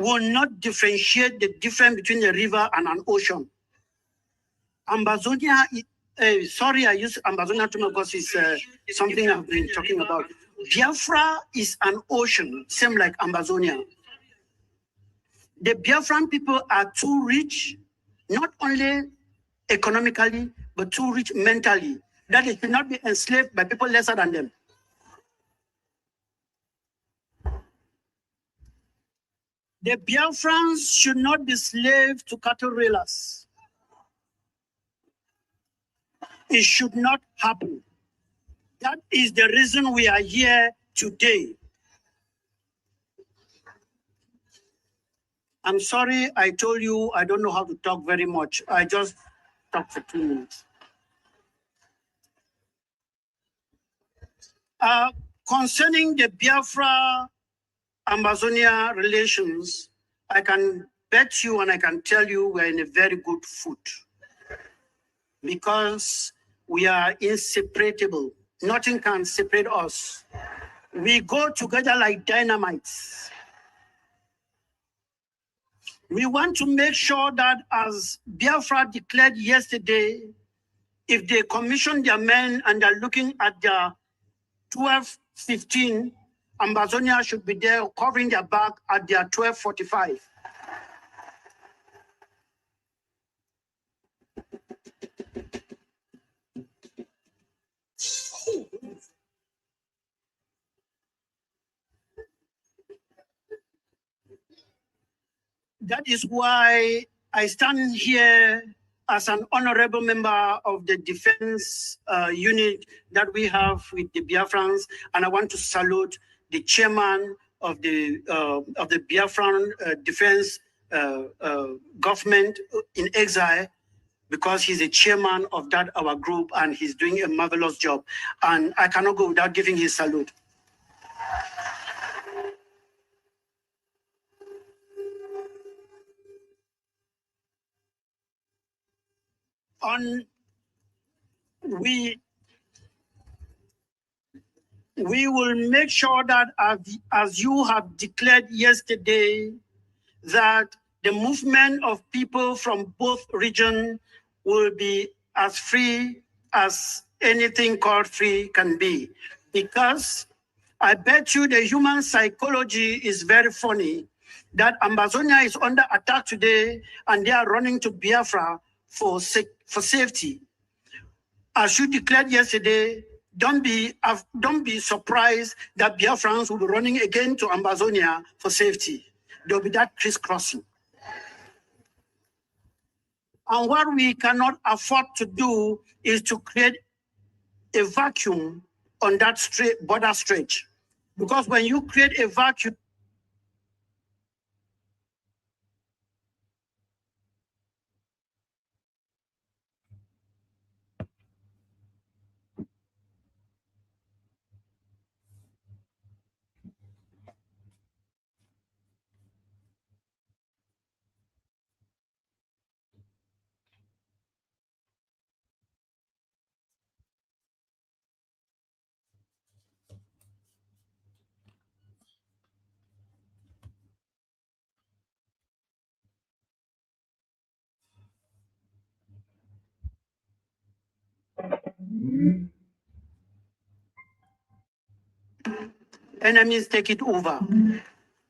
will not differentiate the difference between a river and an ocean. Ambazonia, sorry, I use Ambazonia because it's something I've been talking about. Biafra is an ocean, same like Ambazonia. The Biafran people are too rich, not only economically, but too rich mentally, that they should not be enslaved by people lesser than them. The Biafrans should not be slaves to cattle railers. It should not happen. That is the reason we are here today. I'm sorry, I told you I don't know how to talk very much. I just talked for 2 minutes. Concerning the Biafra Ambazonia relations, I can bet you and I can tell you we're in a very good foot because we are inseparable. Nothing can separate us. We go together like dynamites. We want to make sure that, as Biafra declared yesterday, if they commission their men and they're looking at their 12:15, Ambazonia should be there covering their back at their 12:45. That is why I stand here as an honorable member of the defense unit that we have with the Biafrans, and I want to salute the chairman of the Biafran defense government in exile, because he's a chairman of that our group and he's doing a marvelous job. And I cannot go without giving his salute. We will make sure that as you have declared yesterday, that the movement of people from both regions will be as free as anything called free can be. Because I bet you the human psychology is very funny, that Ambazonia is under attack today and they are running to Biafra for safety. As you declared yesterday, don't be surprised that Biafrans will be running again to Ambazonia for safety. There will be that crisscrossing. And what we cannot afford to do is to create a vacuum on that border stretch. Because when you create a vacuum, enemies take it over.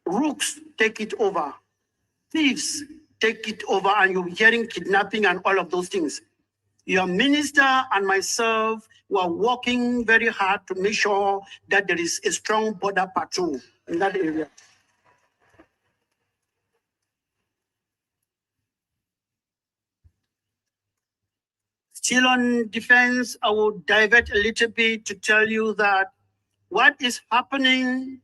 Rooks take it over. Thieves take it over, and you're hearing kidnapping and all of those things. Your minister and myself were working very hard to make sure that there is a strong border patrol in that area. Still on defense, I will divert a little bit to tell you that what is happening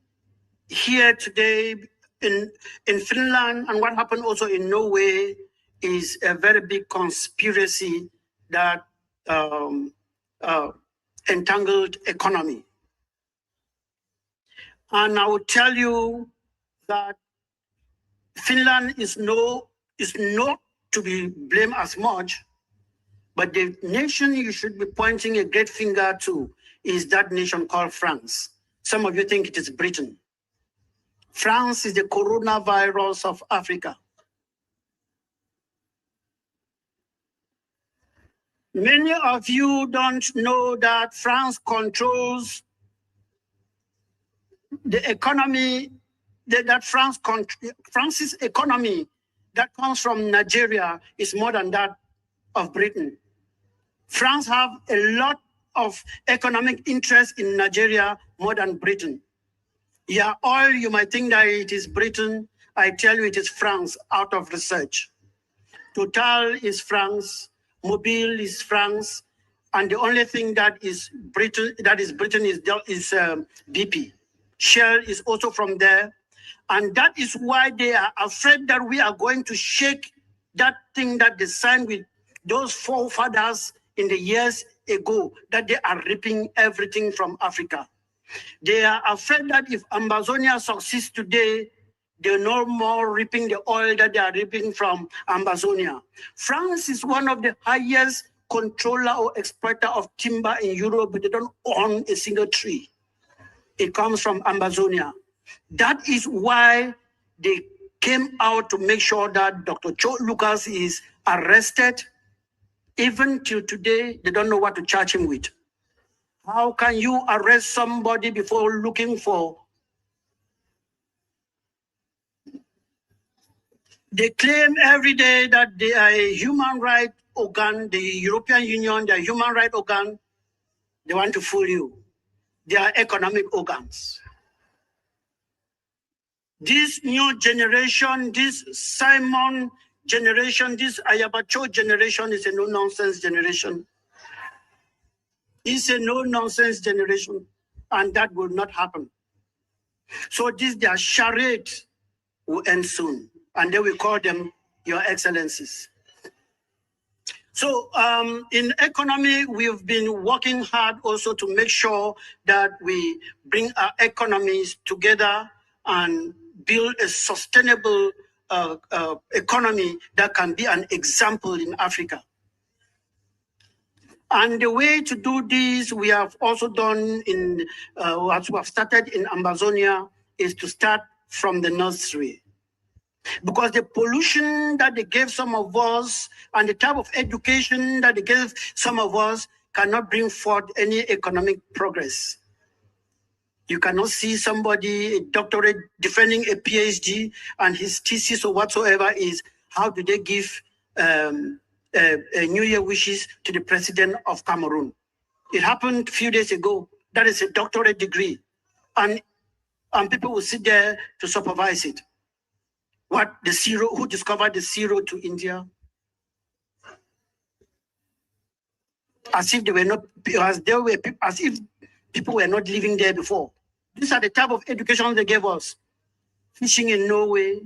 here today in Finland and what happened also in Norway is a very big conspiracy that entangled economy. And I will tell you that Finland is not to be blamed as much, but the nation you should be pointing a great finger to is that nation called France. Some of you think it is Britain. France is the coronavirus of Africa. Many of you don't know that France controls the economy, that France's economy that comes from Nigeria is more than that of Britain. France have a lot of economic interest in Nigeria more than Britain. Yeah, oil, you might think that it is Britain. I tell you, it is France out of research. Total is France, Mobile is France, and the only thing that is Britain is BP. Shell is also from there, and that is why they are afraid that we are going to shake that thing that they signed with those forefathers in the years ago, that they are ripping everything from Africa. They are afraid that if Ambazonia succeeds today, they're no more reaping the oil that they are reaping from Ambazonia. France is one of the highest controller or exploiter of timber in Europe, but they don't own a single tree. It comes from Ambazonia. That is why they came out to make sure that Dr. Cho Lucas is arrested. Even till today, they don't know what to charge him with. How can you arrest somebody before looking for? They claim every day that they are a human rights organ, the European Union, they are human rights organ. They want to fool you. They are economic organs. This new generation, this Simon generation, this Ayabacho generation is a no-nonsense generation. It's a no-nonsense generation, and that will not happen. So their charade will end soon, and they will call them Your Excellencies. So in economy, we've been working hard also to make sure that we bring our economies together and build a sustainable economy that can be an example in Africa. And the way to do this, we have also done in what we have started in Ambazonia, is to start from the nursery. Because the pollution that they gave some of us and the type of education that they gave some of us cannot bring forth any economic progress. You cannot see somebody, a doctorate, defending a PhD, and his thesis or whatsoever is, how do they give New Year wishes to the president of Cameroon? It happened a few days ago. That is a doctorate degree. And people will sit there to supervise it. What, the zero, who discovered the zero to India? As if they were not, as if people were not living there before. These are the type of education they gave us. Fishing in Norway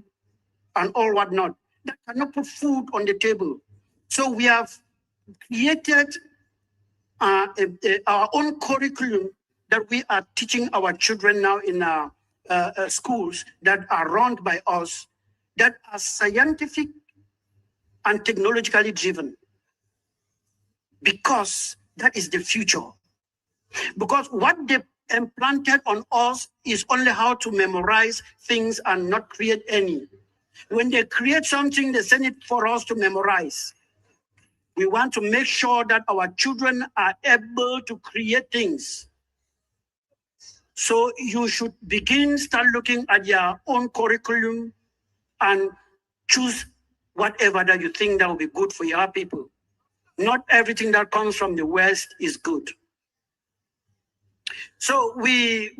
and all whatnot. That cannot put food on the table. So we have created our own curriculum that we are teaching our children now in our schools that are run by us, that are scientific and technologically driven, because that is the future. Because what they implanted on us is only how to memorize things and not create any. When they create something, they send it for us to memorize. We want to make sure that our children are able to create things. So you should start looking at your own curriculum and choose whatever that you think that will be good for your people. Not everything that comes from the West is good. So we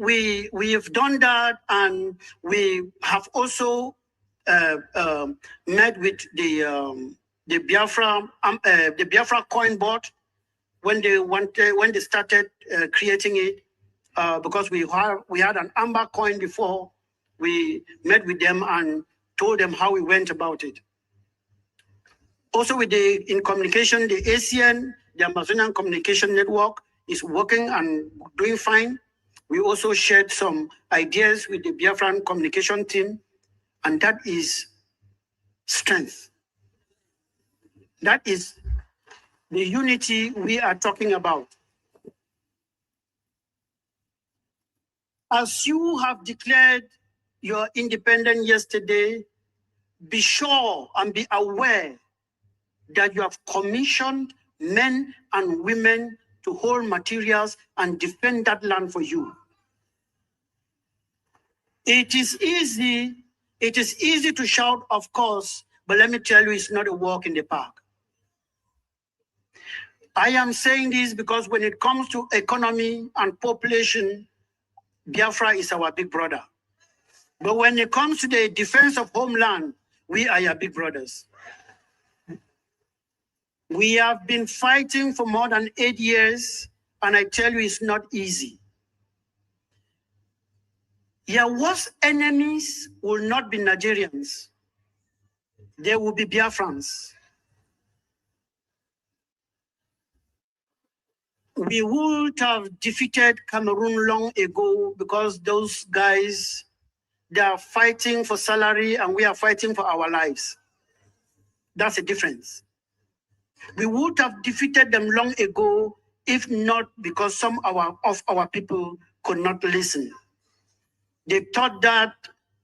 have done that, and we have also met with the Biafra coin board when they started creating it, because we had an amber coin before. We met with them and told them how we went about it. Also in communication, the ASEAN, the Amazonian Communication Network, is working and doing fine. We also shared some ideas with the Biafran communication team, and that is strength. That is the unity we are talking about. As you have declared your independence yesterday, be sure and be aware that you have commissioned men and women to hold materials and defend that land for you. It is easy to shout, of course, but let me tell you, it's not a walk in the park. I am saying this because when it comes to economy and population, Biafra is our big brother. But when it comes to the defense of homeland, we are your big brothers. We have been fighting for more than 8 years, and I tell you, it's not easy. Your worst enemies will not be Nigerians. They will be Biafrans. We would have defeated Cameroon long ago because those guys, they are fighting for salary and we are fighting for our lives. That's the difference. We would have defeated them long ago if not because some of our people could not listen. They thought that,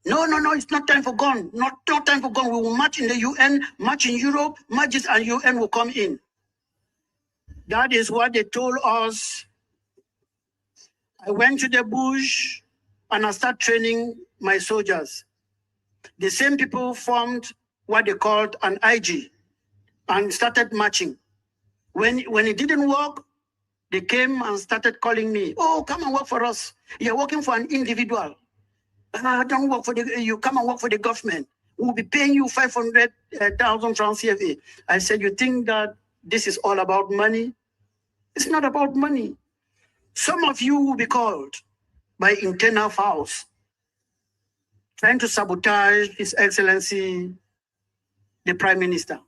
no, it's not time for gun. Not time for gun. We will march in the UN, march in Europe, marches and UN will come in. That is what they told us. I went to the bush and I started training my soldiers. The same people formed what they called an IG and started marching. When it didn't work, they came and started calling me, oh, come and work for us. You're working for an individual. Don't work for you come and work for the government. We'll be paying you 500,000 francs CFA. I said, you think that this is all about money? It's not about money. Some of you will be called by internal files, trying to sabotage His Excellency, the Prime Minister.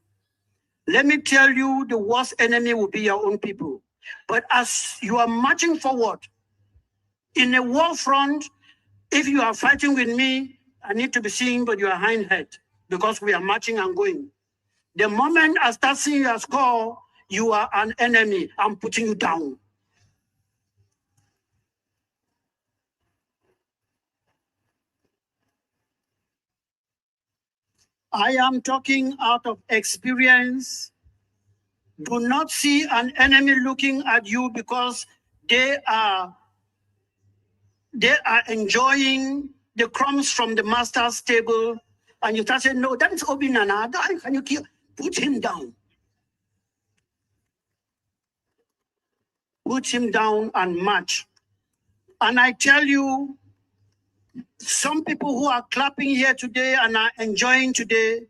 Let me tell you, the worst enemy will be your own people. But as you are marching forward in a war front, if you are fighting with me, I need to be seeing but your hind head because we are marching and going. The moment I start seeing your score, you are an enemy. I'm putting you down. I am talking out of experience. Do not see an enemy looking at you because they are enjoying the crumbs from the master's table, and you start saying, no, that is Obinana. Can you kill? Put him down. Put him down and march. And I tell you, some people who are clapping here today and are enjoying today,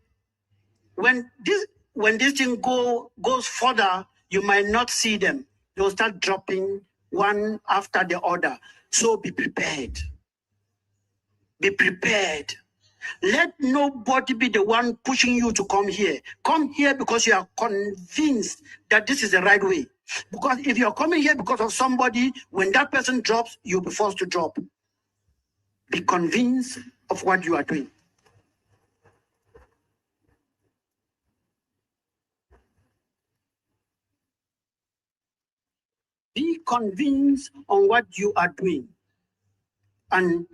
when this thing goes further, you might not see them. They'll start dropping one after the other. So be prepared. Be prepared. Let nobody be the one pushing you to come here. Come here because you are convinced that this is the right way. Because if you're coming here because of somebody, when that person drops, you'll be forced to drop. Be convinced of what you are doing. Be convinced on what you are doing. And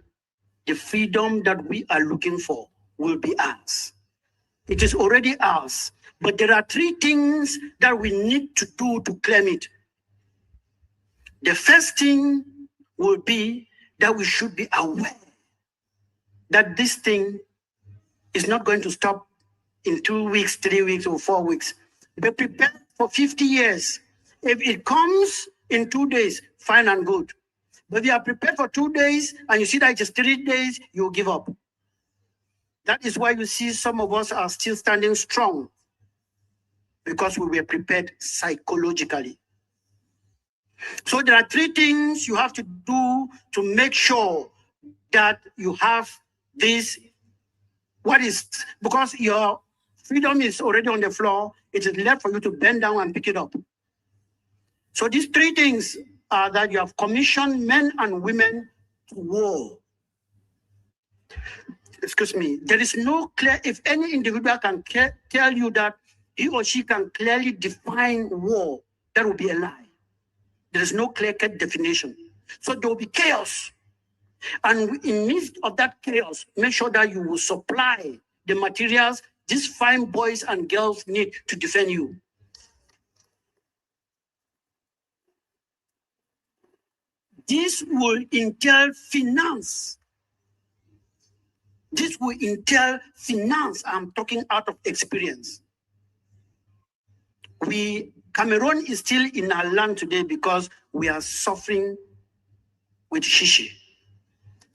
the freedom that we are looking for will be ours. It is already ours. But there are 3 things that we need to do to claim it. The first thing will be that we should be aware that this thing is not going to stop in 2 weeks, 3 weeks, or 4 weeks. Be prepared for 50 years. If it comes in 2 days, fine and good. But if you are prepared for 2 days and you see that it is 3 days, you give up. That is why you see some of us are still standing strong, because we were prepared psychologically. So there are 3 things you have to do to make sure that you have this. Because your freedom is already on the floor, it is left for you to bend down and pick it up. So these 3 things are that you have commissioned men and women to war. Excuse me. There is no clear, if any individual can tell you that he or she can clearly define war, that will be a lie. There is no clear-cut definition. So there will be chaos. And in midst of that chaos, make sure that you will supply the materials these fine boys and girls need to defend you. This will entail finance. This will entail finance. I'm talking out of experience. Cameroon is still in our land today because we are suffering with shishi.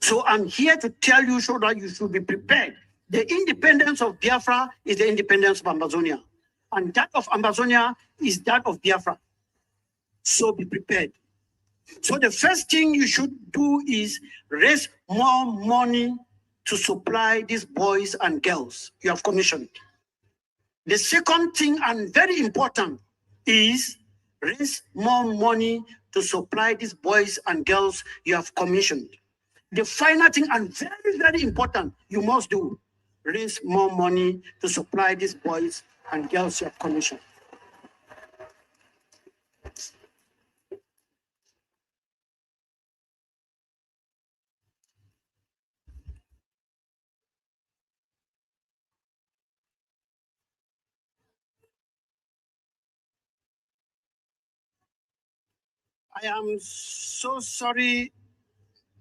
So I'm here to tell you so that you should be prepared. The independence of Biafra is the independence of Ambazonia. And that of Ambazonia is that of Biafra. So be prepared. So the first thing you should do is raise more money to supply these boys and girls you have commissioned. The second thing, and very important, is raise more money to supply these boys and girls you have commissioned. The final thing, and very, very important, you must do, raise more money to supply these boys and girls you have commissioned. I am so sorry.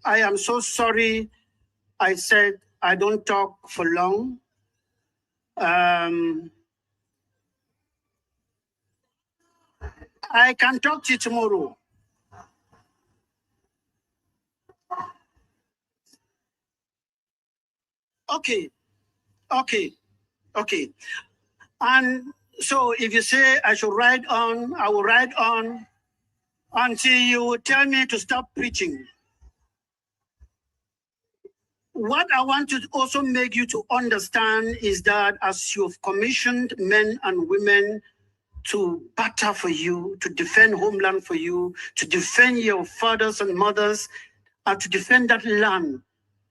I am so sorry. I said I don't talk for long. I can talk to you tomorrow. Okay. And so if you say I should ride on, I will ride on until you tell me to stop preaching. What I want to also make you to understand is that as you've commissioned men and women to battle for you, to defend homeland for you, to defend your fathers and mothers, and to defend that land,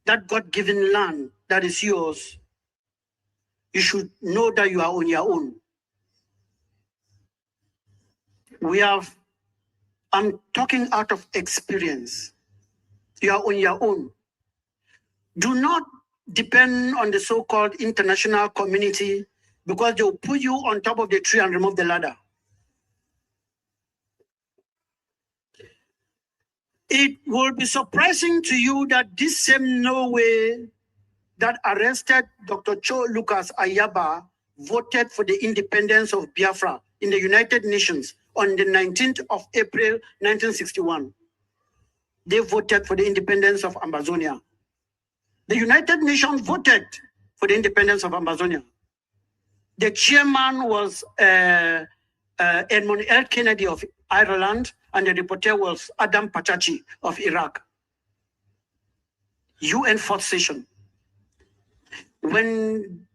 that God-given land that is yours, you should know that you are on your own. I'm talking out of experience. You are on your own. Do not depend on the so-called international community because they'll put you on top of the tree and remove the ladder. It will be surprising to you that this same Norway that arrested Dr. Cho Lucas Ayaba voted for the independence of Biafra in the United Nations on the 19th of April, 1961. They voted for the independence of Ambazonia. The United Nations voted for the independence of Ambazonia. The chairman was Edmund L. Kennedy of Ireland, and the reporter was Adam Pachachi of Iraq. UN fourth session. When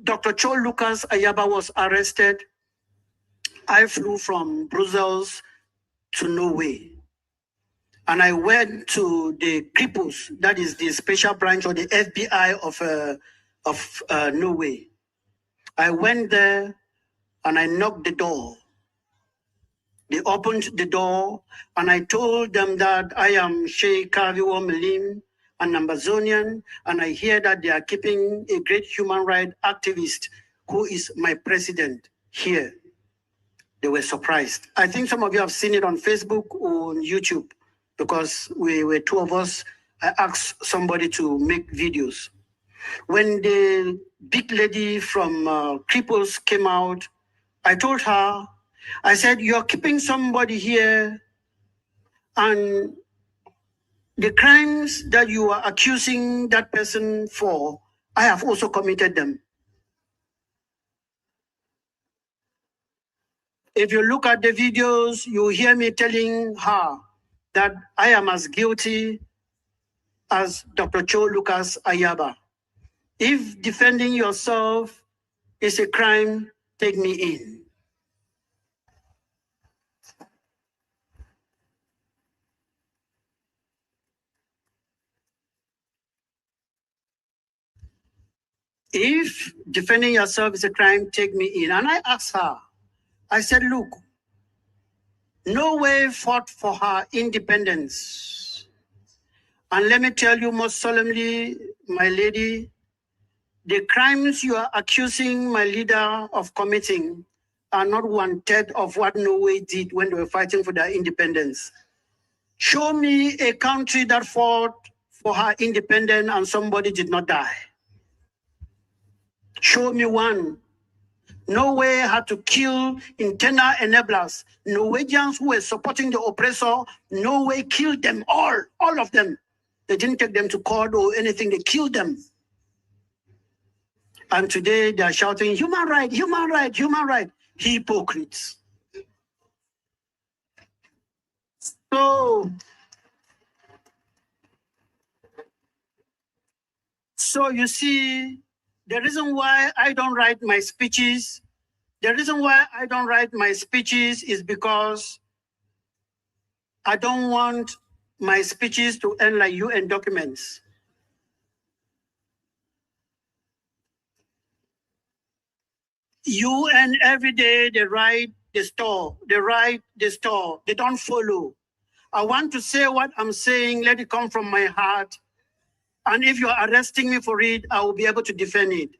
Dr. Cho Lucas Ayaba was arrested, I flew from Brussels to Norway. And I went to the Kripos, that is the special branch of the FBI of Norway. I went there and I knocked the door. They opened the door and I told them that I am Sheikh Kaviwo Melim, an Ambazonian, and I hear that they are keeping a great human rights activist who is my president here. They were surprised. I think some of you have seen it on Facebook or on YouTube because we were two of us. I asked somebody to make videos. When the big lady from Kripos came out, I told her, I said, you're keeping somebody here and the crimes that you are accusing that person for, I have also committed them. If you look at the videos, you hear me telling her that I am as guilty as Dr. Cho Lucas Ayaba. If defending yourself is a crime, take me in. If defending yourself is a crime, take me in. And I asked her, I said, look, Norway fought for her independence. And let me tell you most solemnly, my lady, the crimes you are accusing my leader of committing are not 1/3 of what Norway did when they were fighting for their independence. Show me a country that fought for her independence and somebody did not die. Show me one. Norway had to kill internal enablers. Norwegians who were supporting the oppressor, Norway killed them all of them. They didn't take them to court or anything, they killed them. And today they are shouting, human right, human right, human right. Hypocrites. So you see, the reason why I don't write my speeches, is because I don't want my speeches to end like UN documents. UN every day, they write the store, they don't follow. I want to say what I'm saying, let it come from my heart. And if you're arresting me for it, I will be able to defend it.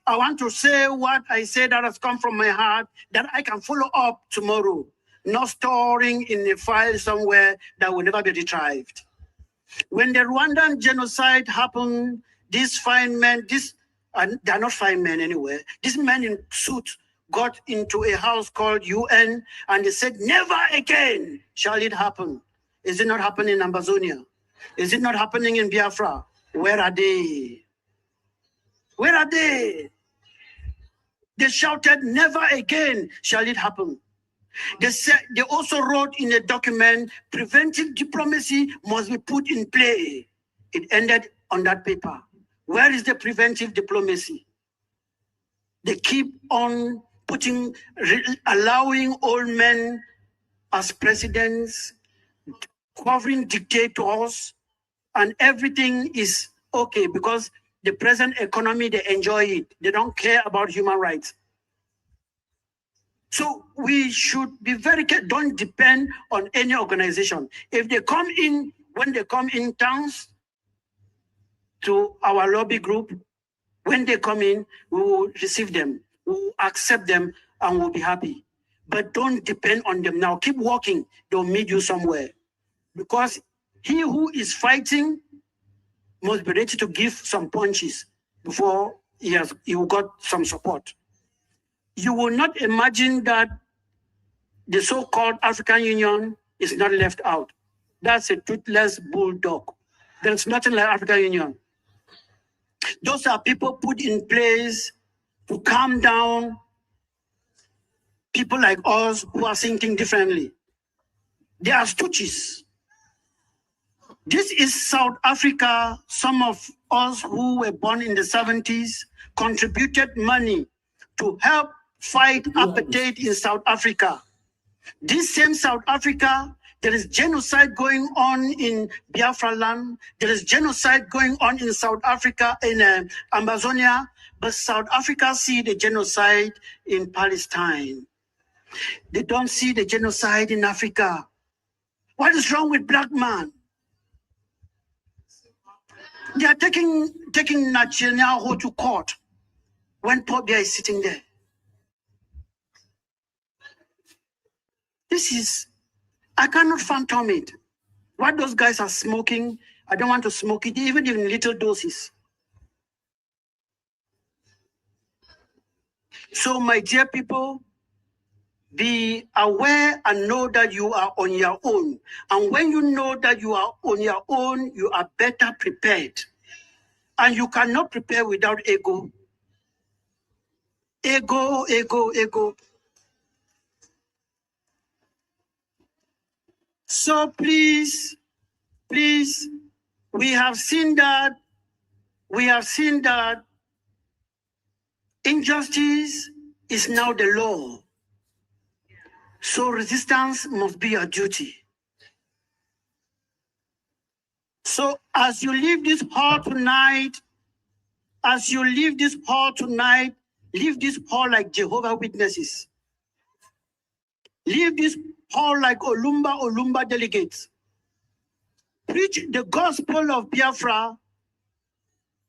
I want to say what I say that has come from my heart, that I can follow up tomorrow, not storing in a file somewhere that will never be retrieved. When the Rwandan genocide happened, these fine men, they're not fine men anyway, these men in suits got into a house called UN and they said, never again shall it happen. Is it not happening in Ambazonia? Is it not happening in Biafra? Where are they? Where are they? They shouted, never again shall it happen. They said, they also wrote in a document, preventive diplomacy must be put in play. It ended on that paper. Where is the preventive diplomacy? They keep on allowing old men as presidents, covering dictators, and everything is okay because the present economy, they enjoy it. They don't care about human rights. So we should be very careful, don't depend on any organization. If they come in, when they come in towns to our lobby group, when they come in, we will receive them, we will accept them, and we'll be happy. But don't depend on them now. Keep walking, they'll meet you somewhere. Because he who is fighting must be ready to give some punches before he got some support. You will not imagine that the so-called African Union is not left out. That's a toothless bulldog. There's nothing like African Union. Those are people put in place to calm down people like us who are thinking differently. They are stooges. This is South Africa. Some of us who were born in the 70s contributed money to help fight apartheid in South Africa. This same South Africa, there is genocide going on in Biafra land. There is genocide going on in South Africa, in Ambazonia. But South Africa see the genocide in Palestine. They don't see the genocide in Africa. What is wrong with black man? They are taking Nigerian to court when Paul Biya is sitting there. This is, I cannot phantom it. What those guys are smoking, I don't want to smoke it, even in little doses. So my dear people, be aware and know that you are on your own. And when you know that you are on your own, you are better prepared. And you cannot prepare without ego. Ego, ego, ego. So please, please, we have seen that injustice is now the law. So resistance must be a duty. So as you leave this hall tonight, leave this hall like Jehovah's Witnesses. Leave this hall like Olumba delegates. preach the gospel of Biafra,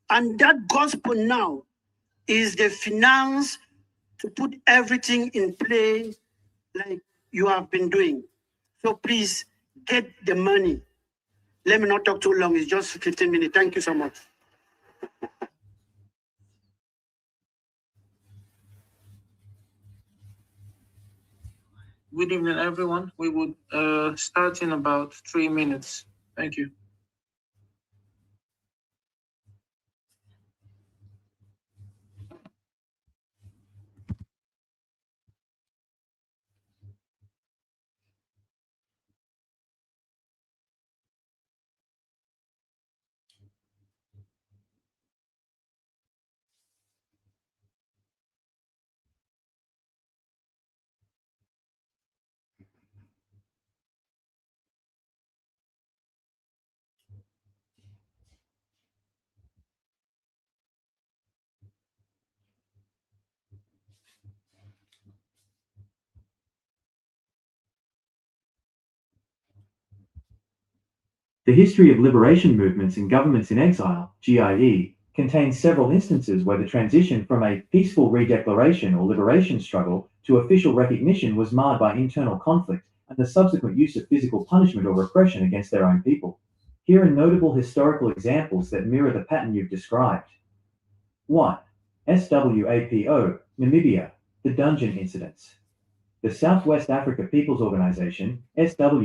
and that gospel now is the finance to put everything in play like you have been doing. So please get the money. Let me not talk too long. It's just 15 minutes. Thank you so much. Good evening, everyone. We would start in about 3 minutes. Thank you. The history of liberation movements and governments in exile, GIE, contains several instances where the transition from a peaceful redeclaration or liberation struggle to official recognition was marred by internal conflict and the subsequent use of physical punishment or repression against their own people. Here are notable historical examples that mirror the pattern you've described. 1. SWAPO, Namibia, the dungeon incidents. The Southwest Africa People's Organization, SWAPO,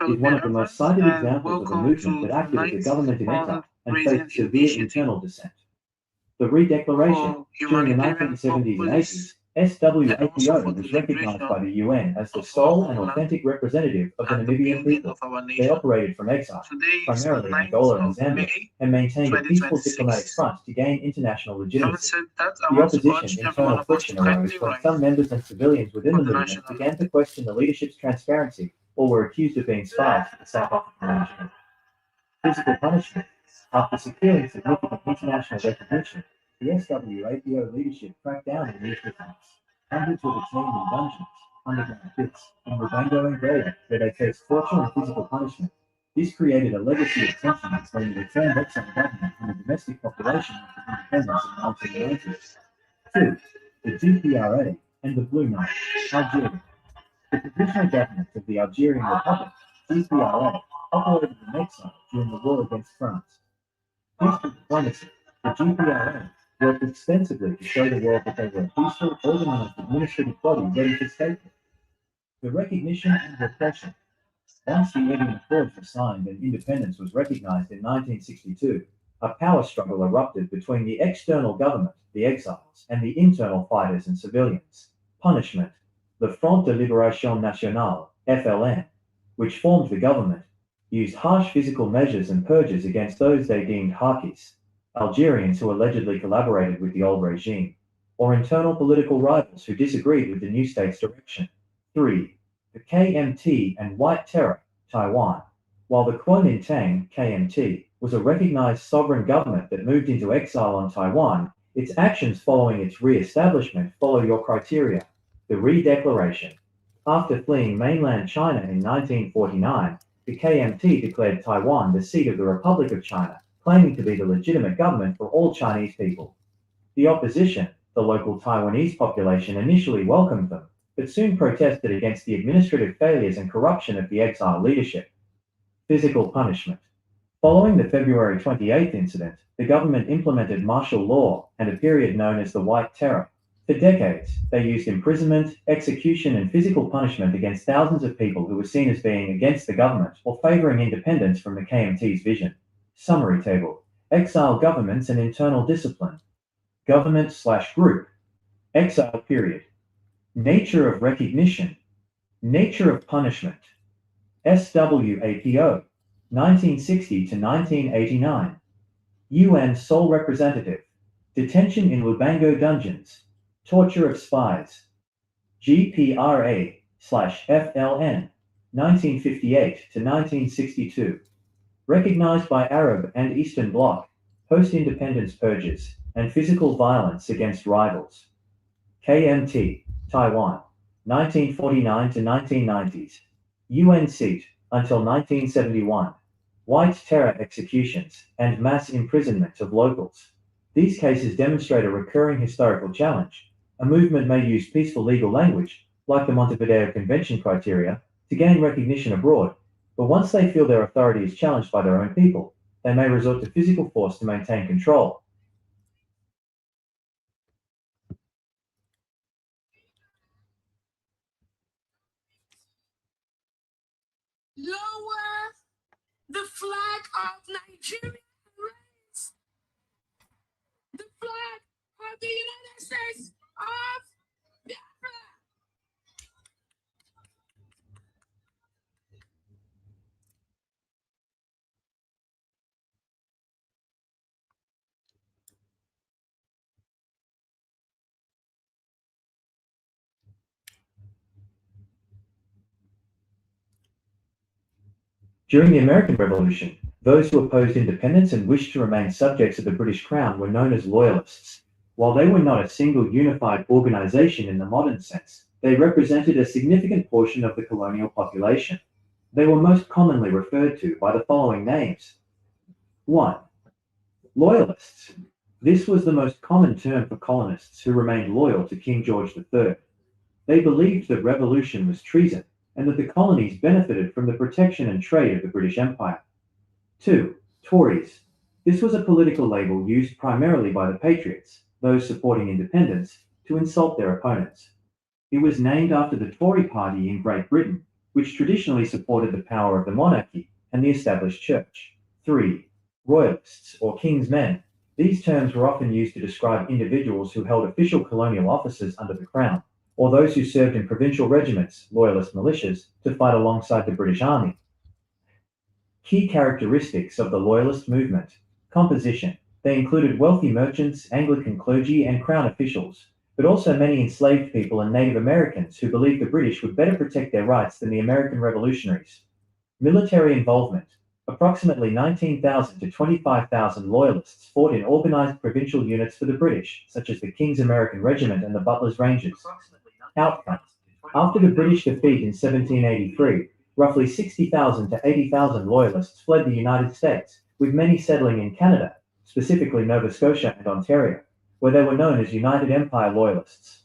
is one of the most cited examples of a movement that acted as a government in exile and faced severe internal dissent. The Redeclaration, during the 1970s and 80s, SWAPO was recognized by the UN as the sole and authentic representative of the Namibian people. They operated from exile, primarily in Angola and Zambia, and maintained a peaceful diplomatic front to gain international legitimacy. The opposition internal friction arose when some members and civilians within the movement began to question the leadership's transparency or were accused of being spies for the South African regime. Physical punishment. After securing significant international recognition, the SWAPO leadership cracked down on these attacks. Hundreds were detained in dungeons, underground pits, in Lubango, Angola, where they faced torture and physical punishment. This created a legacy of tension between the returned exile government and the domestic population after independence in 1990. 2. The GPRA and the Blue Knight, Algeria. The Provisional Government of the Algerian Republic, GPRA, operated in exile during the war against France. Peaceful diplomacy, the GPRA worked extensively to show the world that they were a peaceful, organized administrative body ready for statehood. The recognition and repression. Once the Evian Accords were signed and independence was recognized in 1962, a power struggle erupted between the external government, the exiles, and the internal fighters and civilians. Punishment. The Front de Libération Nationale, FLN, which formed the government, used harsh physical measures and purges against those they deemed harkies, Algerians who allegedly collaborated with the old regime, or internal political rivals who disagreed with the new state's direction. 3. The KMT and White Terror, Taiwan. While the Kuomintang, KMT, was a recognized sovereign government that moved into exile on Taiwan, its actions following its re-establishment follow your criteria. The Redeclaration. After fleeing mainland China in 1949, the KMT declared Taiwan the seat of the Republic of China, claiming to be the legitimate government for all Chinese people. The opposition, the local Taiwanese population, initially welcomed them, but soon protested against the administrative failures and corruption of the exile leadership. Physical punishment. Following the February 28th incident, the government implemented martial law and a period known as the White Terror. For decades, they used imprisonment, execution, and physical punishment against thousands of people who were seen as being against the government or favoring independence from the KMT's vision. Summary table. Exile governments and internal discipline. Government/group. Exile period. Nature of recognition. Nature of punishment. SWAPO, 1960 to 1989. UN sole representative. Detention in Lubango dungeons. Torture of spies. GPRA/FLN, 1958 to 1962. Recognized by Arab and Eastern Bloc, post-independence purges, and physical violence against rivals. KMT, Taiwan, 1949 to 1990s. UN seat until 1971. white terror executions, and mass imprisonment of locals. These cases demonstrate a recurring historical challenge. A movement may use peaceful legal language, like the Montevideo Convention criteria, to gain recognition abroad, but once they feel their authority is challenged by their own people, they may resort to physical force to maintain control. Lower the flag of Nigeria, raise the flag of the United States of Bafra. During the American Revolution, those who opposed independence and wished to remain subjects of the British Crown were known as Loyalists. While they were not a single unified organization in the modern sense, they represented a significant portion of the colonial population. They were most commonly referred to by the following names. 1. Loyalists. This was the most common term for colonists who remained loyal to King George III. They believed that revolution was treason, and that the colonies benefited from the protection and trade of the British Empire. 2. Tories. This was a political label used primarily by the Patriots, those supporting independence, to insult their opponents. It was named after the Tory party in Great Britain, which traditionally supported the power of the monarchy and the established church. 3. Royalists, or King's Men. These terms were often used to describe individuals who held official colonial offices under the Crown, or those who served in provincial regiments, Loyalist militias, to fight alongside the British Army. Key characteristics of the Loyalist movement. Composition. They included wealthy merchants, Anglican clergy, and Crown officials, but also many enslaved people and Native Americans who believed the British would better protect their rights than the American revolutionaries. Military involvement. Approximately 19,000 to 25,000 Loyalists fought in organized provincial units for the British, such as the King's American Regiment and the Butler's Rangers. Outcome. After the British defeat in 1783, roughly 60,000 to 80,000 Loyalists fled the United States, with many settling in Canada, specifically Nova Scotia and Ontario, where they were known as United Empire Loyalists.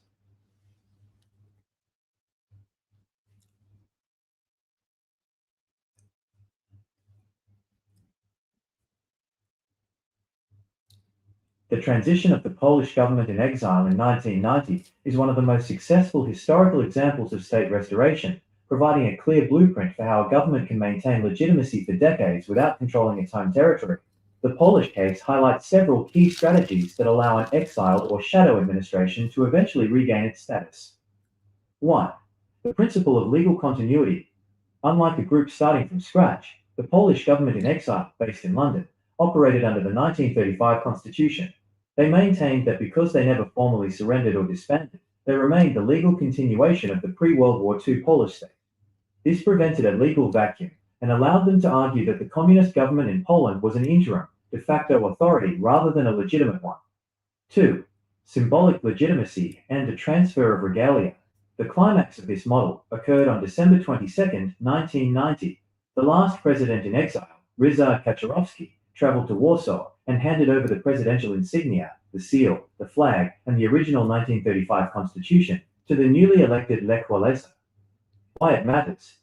The transition of the Polish government in exile in 1990 is one of the most successful historical examples of state restoration, providing a clear blueprint for how a government can maintain legitimacy for decades without controlling its home territory. The Polish case highlights several key strategies that allow an exiled or shadow administration to eventually regain its status. 1. The principle of legal continuity. Unlike a group starting from scratch, the Polish government in exile, based in London, operated under the 1935 Constitution. They maintained that because they never formally surrendered or disbanded, they remained the legal continuation of the pre-World War II Polish state. This prevented a legal vacuum and allowed them to argue that the communist government in Poland was an interim, de facto authority rather than a legitimate one. 2. Symbolic legitimacy and a transfer of regalia. The climax of this model occurred on December 22, 1990. The last president in exile, Ryszard Kaczorowski, traveled to Warsaw and handed over the presidential insignia, the seal, the flag, and the original 1935 constitution to the newly elected Lech Walesa. Why it matters.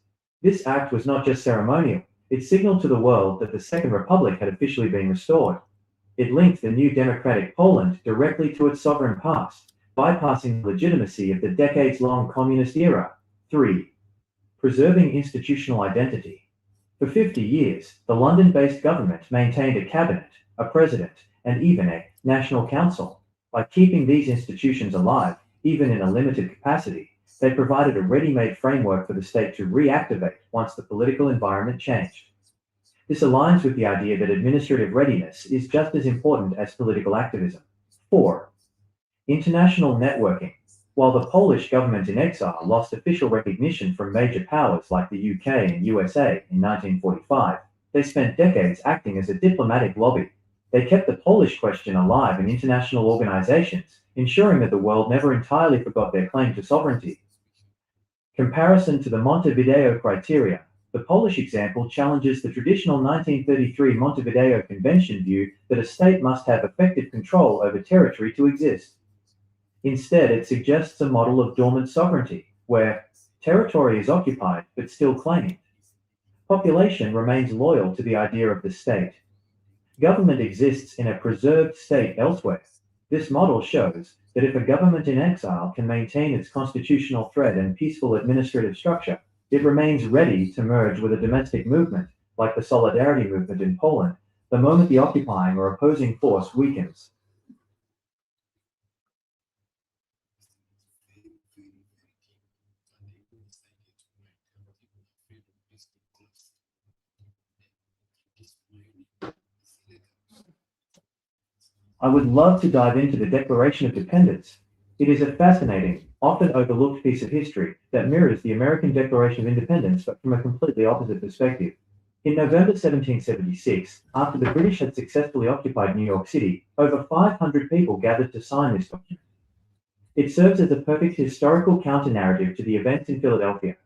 This act was not just ceremonial, it signaled to the world that the Second Republic had officially been restored. It linked the new democratic Poland directly to its sovereign past, bypassing the legitimacy of the decades-long communist era. 3. Preserving institutional identity. For 50 years, the London-based government maintained a cabinet, a president, and even a national council. By keeping these institutions alive, even in a limited capacity, they provided a ready-made framework for the state to reactivate once the political environment changed. This aligns with the idea that administrative readiness is just as important as political activism. 4. International networking. While the Polish government in exile lost official recognition from major powers like the UK and USA in 1945, they spent decades acting as a diplomatic lobby. They kept the Polish question alive in international organizations, ensuring that the world never entirely forgot their claim to sovereignty. Comparison to the Montevideo criteria. The Polish example challenges the traditional 1933 Montevideo Convention view that a state must have effective control over territory to exist. Instead, it suggests a model of dormant sovereignty, where territory is occupied but still claimed. Population remains loyal to the idea of the state. Government exists in a preserved state elsewhere. This model shows that if a government in exile can maintain its constitutional thread and peaceful administrative structure, it remains ready to merge with a domestic movement, like the Solidarity movement in Poland, the moment the occupying or opposing force weakens. I would love to dive into the Declaration of Independence. It is a fascinating, often overlooked piece of history that mirrors the American Declaration of Independence but from a completely opposite perspective. In November 1776, after the British had successfully occupied New York City, over 500 people gathered to sign this document. It serves as a perfect historical counter-narrative to the events in Philadelphia.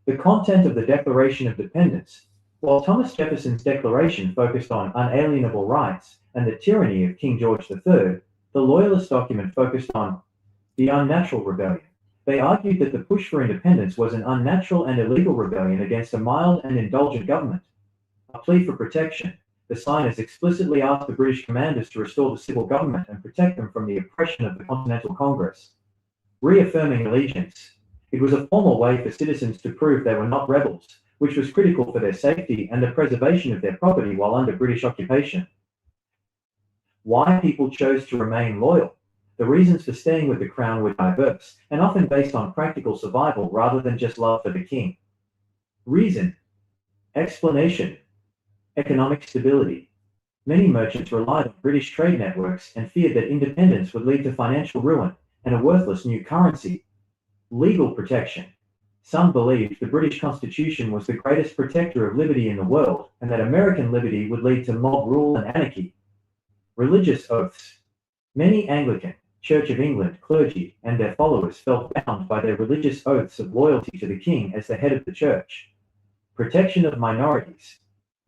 The content of the Declaration of Independence. While Thomas Jefferson's declaration focused on unalienable rights and the tyranny of King George III, the Loyalist document focused on the unnatural rebellion. They argued that the push for independence was an unnatural and illegal rebellion against a mild and indulgent government. A plea for protection. The signers explicitly asked the British commanders to restore the civil government and protect them from the oppression of the Continental Congress. Reaffirming allegiance. It was a formal way for citizens to prove they were not rebels, which was critical for their safety and the preservation of their property while under British occupation. Why people chose to remain loyal. The reasons for staying with the crown were diverse, and often based on practical survival rather than just love for the king. Reason. Explanation. Economic stability. Many merchants relied on British trade networks and feared that independence would lead to financial ruin and a worthless new currency. Legal protection. Some believed the British Constitution was the greatest protector of liberty in the world, and that American liberty would lead to mob rule and anarchy. Religious oaths. Many Anglican, Church of England clergy and their followers felt bound by their religious oaths of loyalty to the king as the head of the church. Protection of minorities.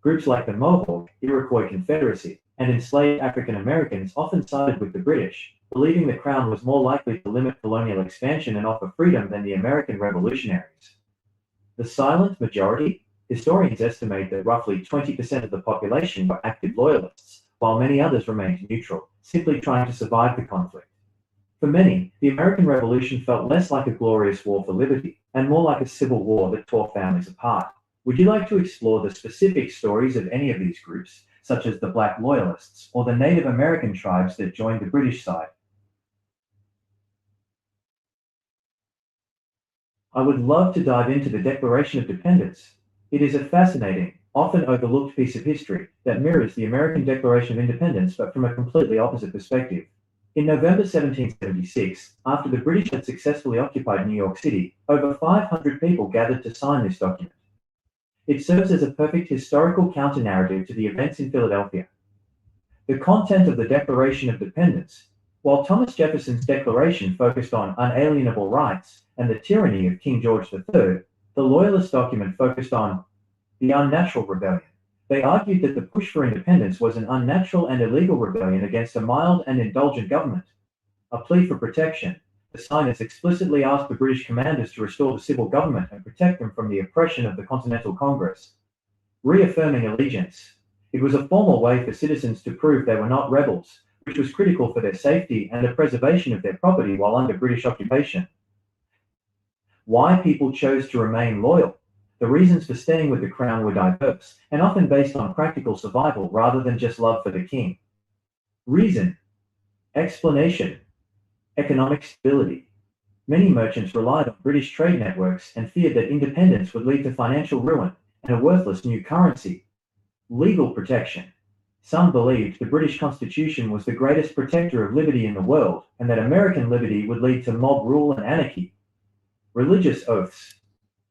Groups like the Mohawk, Iroquois Confederacy, and enslaved African Americans often sided with the British, believing the crown was more likely to limit colonial expansion and offer freedom than the American revolutionaries. The silent majority. Historians estimate that roughly 20% of the population were active loyalists, while many others remained neutral, simply trying to survive the conflict. For many, the American Revolution felt less like a glorious war for liberty, and more like a civil war that tore families apart. Would you like to explore the specific stories of any of these groups, such as the Black Loyalists or the Native American tribes that joined the British side? I would love to dive into the Declaration of Independence. It is a fascinating, often overlooked piece of history that mirrors the American Declaration of Independence but from a completely opposite perspective. In November 1776, after the British had successfully occupied New York City, over 500 people gathered to sign this document. It serves as a perfect historical counter-narrative to the events in Philadelphia. The content of the Declaration of Independence. While Thomas Jefferson's declaration focused on unalienable rights and the tyranny of King George III, the Loyalist document focused on the unnatural rebellion. They argued that the push for independence was an unnatural and illegal rebellion against a mild and indulgent government. A plea for protection. The signers explicitly asked the British commanders to restore the civil government and protect them from the oppression of the Continental Congress. Reaffirming allegiance. It was a formal way for citizens to prove they were not rebels, which was critical for their safety and the preservation of their property while under British occupation. Why people chose to remain loyal. The reasons for staying with the crown were diverse, and often based on practical survival rather than just love for the king. Reason. Explanation. Economic stability. Many merchants relied on British trade networks and feared that independence would lead to financial ruin and a worthless new currency. Legal protection. Some believed the British Constitution was the greatest protector of liberty in the world, and that American liberty would lead to mob rule and anarchy. Religious oaths.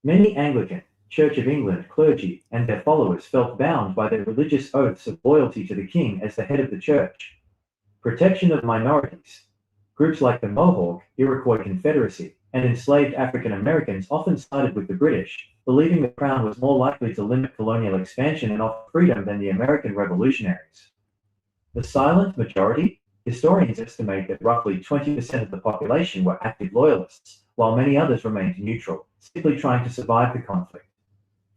Many Anglican, Church of England clergy and their followers felt bound by their religious oaths of loyalty to the king as the head of the church. Protection of minorities. Groups like the Mohawk, Iroquois Confederacy, and enslaved African Americans often sided with the British, believing the Crown was more likely to limit colonial expansion and offer freedom than the American revolutionaries. The silent majority? Historians estimate that roughly 20% of the population were active Loyalists, while many others remained neutral, simply trying to survive the conflict.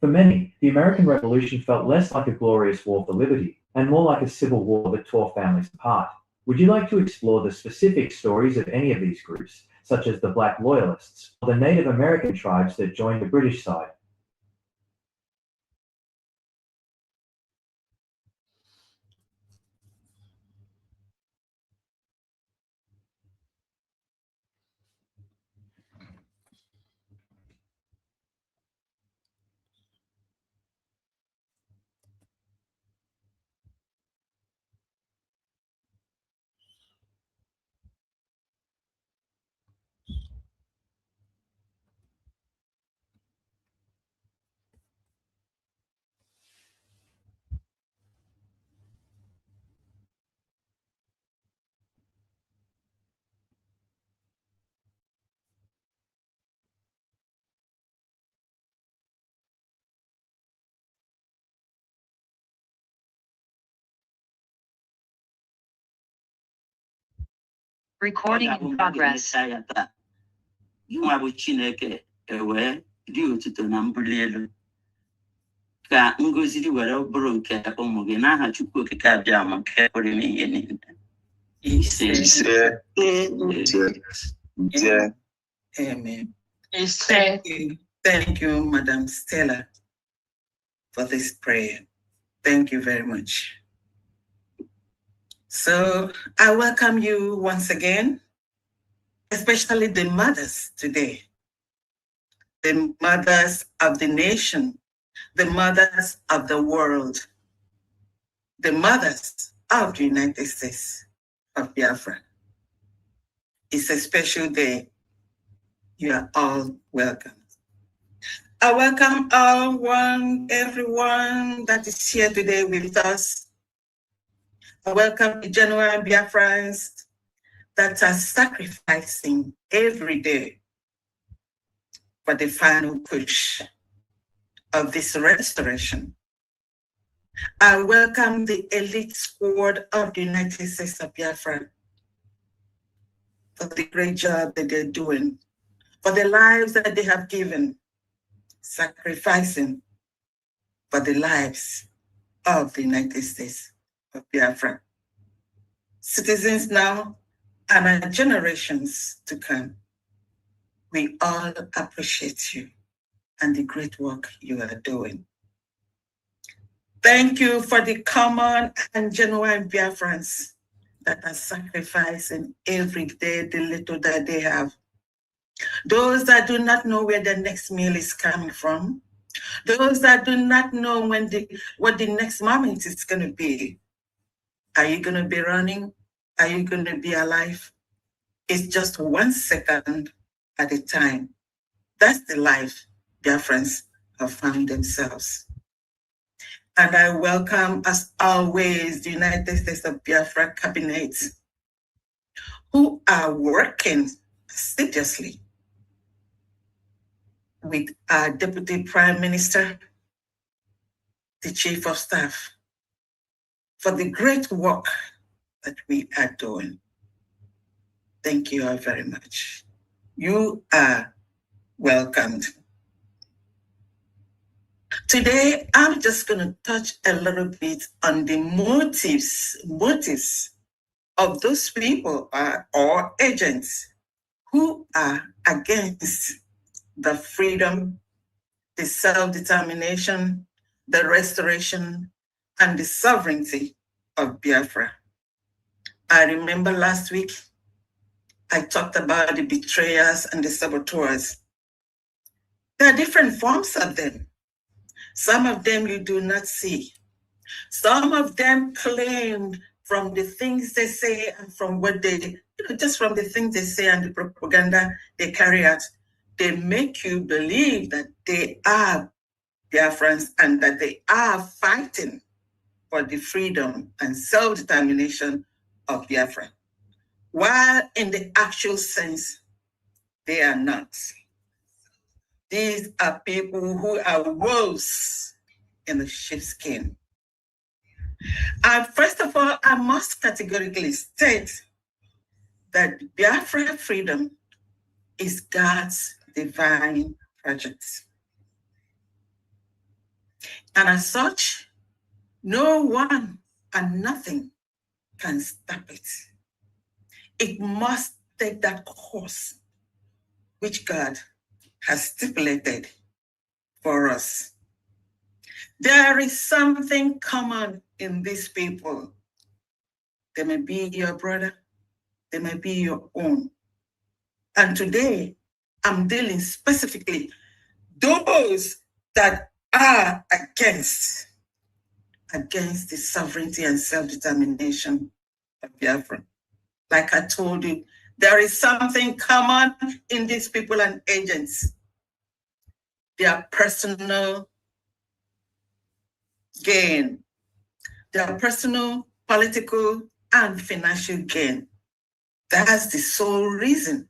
For many, the American Revolution felt less like a glorious war for liberty, and more like a civil war that tore families apart. Would you like to explore the specific stories of any of these groups, such as the Black Loyalists, or the Native American tribes that joined the British side? Recording in progress. Nwa bụ Chineke ewee dị otuto na mbuli elu ka ngozi were bụrụ nke ụmụ gị n'aha Chukwu Okike abịa ma nke pụrụ ime ihe niile. Amen. Thank you, Madam Stella, for this prayer. Thank you very much. So I welcome you once again, especially the mothers today, the mothers of the nation, the mothers of the world, the mothers of the United States of Biafra. It's a special day. You are all welcome. I welcome everyone that is here today with us. I welcome the genuine Biafrans that are sacrificing every day for the final push of this restoration. I welcome the elite squad of the United States of Biafra for the great job that they're doing, for the lives that they have given, sacrificing for the lives of the United States of Biafra. Citizens now and our generations to come, we all appreciate you and the great work you are doing. Thank you for the common and genuine Biafrans that are sacrificing every day the little that they have. Those that do not know where the next meal is coming from. Those that do not know what the next moment is going to be. Are you going to be running? Are you going to be alive? It's just 1 second at a time. That's the life Biafrans have found themselves. And I welcome, as always, the United States of Biafra cabinet, who are working assiduously with our Deputy Prime Minister, the Chief of Staff, for the great work that we are doing. Thank you all very much. You are welcomed. Today, I'm just going to touch a little bit on the motives of those people or agents who are against the freedom, the self-determination, the restoration, and the sovereignty of Biafra. I remember last week, I talked about the betrayers and the saboteurs. There are different forms of them. Some of them you do not see. Some of them claim from the things they say and from what they, just from the things they say and the propaganda they carry out, they make you believe that they are Biafrans and that they are fighting for the freedom and self-determination of Biafra, while in the actual sense, they are not. These are people who are wolves in the sheepskin. And first of all, I must categorically state that Biafra freedom is God's divine project. And as such, no one and nothing can stop it. It must take that course which God has stipulated for us. There is something common in these people. They may be your brother, they may be your own. And today, I'm dealing specifically those that are against the sovereignty and self-determination of Biafra. Like I told you, there is something common in these people and agents. Their personal gain, their personal, political, and financial gain. That's the sole reason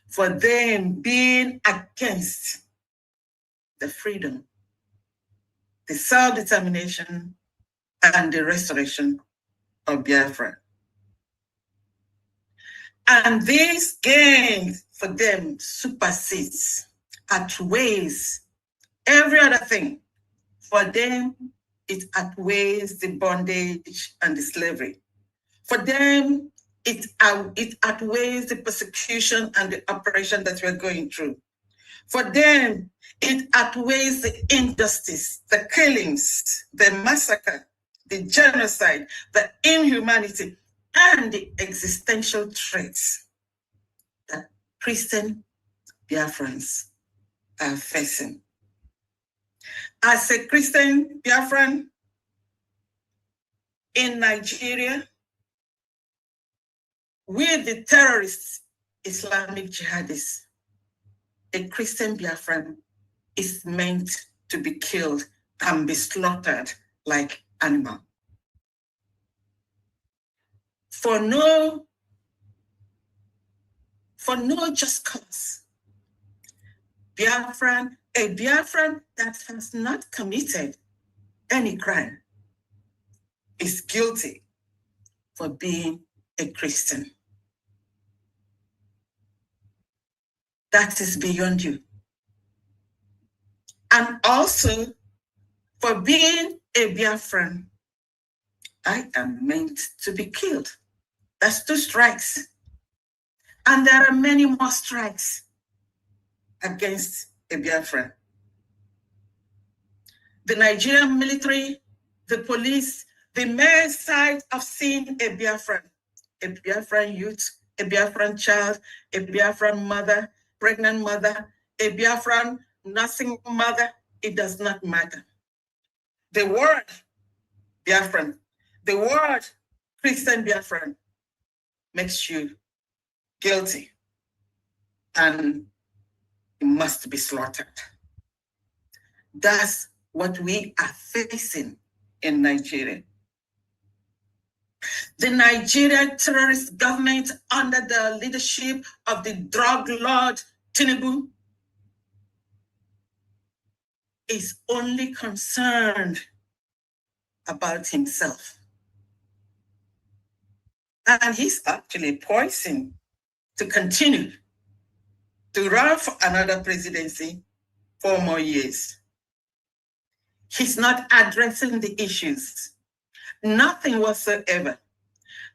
for them being against the freedom, the self-determination, and the restoration of Biafra. And this gain for them supersedes, outweighs every other thing. For them, it outweighs the bondage and the slavery. For them, it outweighs the persecution and the oppression that we're going through. For them, it outweighs the injustice, the killings, the massacre, the genocide, the inhumanity, and the existential threats that Christian Biafrans are facing. As a Christian Biafran in Nigeria, with the terrorist Islamic jihadists, a Christian Biafran is meant to be killed and be slaughtered like animal. For no just cause. A Biafran that has not committed any crime is guilty for being a Christian. That is beyond you. And also, for being a Biafran, I am meant to be killed. That's 2 strikes. And there are many more strikes against a Biafran. The Nigerian military, the police, the mere sight of seeing a Biafran youth, a Biafran child, a Biafran mother, pregnant mother, a Biafran nursing mother, it does not matter. The word Biafran, the word Christian Biafran makes you guilty and you must be slaughtered. That's what we are facing in Nigeria. The Nigerian terrorist government under the leadership of the drug lord Tinubu is only concerned about himself. And he's actually poised to continue to run for another presidency 4 more years. He's not addressing the issues. Nothing whatsoever.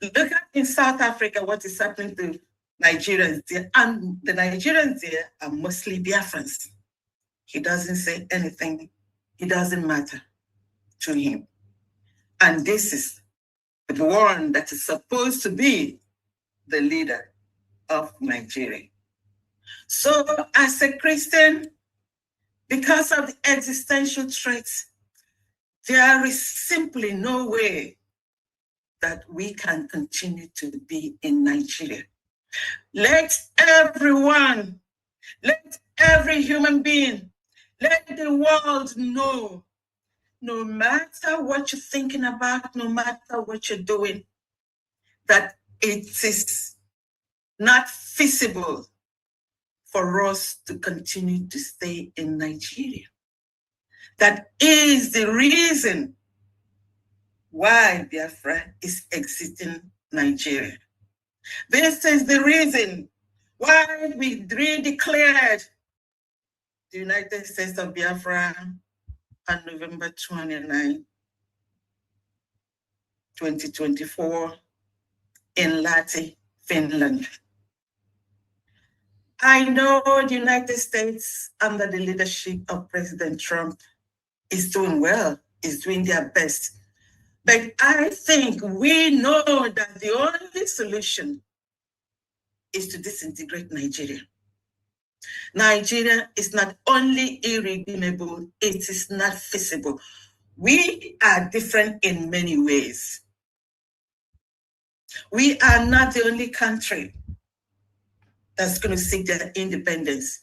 Look at in South Africa what is happening to Nigerians there, and the Nigerians there are mostly Biafrans. He doesn't say anything. It doesn't matter to him. And this is the one that is supposed to be the leader of Nigeria. So as a Christian, because of the existential threats, there is simply no way that we can continue to be in Nigeria. Let everyone, let every human being, let the world know, no matter what you're thinking about, no matter what you're doing, that it is not feasible for us to continue to stay in Nigeria. That is the reason why Biafra is exiting Nigeria. This is the reason why we redeclared the United States of Biafra on November 29, 2024 in Lahti, Finland. I know the United States under the leadership of President Trump is doing well, is doing their best. But I think we know that the only solution is to disintegrate Nigeria. Nigeria is not only irredeemable, it is not feasible. We are different in many ways. We are not the only country that's going to seek their independence.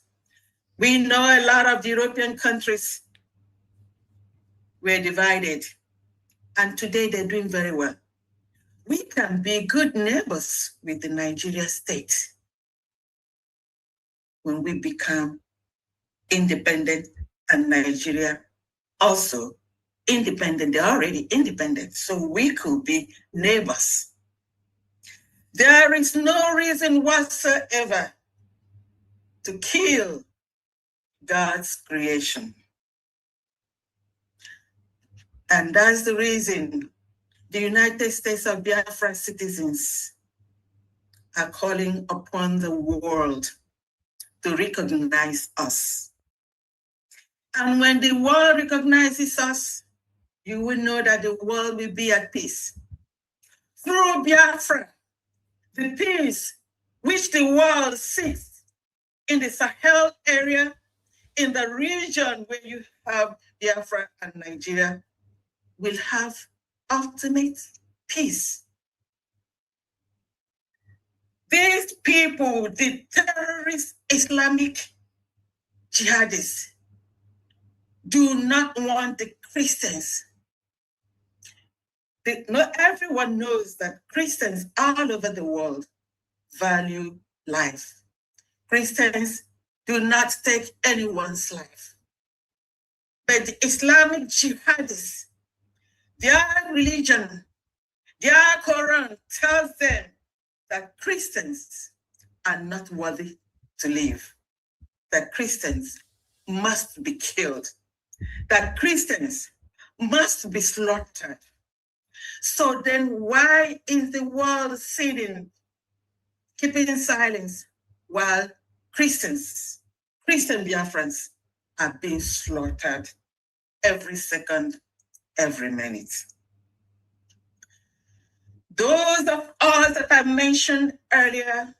We know a lot of the European countries were divided, and today they're doing very well. We can be good neighbors with the Nigeria state when we become independent and Nigeria also independent. They're already independent, so we could be neighbors. There is no reason whatsoever to kill God's creation. And that's the reason the United States of Biafra citizens are calling upon the world to recognize us. And when the world recognizes us, you will know that the world will be at peace. Through Biafra, the peace which the world seeks in the Sahel area, in the region where you have Biafra and Nigeria, will have ultimate peace. These people, the terrorist Islamic jihadists, do not want the Christians. Not everyone knows that Christians all over the world value life. Christians do not take anyone's life. But the Islamic jihadists, their religion, their Quran tells them that Christians are not worthy to live, that Christians must be killed, that Christians must be slaughtered. So then why is the world sitting, keeping silence, while Christian Biafrans are being slaughtered every second, every minute? Those of us that I mentioned earlier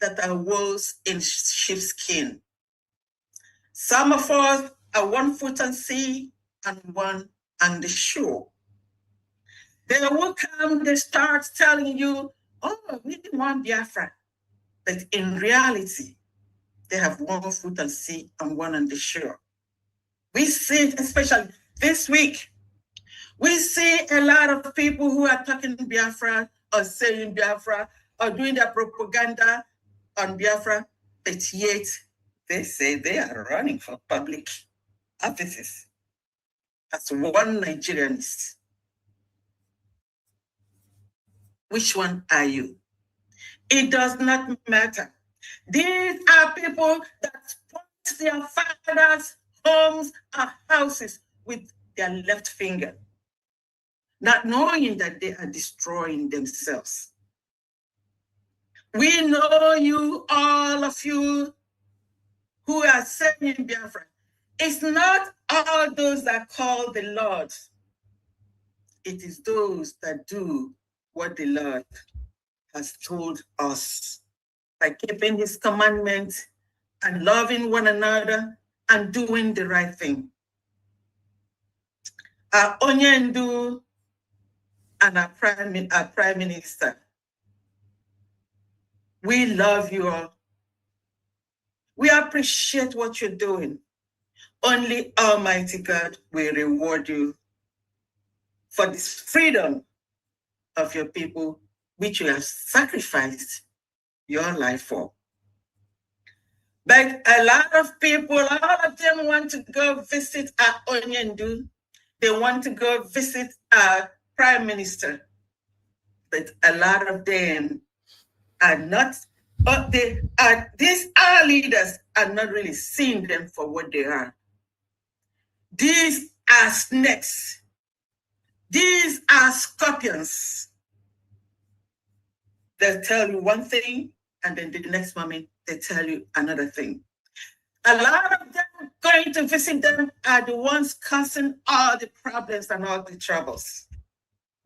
that are wolves in sheepskin. Some of us are 1 foot on sea and 1 on the shore. They will come, they start telling you, oh, we didn't want Biafra. But in reality, they have 1 foot on sea and 1 on the shore. We see, especially this week, we see a lot of people who are talking Biafra or saying Biafra or doing their propaganda on Biafra, but yet they say they are running for public offices as one Nigerianist. Which one are you? It does not matter. These are people that point their fathers' homes or houses with their left finger, not knowing that they are destroying themselves. We know you, all of you who are saying Biafra. It's not all those that call the Lord. It is those that do what the Lord has told us by keeping his commandments and loving one another and doing the right thing. Our Onyendu and our Prime Minister, we love you all. We appreciate what you're doing. Only Almighty God will reward you for this freedom of your people, which you have sacrificed your life for. But a lot of people, all of them want to go visit our Onyendu. They want to go visit our prime minister. But a lot of them are not, but our leaders are not really seeing them for what they are. These are snakes. These are scorpions. They'll tell you one thing, and then the next moment, they tell you another thing. A lot of them going to visit them are the ones causing all the problems and all the troubles.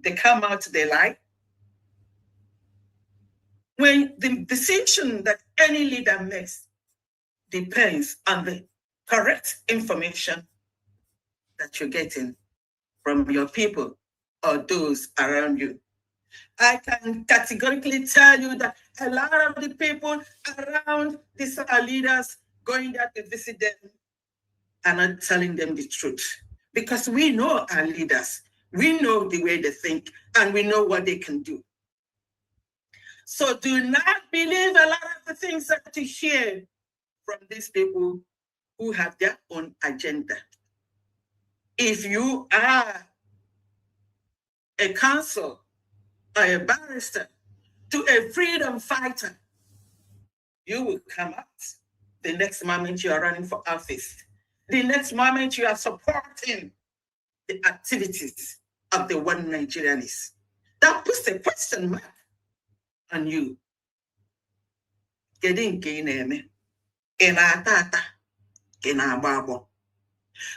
They come out, they lie. When the decision that any leader makes depends on the correct information that you're getting from your people or those around you. I can categorically tell you that a lot of the people around these leaders going there to visit them are not telling them the truth. Because we know our leaders, we know the way they think, and we know what they can do. So do not believe a lot of the things that you hear from these people who have their own agenda. If you are a counsel or a barrister to a freedom fighter, you will come out the next moment you are running for office. The next moment you are supporting the activities of the one Nigerianists. That puts a question mark on you.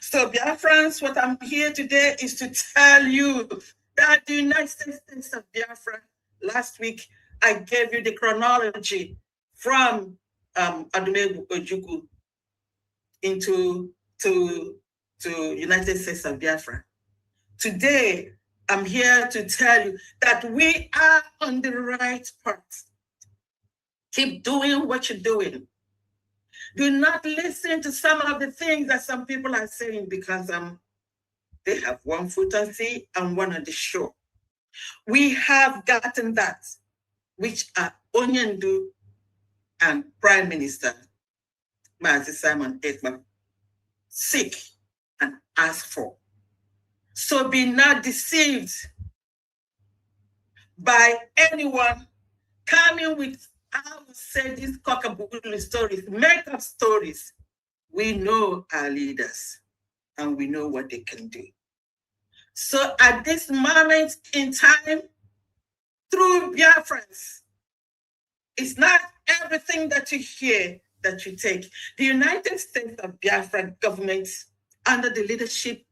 So, Biafrans, what I'm here today is to tell you that the United States of Biafra, last week, I gave you the chronology from Adumebu Ojukwu into United States of Biafra. Today, I'm here to tell you that we are on the right path. Keep doing what you're doing. Do not listen to some of the things that some people are saying because they have one foot on sea and one on the shore. We have gotten that, which are Onyendu and Prime Minister Mazi Simon Ekman seek and ask for. So be not deceived by anyone coming with, I would say, these cockaboo stories, make-up stories. We know our leaders and we know what they can do. So at this moment in time, through Biafrans, it's not everything that you hear that you take. The United States of Biafra government, under the leadership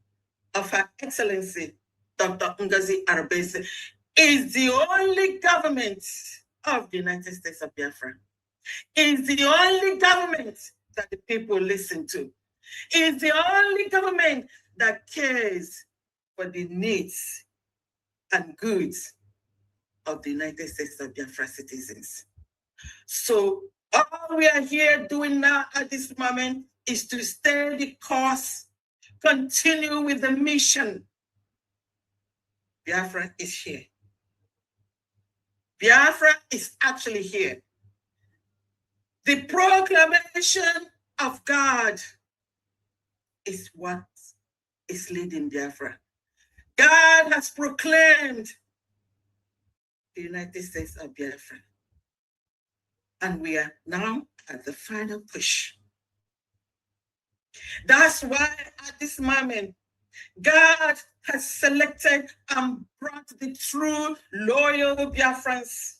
of Her Excellency, Dr. Ngozi Arabese, is the only government of the United States of Biafra. Is the only government that the people listen to. Is the only government that cares for the needs and goods of the United States of Biafra citizens. So all we are here doing now at this moment is to stay the course, continue with the mission. Biafra is here. Biafra is actually here. The proclamation of God is what is leading Biafra. God has proclaimed the United States of Biafra. And we are now at the final push. That's why at this moment, God has selected and brought the true loyal Biafrans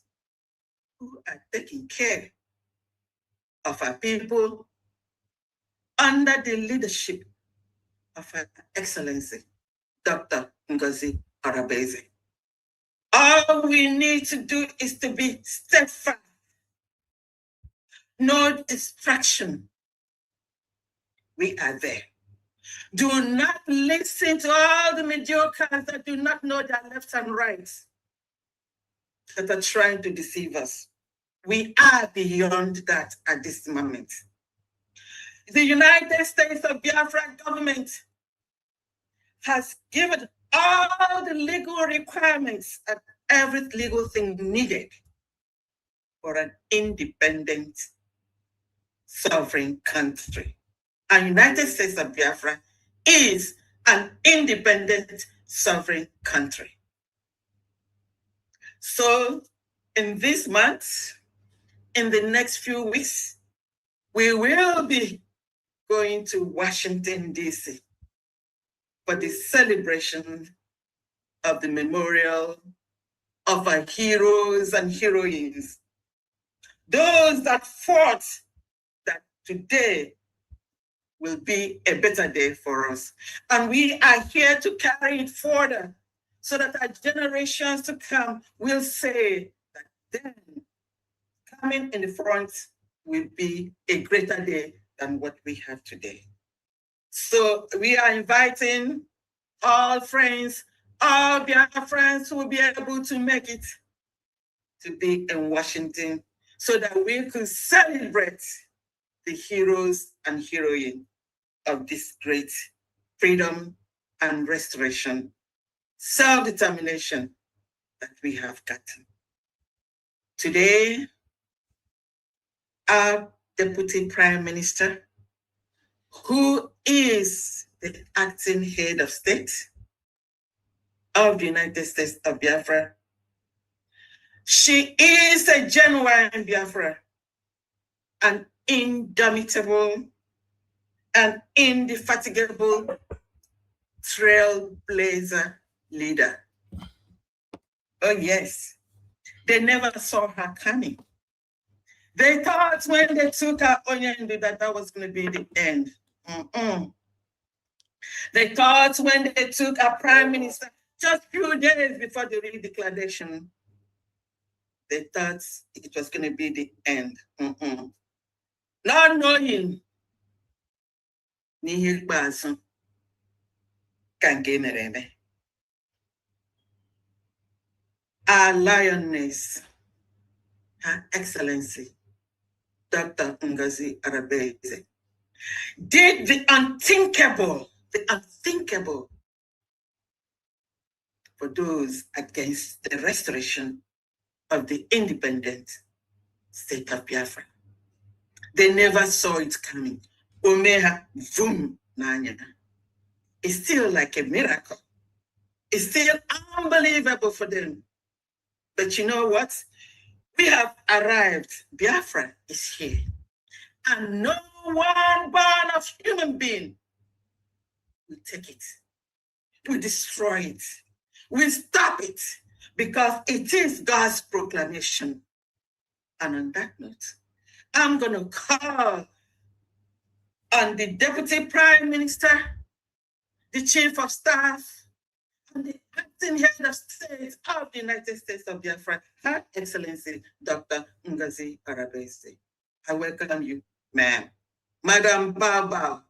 who are taking care of our people under the leadership of Her Excellency, Dr. Ngozi Arabese. All we need to do is to be steadfast. No distraction. We are there. Do not listen to all the mediocres that do not know their left and right, that are trying to deceive us. We are beyond that at this moment. The United States of Biafra government has given all the legal requirements and every legal thing needed for an independent sovereign country. And United States of Biafra is an independent sovereign country. So in this month, in the next few weeks, we will be going to Washington, D.C. for the celebration of the memorial of our heroes and heroines, those that fought that today will be a better day for us. And we are here to carry it further so that our generations to come will say that then coming in the front will be a greater day than what we have today. So we are inviting all friends, all Biafra friends who will be able to make it to be in Washington so that we could celebrate the heroes and heroines of this great freedom and restoration, self-determination that we have gotten. Today, our Deputy Prime Minister, who is the acting head of state of the United States of Biafra, she is a genuine Biafra, an indomitable and indefatigable trailblazer leader. Oh yes, they never saw her coming. They thought when they took her Onyendu that was going to be the end. They thought when they took our prime minister just a few days before the redeclaration, they thought it was going to be the end. Not knowing our lioness, Her Excellency, Dr. Ngozi Arabeze, did the unthinkable for those against the restoration of the independent state of Biafra. They never saw it coming. Omeha vum nanya. It's still like a miracle. It's still unbelievable for them. But you know what? We have arrived. Biafra is here. And no one born of human being will take it. Will destroy it. Will stop it. Because it is God's proclamation. And on that note, I'm going to call on the Deputy Prime Minister, the Chief of Staff, and the acting head of state of the United States of Biafra, Her Excellency, Dr. Ngozi Arabeze. I welcome you, ma'am. Madam Baba.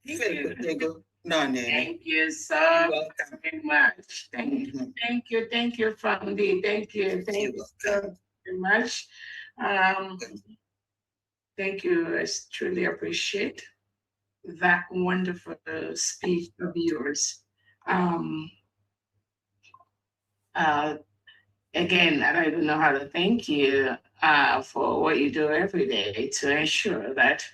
Thank you so very much. Thank you, family. Thank you so very much. Thank you. I truly appreciate that wonderful speech of yours. Again, I don't even know how to thank you for what you do every day to ensure that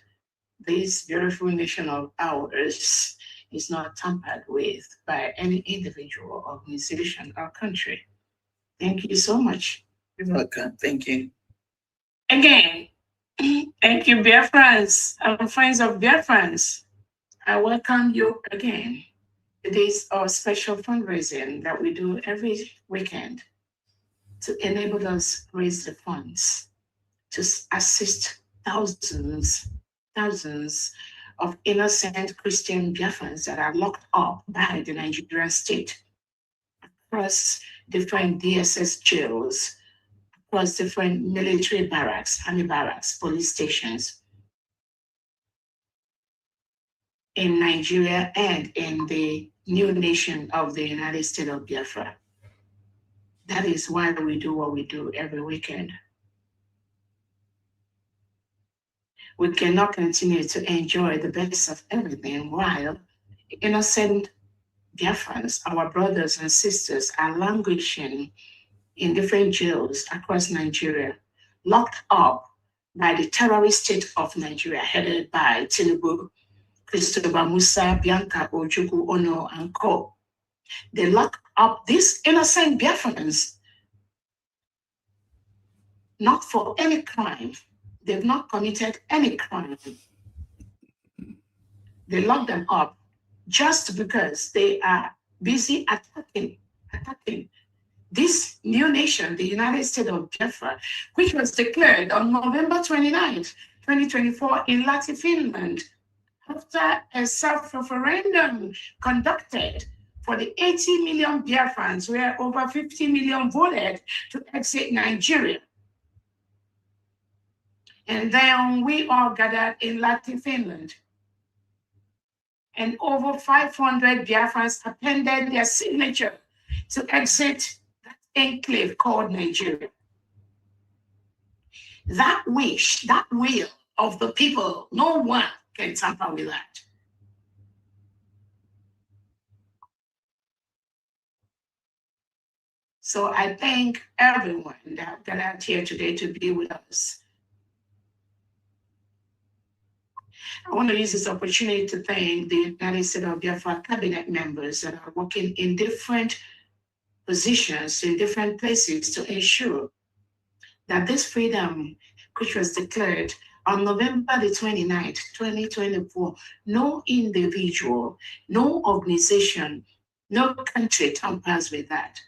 this beautiful nation of ours is not tampered with by any individual, organization, or country. Thank you so much. You're welcome. Thank you. Again, thank you, Biafrans and friends of Biafrans. I welcome you again. It is our special fundraising that we do every weekend to enable us raise the funds to assist thousands of innocent Christian Biafrans that are locked up by the Nigerian state across different DSS jails, across different military barracks, army barracks, police stations in Nigeria and in the new nation of the United States of Biafra. That is why we do what we do every weekend. We cannot continue to enjoy the best of everything while innocent Biafrans, our brothers and sisters, are languishing in different jails across Nigeria, locked up by the terrorist state of Nigeria, headed by Tinubu, Christopher Musa, Bianca Ojukwu Ono, and co. They lock up these innocent Biafrans, not for any crime. They've not committed any crime. They lock them up just because they are busy attacking this new nation, the United States of Biafra, which was declared on November 29th, 2024 in Lahti, Finland, after a self-referendum conducted for the 80 million Biafrans, where over 50 million voted to exit Nigeria. And then we all gathered in Lahti, Finland. And over 500 Biafrans appended their signature to exit that enclave called Nigeria. That wish, that will of the people, no one can tamper with that. So I thank everyone that gathered here today to be with us. I want to use this opportunity to thank the United States of Biafra cabinet members that are working in different positions, in different places to ensure that this freedom, which was declared on November the 29th, 2024, no individual, no organization, no country tampers with that.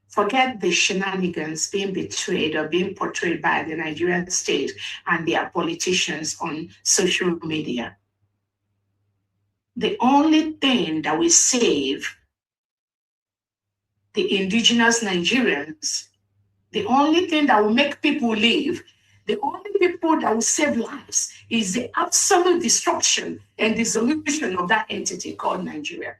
Forget the shenanigans being betrayed or being portrayed by the Nigerian state and their politicians on social media. The only thing that will save the indigenous Nigerians, the only thing that will make people live, the only people that will save lives is the absolute destruction and dissolution of that entity called Nigeria.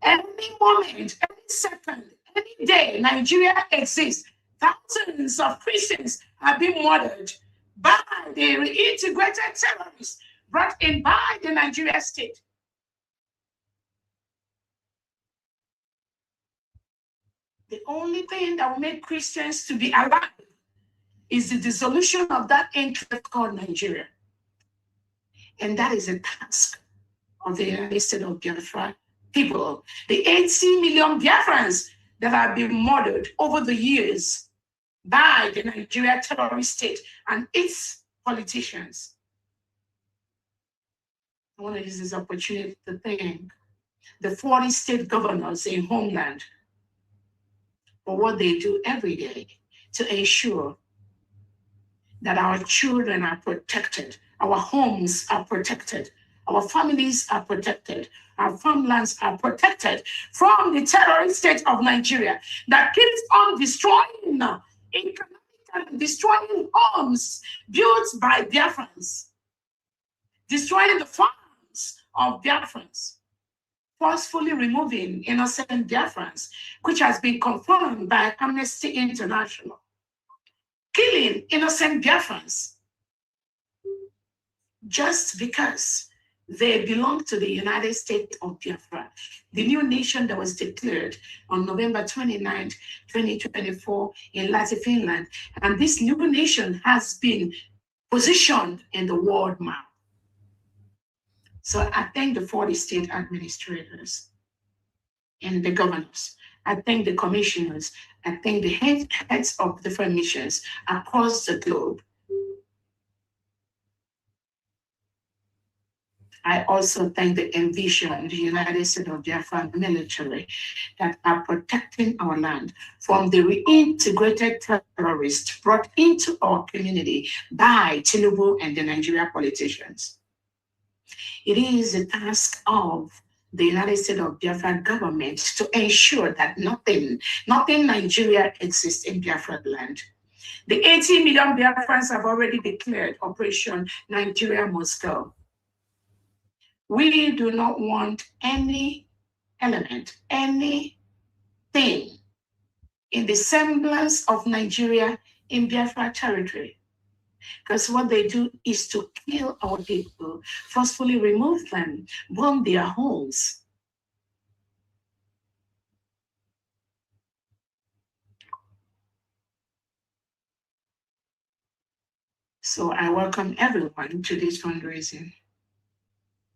Any moment, any second, any day Nigeria exists, thousands of Christians have been murdered by the reintegrated terrorists brought in by the Nigerian state. The only thing that will make Christians to be alive is the dissolution of that enclave called Nigeria. And that is a task of the United States of Biafra people, the 80 million Biafrans that have been murdered over the years by the Nigeria terrorist state and its politicians. I want to use this opportunity to thank the 40 state governors in Homeland for what they do every day to ensure that our children are protected, our homes are protected, our families are protected, our farmlands are protected from the terrorist state of Nigeria that keeps on destroying economically, destroying homes built by Biafrans, destroying the farms of Biafrans, forcefully removing innocent Biafrans, which has been confirmed by Amnesty International, killing innocent Biafrans just because they belong to the United States of Biafra, the new nation that was declared on November 29, 2024 in Lahti, Finland. And this new nation has been positioned in the world map. So I thank the 40 state administrators and the governors. I thank the commissioners. I thank the heads of different missions across the globe. I also thank the Envision, the United States of Biafra military that are protecting our land from the reintegrated terrorists brought into our community by Tinubu and the Nigeria politicians. It is the task of the United States of Biafra government to ensure that nothing Nigeria exists in Biafra land. The 80 million Biafrans have already declared Operation Nigeria Must Go. We do not want any element, anything in the semblance of Nigeria in Biafra territory. Because what they do is to kill our people, forcefully remove them, bomb their homes. So I welcome everyone to this fundraising.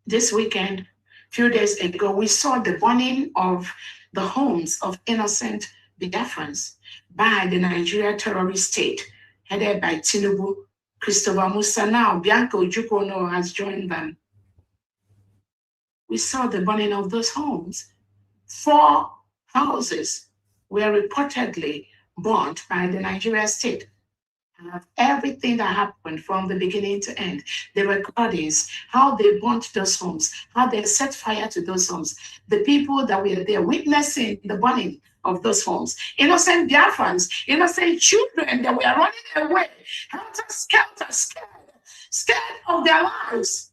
This weekend, a few days ago, we saw the burning of the homes of innocent Biafrans by the Nigeria terrorist state, headed by Tinubu. Christopher Musa now, Bianca Ojukwu has joined them. We saw the burning of those homes. 4 houses were reportedly burnt by the Nigeria state. Everything that happened from the beginning to end, the recordings, how they burnt those homes, how they set fire to those homes, the people that were there witnessing the burning of those homes, innocent Biafrans, innocent children that were running away, helter-skelter, scared of their lives.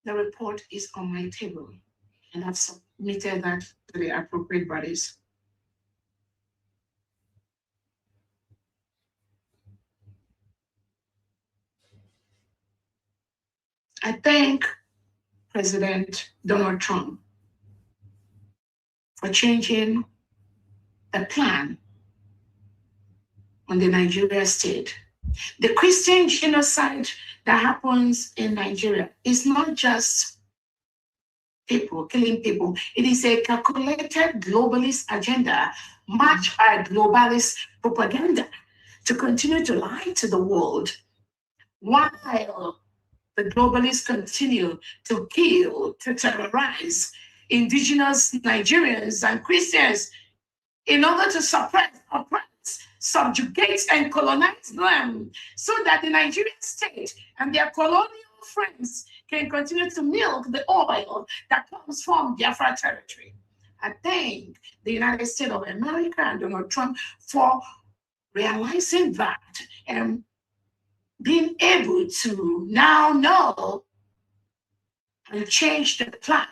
The report is on my table, and I've submitted that to the appropriate bodies. I thank President Donald Trump for changing the plan on the Nigeria state. The Christian genocide that happens in Nigeria is not just people killing people. It is a calculated globalist agenda matched by globalist propaganda to continue to lie to the world while the globalists continue to kill, to terrorize indigenous Nigerians and Christians in order to suppress, oppress, subjugate, and colonize them so that the Nigerian state and their colonial friends can continue to milk the oil that comes from Biafra territory. I thank the United States of America and Donald Trump for realizing that and being able to now know and change the plan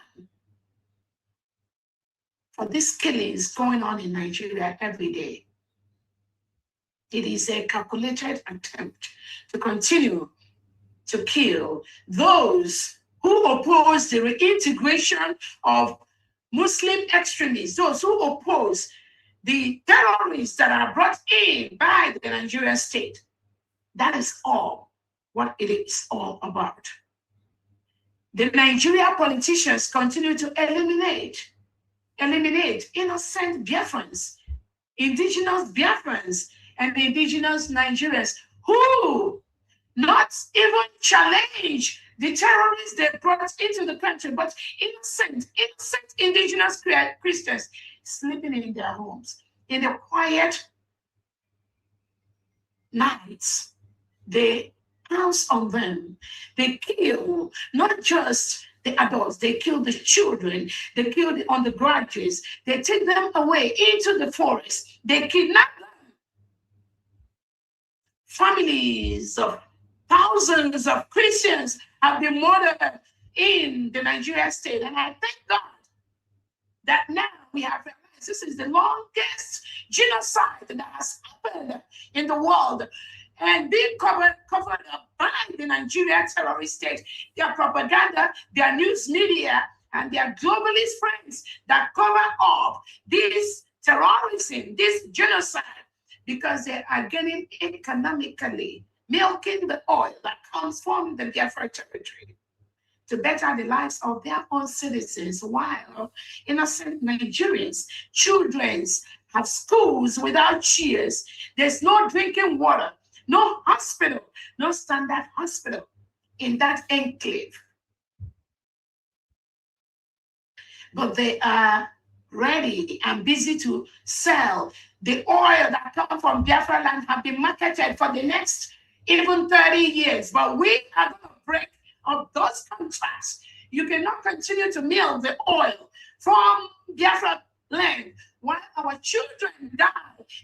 for these killings going on in Nigeria every day. It is a calculated attempt to continue to kill those who oppose the reintegration of Muslim extremists, those who oppose the terrorists that are brought in by the Nigerian state. That is all what it is all about. The Nigerian politicians continue to eliminate innocent Biafrans, indigenous Biafrans, and indigenous Nigerians who not even challenge the terrorists they brought into the country, but innocent indigenous Christians sleeping in their homes in the quiet nights. They pounce on them. They kill not just the adults, they kill the children, they kill the undergraduates, they take them away into the forest, they kidnap them. Families of thousands of Christians have been murdered in the Nigerian state. And I thank God that now we have realized this is the longest genocide that has happened in the world and being covered up by the Nigerian terrorist state, their propaganda, their news media, and their globalist friends that cover up this terrorism, this genocide, because they are getting economically, milking the oil that comes from the Biafra territory to better the lives of their own citizens, while innocent Nigerians, children have schools without chairs. There's no drinking water, no hospital, no standard hospital in that enclave. But they are ready and busy to sell the oil that comes from Biafra land, have been marketed for the next even 30 years. But we are going to break up those contracts. You cannot continue to milk the oil from Biafra land while our children die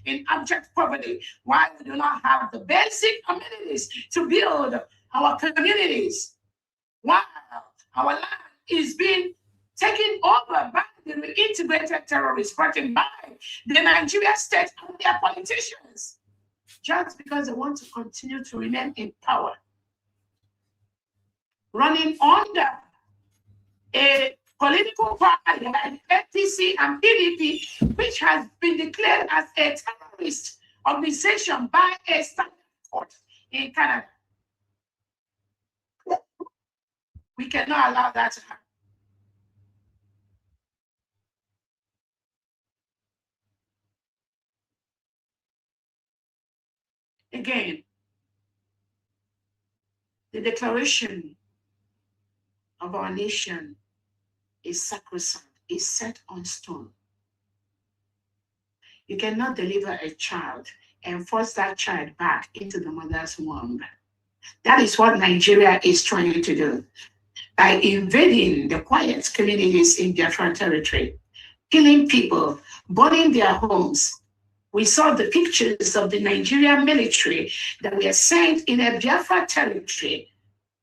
in abject poverty, while we do not have the basic amenities to build our communities, while our land is being taken over by the reintegrated terrorists brought in by the Nigerian state and their politicians, just because they want to continue to remain in power, running under a political party like FTC and PDP, which has been declared as a terrorist organization by a standard court in Canada. We cannot allow that to happen. Again, the declaration of our nation is sacrosanct, is set on stone. You cannot deliver a child and force that child back into the mother's womb. That is what Nigeria is trying to do by invading the quiet communities in Biafra territory, killing people, burning their homes. We saw the pictures of the Nigerian military that were sent in a Biafra territory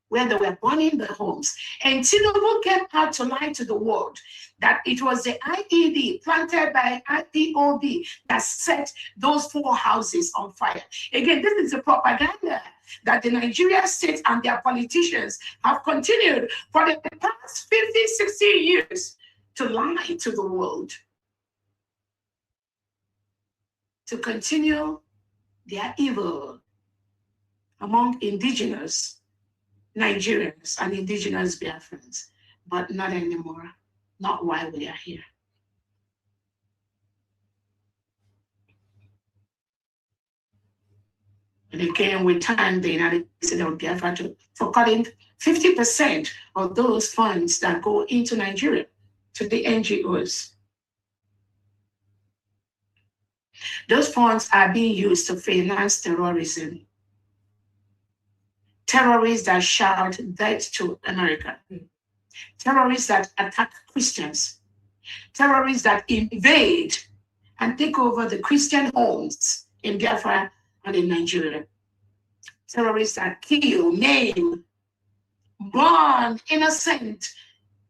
where they were burning the homes. And Tinubu came out to lie to the world that it was the IED planted by IPOB that set those 4 houses on fire. Again, this is a propaganda that the Nigerian state and their politicians have continued for the past 50, 60 years to lie to the world, to continue their evil among indigenous Nigerians and indigenous Biafrans, but not anymore, not while we are here. And again, we thank the United States of Biafra for cutting 50% of those funds that go into Nigeria to the NGOs. Those funds are being used to finance terrorism. Terrorists that shout death to America. Terrorists that attack Christians. Terrorists that invade and take over the Christian homes in Biafra and in Nigeria. Terrorists that kill, maim, burn innocent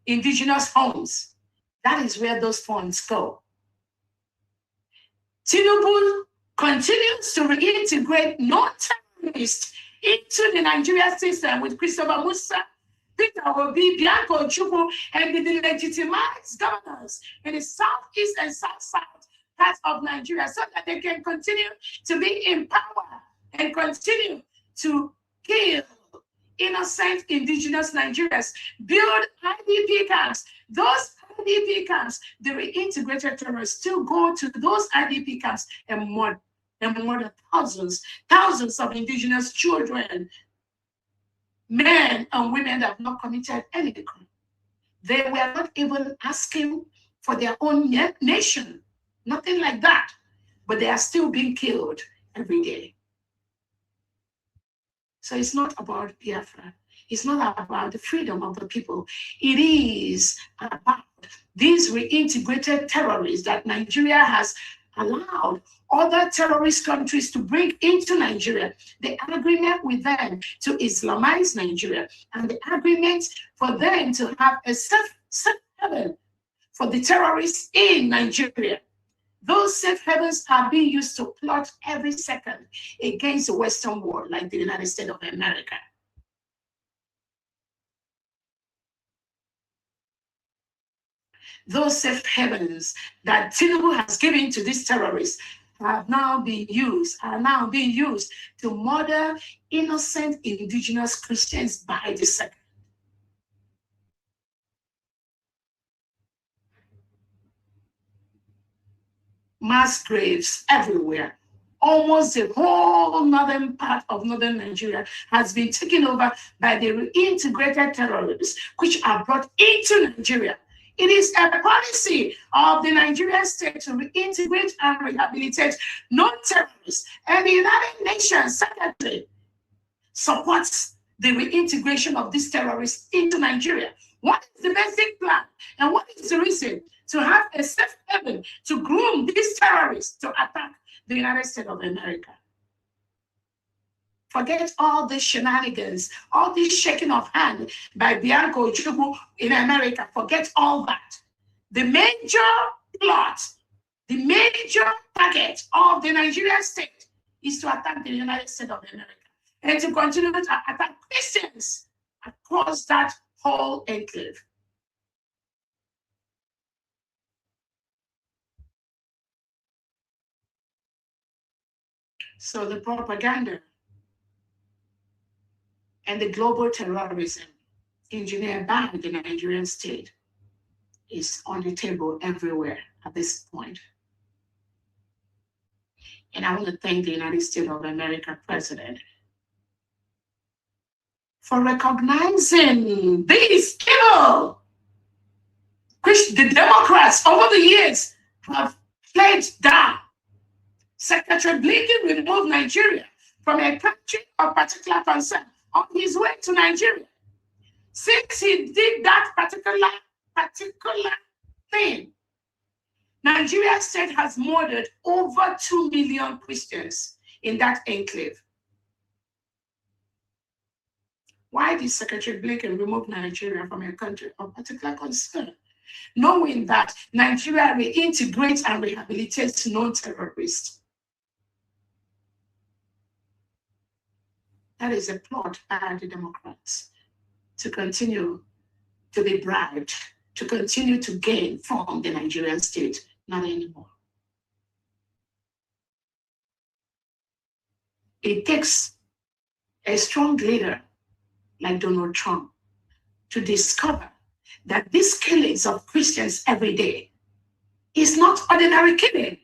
indigenous homes. That is where those funds go. Tinubu continues to reintegrate non-terrorists into the Nigerian system with Christopher Musa, Peter Obi, Bianco Chukwu, and the delegitimized governors in the southeast and south parts of Nigeria so that they can continue to be in power and continue to kill innocent indigenous Nigerians, build IDP camps. Those IDP camps, the reintegrated terrorists still go to those IDP camps and murder thousands of indigenous children, men and women that have not committed any crime. They were not even asking for their own nation, nothing like that, but they are still being killed every day. So it's not about Biafra. It's not about the freedom of the people. It is about these reintegrated terrorists that Nigeria has allowed other terrorist countries to bring into Nigeria, the agreement with them to Islamize Nigeria, and the agreement for them to have a safe haven for the terrorists in Nigeria. Those safe havens are being used to plot every second against the Western world, like the United States of America. Those safe havens that Tinubu has given to these terrorists are now being used to murder innocent indigenous Christians by the second. Mass graves everywhere. Almost the whole northern part of northern Nigeria has been taken over by the reintegrated terrorists, which are brought into Nigeria. It is a policy of the Nigerian state to reintegrate and rehabilitate non-terrorists, and the United Nations Secretary supports the reintegration of these terrorists into Nigeria. What is the basic plan, and what is the reason to have a safe haven to groom these terrorists to attack the United States of America? Forget all these shenanigans, all this shaking of hand by Bianco Chukwu in America. Forget all that. The major plot, the major target of the Nigerian state is to attack the United States of America and to continue to attack Christians across that whole enclave. So the propaganda and the global terrorism engineered by the Nigerian state is on the table everywhere at this point. And I want to thank the United States of America president for recognizing this evil, which the Democrats over the years have played down. Secretary Blinken removed Nigeria from a country of particular concern on his way to Nigeria. Since he did that particular thing, Nigeria state has murdered over 2 million Christians in that enclave. Why did Secretary Blinken remove Nigeria from a country of particular concern, knowing that Nigeria reintegrates and rehabilitates non-terrorists? That is a plot by the Democrats to continue to be bribed, to continue to gain from the Nigerian state. Not anymore. It takes a strong leader like Donald Trump to discover that these killings of Christians every day is not ordinary killing.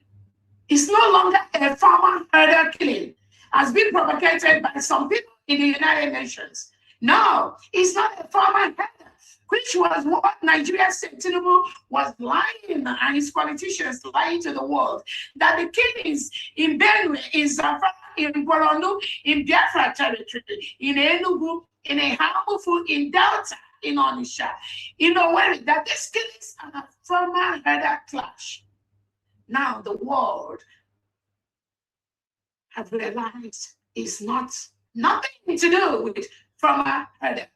It's no longer a farmer herder killing, as been propagated by some people in the United Nations. No, it's not a farmer herder, which was what Nigeria said Tinubu was lying, and his politicians lying to the world, that the killings in Benue, in Zamfara, in Borno, in Bafra territory, in Enugu, in Ehamufu, in Delta, in Onitsha, in Owerri, that these killings are a farmer herder clash. Now the world have realized it's nothing to do with farmer herder.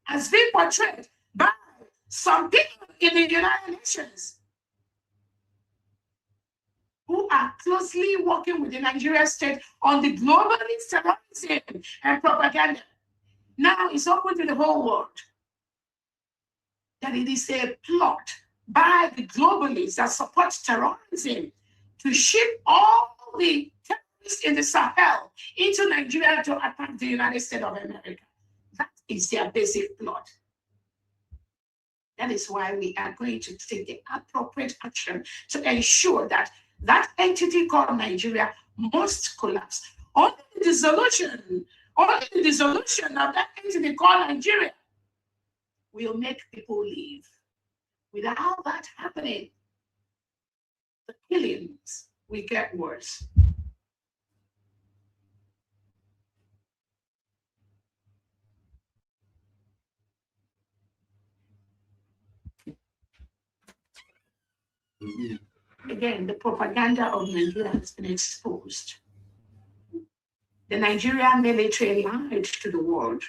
Has been portrayed by some people in the United Nations who are closely working with the Nigerian state on the globalist terrorism and propaganda. Now it's open to the whole world that it is a plot by the globalists that support terrorism to ship all the terrorists in the Sahel into Nigeria to attack the United States of America. That is their basic plot. That is why we are going to take the appropriate action to ensure that that entity called Nigeria must collapse. Only the dissolution of that entity called Nigeria will make people leave. Without that happening, the killings will get worse. Again, the propaganda of Nigeria has been exposed. The Nigerian military lied to the world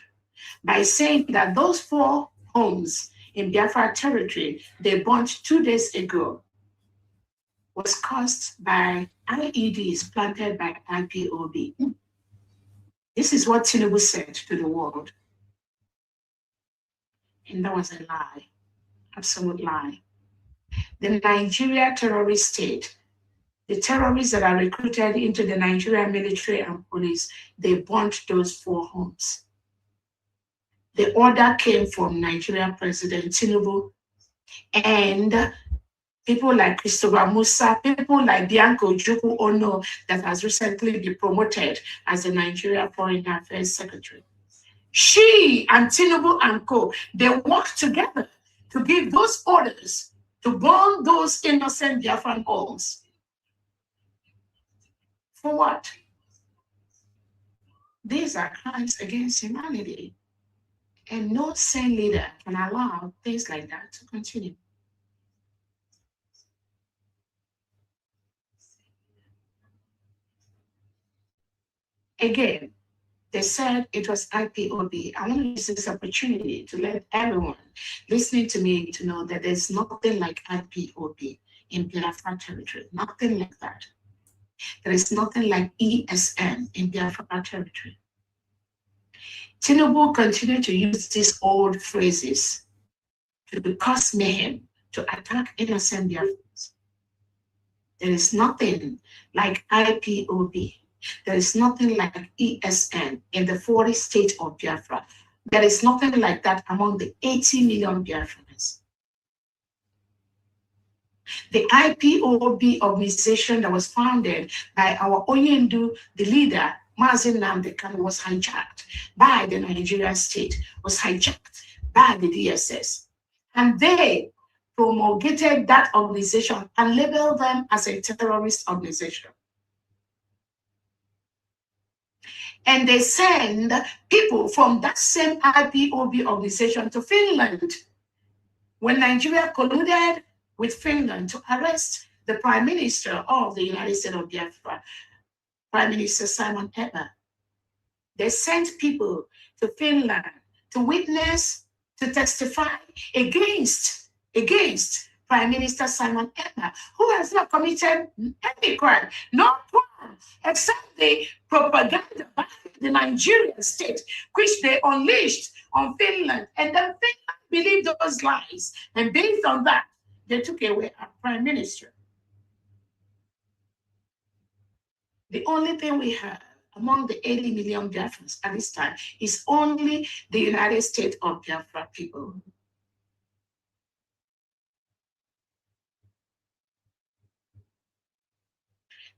by saying that those 4 homes in Biafra territory they burnt 2 days ago was caused by IEDs planted by IPOB. This is what Tinubu said to the world. And that was a lie, absolute lie. The Nigeria terrorist state, the terrorists that are recruited into the Nigerian military and police, they burnt those 4 homes. The order came from Nigerian President Tinubu and people like Christopher Musa, people like Bianca Ojukwu Ono that has recently been promoted as the Nigeria Foreign Affairs Secretary. She and Tinubu and co, they worked together to give those orders to burn those innocent Biafran homes. For what? These are crimes against humanity. And no sane leader can allow things like that to continue. Again, they said it was IPOB. I want to use this opportunity to let everyone listening to me to know that there's nothing like IPOB in Biafra territory, nothing like that. There is nothing like ESN in Biafra territory. Tinubu continued to use these old phrases to cause mayhem, to attack innocent Biafrans. There is nothing like IPOB. There is nothing like ESN in the 40 states of Biafra. There is nothing like that among the 80 million Biafrans. The IPOB organization that was founded by our Onyendu, the leader, Mazin Namdekan, was hijacked by the Nigerian state, was hijacked by the DSS. And they promulgated that organization and labeled them as a terrorist organization. And they send people from that same IPOB organization to Finland. When Nigeria colluded with Finland to arrest the Prime Minister of the United States of Biafra, Prime Minister Simon Eber, they sent people to Finland to witness, to testify against Prime Minister Simon Eber, who has not committed any crime, no crime, except the propaganda by the Nigerian state, which they unleashed on Finland. And then Finland believed those lies. And based on that, they took away our prime minister. The only thing we have among the 80 million Biafrans at this time is only the United States of Biafra people.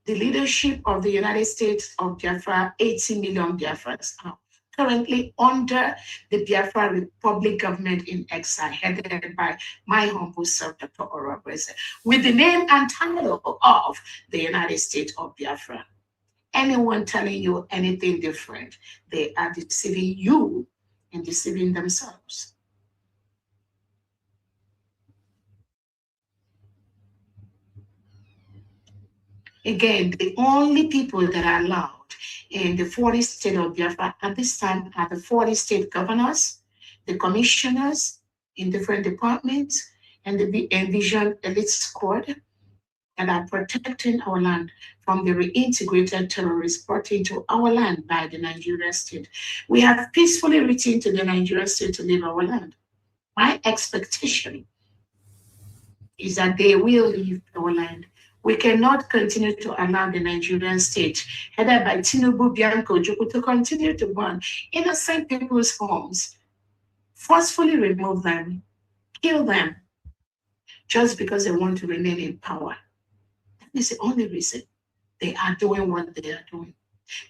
The leadership of the United States of Biafra, 80 million Biafrans are currently under the Biafra Republic government in exile, headed by my humble self, Dr. Orobese, with the name and title of the United States of Biafra. Anyone telling you anything different, they are deceiving you and deceiving themselves. Again, the only people that are allowed in the 40 states of Biafra at this time are the 40 state governors, the commissioners in different departments, and the envisioned elite squad that are protecting our land from the reintegrated terrorists brought into our land by the Nigerian state. We have peacefully returned to the Nigerian state to leave our land. My expectation is that they will leave our land. We cannot continue to allow the Nigerian state, headed by Tinubu Bianco Juku, to continue to burn innocent people's homes, forcefully remove them, kill them, just because they want to remain in power. That is the only reason they are doing what they are doing.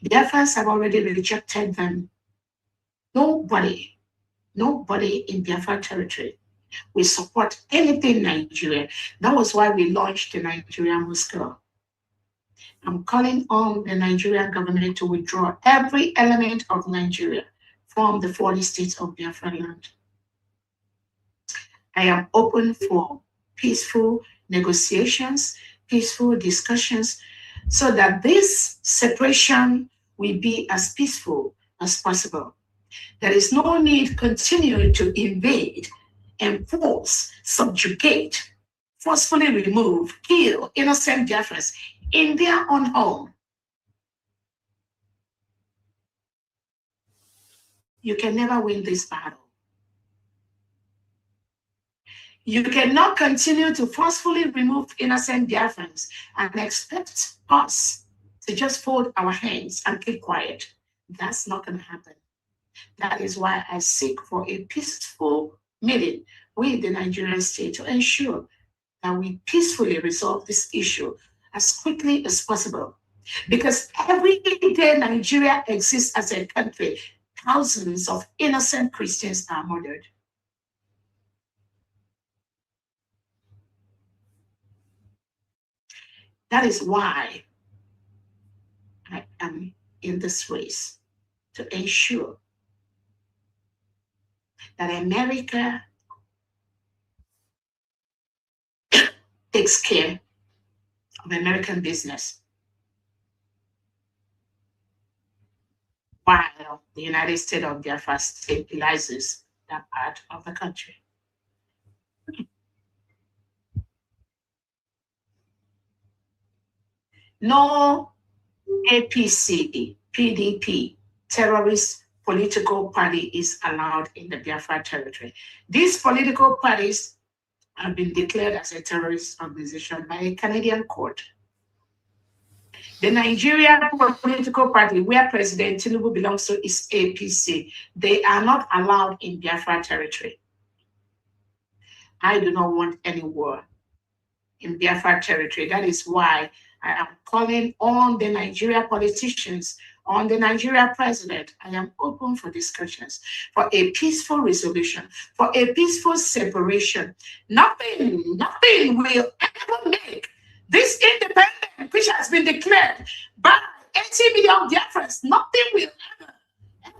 The Biafrans have already rejected them. Nobody in Biafra territory will support anything Nigeria. That was why we launched the Nigerian Moscow. I'm calling on the Nigerian government to withdraw every element of Nigeria from the 40 states of Biafra land. I am open for peaceful negotiations, peaceful discussions, so that this separation will be as peaceful as possible. There is no need to continue to invade, enforce, subjugate, forcefully remove, kill innocent Biafrans in their own home. You can never win this battle. You cannot continue to forcefully remove innocent Biafrans and expect us to just fold our hands and keep quiet. That's not going to happen. That is why I seek for a peaceful meeting with the Nigerian state to ensure that we peacefully resolve this issue as quickly as possible. Because every day Nigeria exists as a country, thousands of innocent Christians are murdered. That is why I am in this race, to ensure that America takes care of American business, while the United States of Biafra stabilizes that part of the country. No APC, PDP, terrorist political party is allowed in the Biafra territory. These political parties have been declared as a terrorist organization by a Canadian court. The Nigerian political party where President Tinubu belongs to is APC. They are not allowed in Biafra territory. I do not want any war in Biafra territory. That is why I am calling on the Nigeria politicians, on the Nigeria president. I am open for discussions, for a peaceful resolution, for a peaceful separation. Nothing will ever make this independence, which has been declared by 80 million Biafrans, nothing will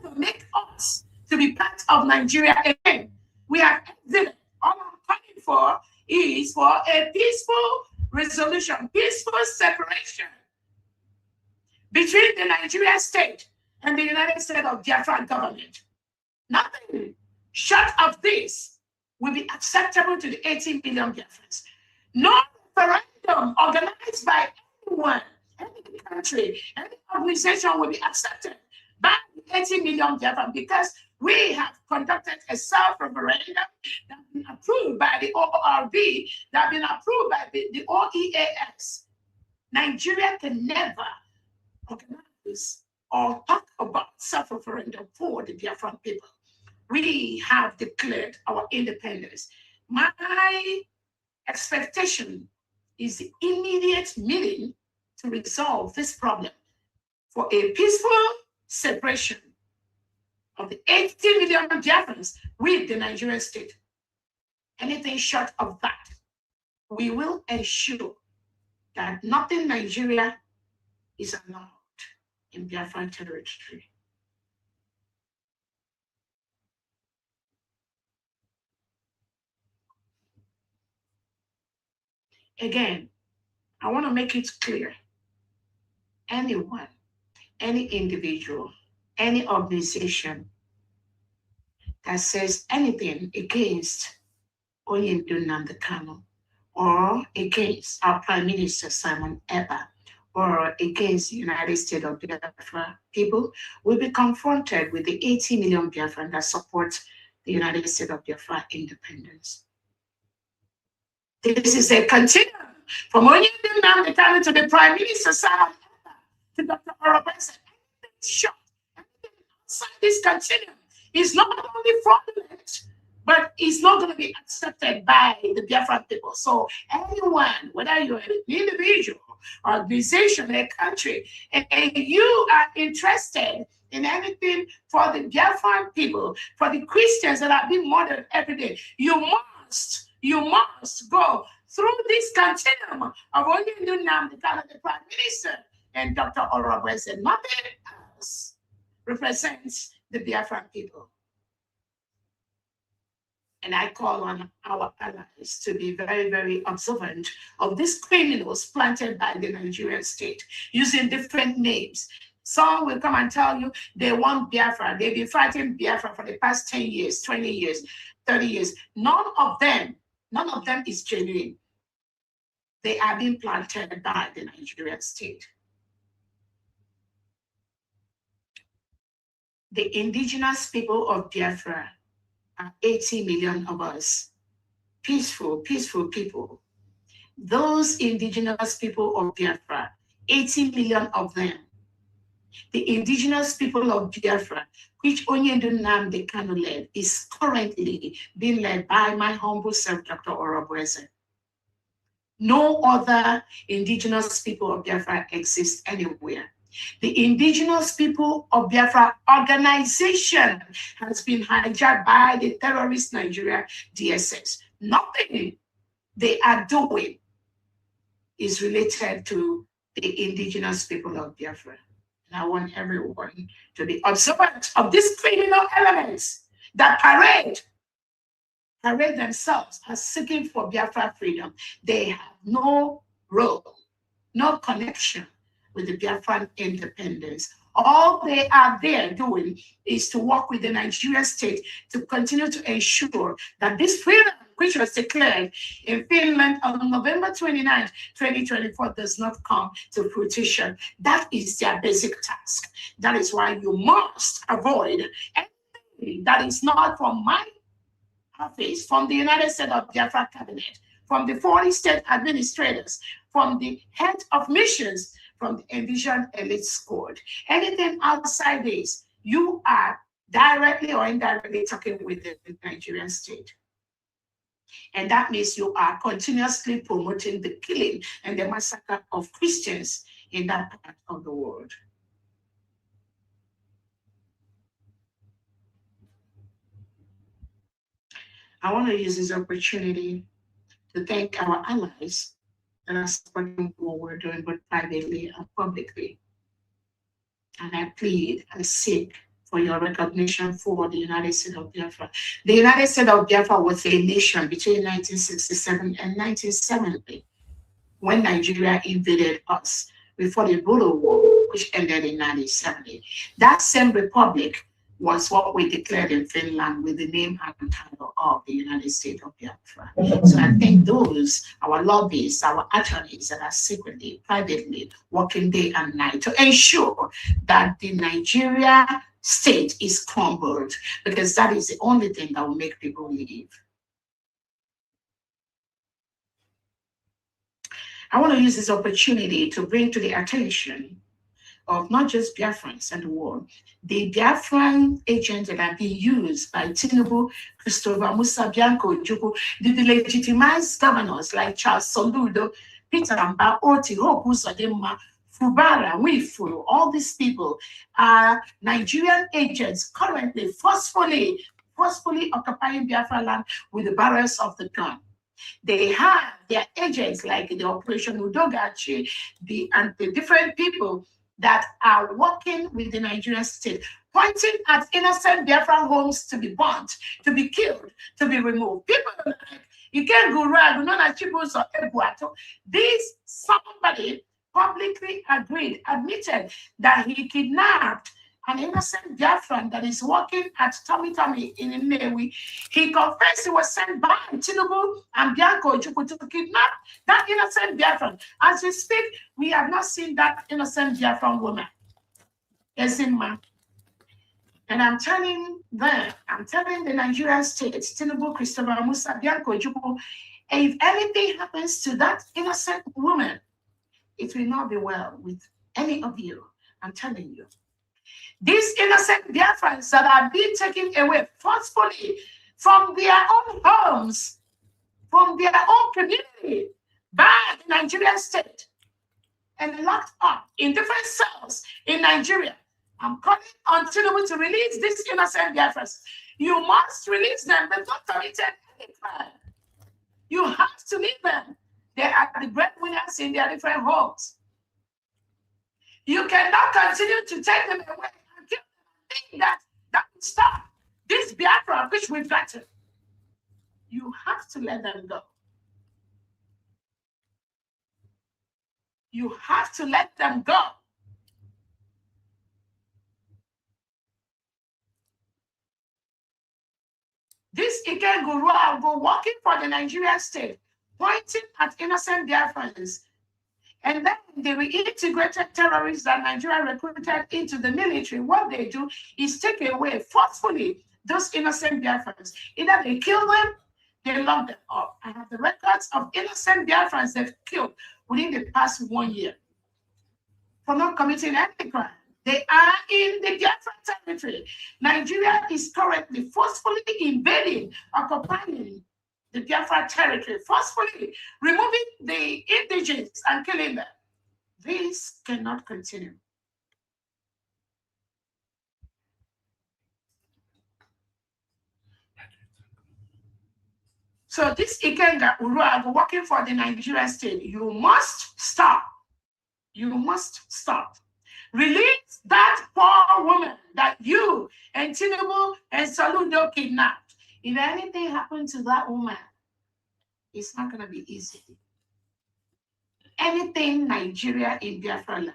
ever make us to be part of Nigeria again. We have exited. All I'm calling for is for a peaceful resolution, peaceful separation between the Nigerian state and the United States of Biafra government. Nothing short of this will be acceptable to the 18 million Biafrans. No referendum organized by anyone, any country, any organization will be accepted by the 18 million Biafrans because we have conducted a self-referendum that has been approved by the ORB, that has been approved by the OEAS. Nigeria can never organize or talk about self-referendum for the Biafran people. We have declared our independence. My expectation is the immediate meeting to resolve this problem for a peaceful separation of the 80 million Biafrans with the Nigerian state. Anything short of that, we will ensure that nothing Nigeria is allowed in Biafran territory. Again, I want to make it clear. Anyone, any individual, any organization that says anything against Onyendu Nnamdi Kanu or against our Prime Minister Simon Ekpa or against the United States of Biafra people will be confronted with the 80 million Biafran that support the United States of Biafra independence. This is a continuum from Onyendu Nnamdi Kanu to the Prime Minister Simon Ekpa to Dr. Orobense. Anything short, anything outside this continuum is not only fraudulent, but it's not going to be accepted by the Biafran people. So anyone, whether you're an individual, organization, a country, and you are interested in anything for the Biafran people, for the Christians that are being murdered every day, you must go through this continuum of Onyendu Nnamdi Kanu, the Prime Minister, and Dr. Orobense. Nothing else represents the Biafran people. And I call on our allies to be very, very observant of these criminals planted by the Nigerian state using different names. Some will come and tell you they want Biafra. They've been fighting Biafra for the past 10 years, 20 years, 30 years. None of them is genuine. They are being planted by the Nigerian state. The indigenous people of Biafra are 80 million of us. Peaceful people. Those indigenous people of Biafra, 80 million of them. The indigenous people of Biafra, which Onyendu Nnamdi Kanu led, is currently being led by my humble self, Dr. Orobense. No other indigenous people of Biafra exist anywhere. The indigenous people of Biafra organization has been hijacked by the terrorist Nigeria DSS. Nothing they are doing is related to the indigenous people of Biafra. And I want everyone to be observant of these criminal elements that parade themselves as seeking for Biafra freedom. They have no role, no connection with the Biafran independence. All they are there doing is to work with the Nigerian state to continue to ensure that this freedom, which was declared in Finland on November 29, 2024, does not come to fruition. That is their basic task. That is why you must avoid anything that is not from my office, from the United States of Biafra cabinet, from the foreign state administrators, from the head of missions, from the envisioned elite squad. Anything outside this, you are directly or indirectly talking with the Nigerian state. And that means you are continuously promoting the killing and the massacre of Christians in that part of the world. I want to use this opportunity to thank our allies that are supporting what we're doing both privately and publicly. And I plead and seek for your recognition for the United States of Biafra. The United States of Biafra was a nation between 1967 and 1970 when Nigeria invaded us before the brutal war, which ended in 1970. That same republic was what we declared in Finland with the name and title of the United States of Biafra. So I thank those, our lobbyists, our attorneys that are secretly, privately, working day and night to ensure that the Nigeria state is crumbled, because that is the only thing that will make people leave. I want to use this opportunity to bring to the attention of not just Biafrans and the world, the Biafran agents that are being used by Tinubu, Christopher Musa Bianco, Juku, the legitimized governors like Charles Soludo, Peter Mba, Oti, Hoku Sadema, Fubara, Wifuru, all these people are Nigerian agents currently forcefully occupying Biafra land with the barrels of the gun. They have their agents like the Operation Udogachi, and the different people that are working with the Nigerian state, pointing at innocent Biafran homes to be burnt, to be killed, to be removed. People like Iken Gurag, Nona Chibus or Ebuato, this somebody publicly admitted that he kidnapped an innocent Biafran that is working at Tommy in Nnewi. He confessed he was sent by Tinubu and Bianco Ojukwu to kidnap that innocent Biafran. As we speak, we have not seen that innocent Biafran woman. Ezima. And I'm telling the Nigerian state, Tinubu, Christopher Musa, Bianco Ojukwu, if anything happens to that innocent woman, it will not be well with any of you. I'm telling you. These innocent Biafrans that are being taken away forcefully from their own homes, from their own community, by the Nigerian state, and locked up in different cells in Nigeria. I'm calling on Tinubu to release these innocent Biafrans. You must release them. They've not committed any crime. You have to leave them. They are the breadwinners in their different homes. You cannot continue to take them away and kill them and think that will stop this Biafra which we've gotten. You have to let them go. You have to let them go. This Iken Guru go working for the Nigerian state, pointing at innocent Biafrans. And then the reintegrated terrorists that Nigeria recruited into the military, what they do is take away forcefully those innocent Biafrans. Either they kill them, they lock them up. I have the records of innocent Biafrans they've killed within the past 1 year for not committing any crime. They are in the Biafra territory. Nigeria is currently forcefully invading, occupying the Biafra territory, forcefully removing the indigenous and killing them. This cannot continue. So this Ikenga Uruago working for the Nigerian state, you must stop. You must stop. Release that poor woman that you and Tinubu and Soludo kidnapped. If anything happened to that woman, it's not going to be easy. Anything Nigeria in Biafra land,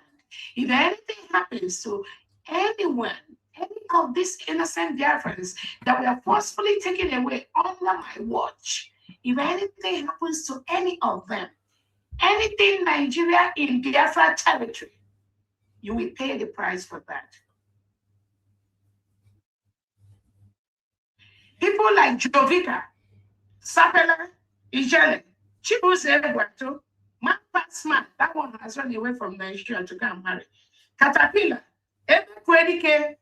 if anything happens to anyone, any of these innocent Biafrans that were forcefully taken away under my watch, if anything happens to any of them, anything Nigeria in Biafra territory, you will pay the price for that. People like Jovica, Sapela, Ijele, Chibuze Egwato, Man past man, that one has run away from Nigeria to go and marry. Caterpillar, every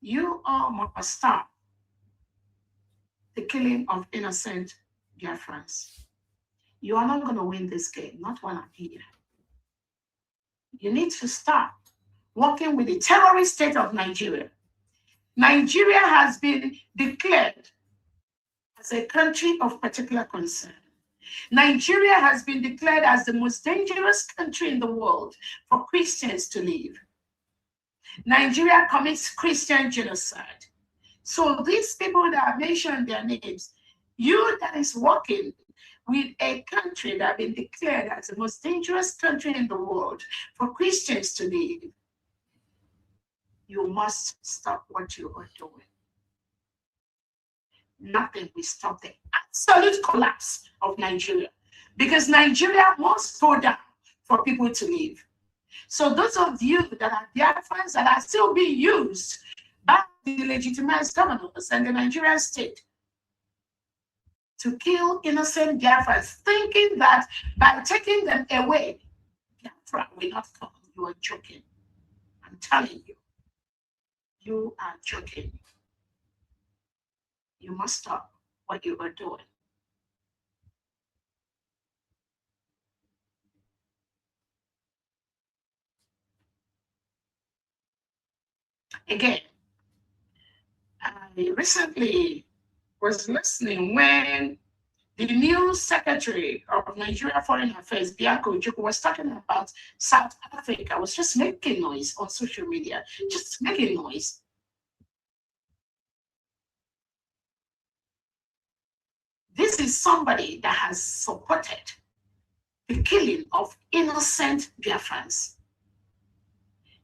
you all must stop the killing of innocent Biafrans. You are not going to win this game, not while I'm here. You need to start working with the terrorist state of Nigeria. Nigeria has been declared as a country of particular concern. Nigeria has been declared as the most dangerous country in the world for Christians to live. Nigeria commits Christian genocide. So these people that have mentioned their names, you that is working with a country that has been declared as the most dangerous country in the world for Christians to live, you must stop what you are doing. Nothing will stop the absolute collapse of Nigeria, because Nigeria must go down for people to live. So those of you that are Biafrans that are still being used by the legitimized governors and the Nigerian state to kill innocent Biafrans, thinking that by taking them away, Biafra will not come, you are joking. I'm telling you, you are joking. You must stop what you are doing. Again, I recently was listening when the new Secretary of Nigeria Foreign Affairs, Bianco Ojukwu, was talking about South Africa. I was just making noise on social media, just making noise. This is somebody that has supported the killing of innocent Biafrans.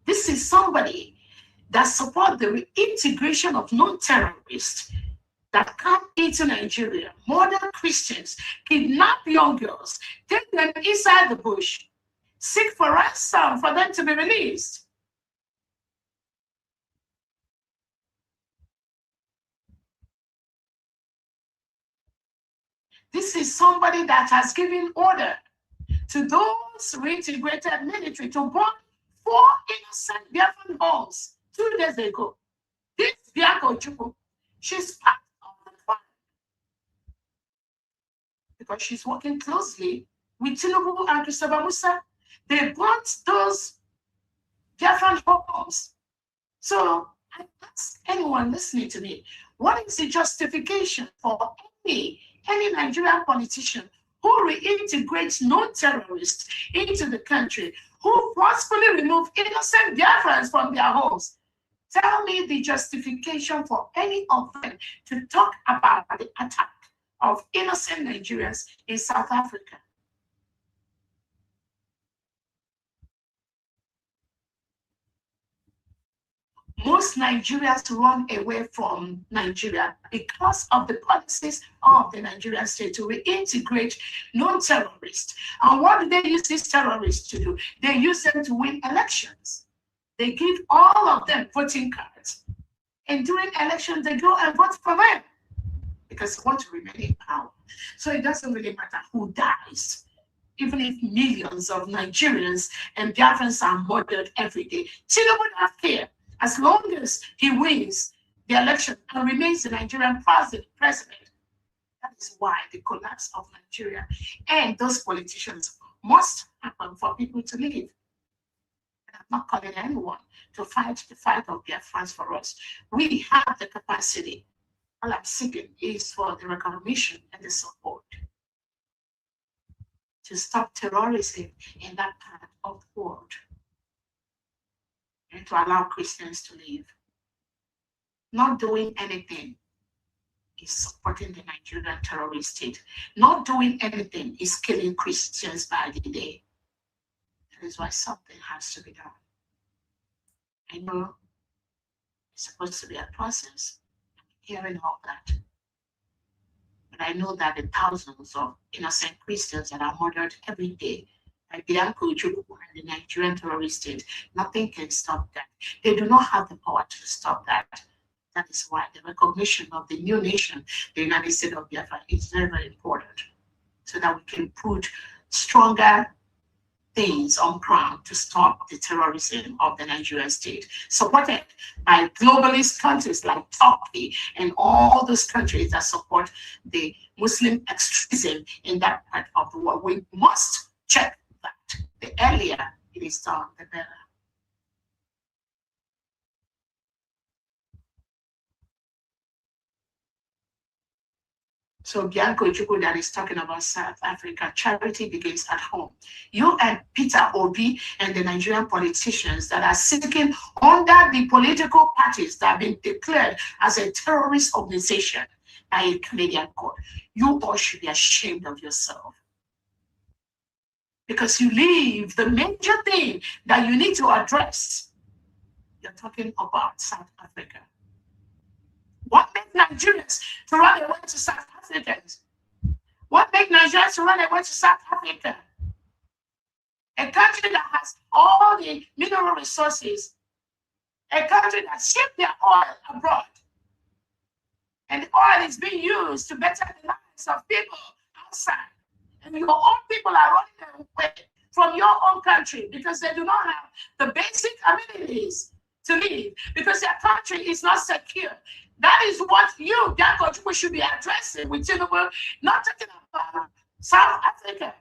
This is somebody that supports the reintegration of non-terrorists that come into Nigeria, murder Christians, kidnap young girls, take them inside the bush, seek for ransom for them to be released. This is somebody that has given order to those reintegrated military to burn 4 innocent Biafran homes 2 days ago. This Bianco Ojukwu, she's part of the plan because she's working closely with Tinubu and Christopher Musa. They burnt those Biafran homes. So I ask anyone listening to me, what is the justification for any Nigerian politician who reintegrates non-terrorists into the country, who forcefully remove innocent Biafrans from their homes? Tell me the justification for any of them to talk about the attack of innocent Nigerians in South Africa. Most Nigerians run away from Nigeria because of the policies of the Nigerian state to reintegrate non-terrorists. And what do they use these terrorists to do? They use them to win elections. They give all of them voting cards. And during elections, they go and vote for them because they want to remain in power. So it doesn't really matter who dies. Even if millions of Nigerians and Biafrans are murdered every day, Tinubu would not care. As long as he wins the election and remains the Nigerian president. That is why the collapse of Nigeria and those politicians must happen for people to live. And I'm not calling anyone to fight the fight of Biafrans for us. We have the capacity. All I'm seeking is for the recognition and the support to stop terrorism in that part of the world, and to allow Christians to live. Not doing anything is supporting the Nigerian terrorist state. Not doing anything is killing Christians by the day. That is why something has to be done. I know it's supposed to be a process. I'm hearing all that. But I know that the thousands of innocent Christians that are murdered every day by Bianco Ojukwu and the Nigerian terrorist state, nothing can stop that. They do not have the power to stop that. That is why the recognition of the new nation, the United States of Biafra, is very, very important. so that we can put stronger things on ground to stop the terrorism of the Nigerian state, supported by globalist countries like Turkey and all those countries that support the Muslim extremism in that part of the world. We must check that. The earlier it is done, the better. So Bianco Ojukwu that is talking about South Africa, charity begins at home. You and Peter Obi and the Nigerian politicians that are sitting under the political parties that have been declared as a terrorist organization by a Canadian court, you all should be ashamed of yourself. Because you leave the major thing that you need to address. You're talking about South Africa. What made Nigerians to run away to South Africans? What made Nigerians to run away to South Africa? A country that has all the mineral resources, a country that shipped their oil abroad, and the oil is being used to better the lives of people outside. And your own people are running away from your own country because they do not have the basic amenities to live, because their country is not secure. That is what you, Bianco Ojukwu, should be addressing with Tinubu, not talking about South Africa.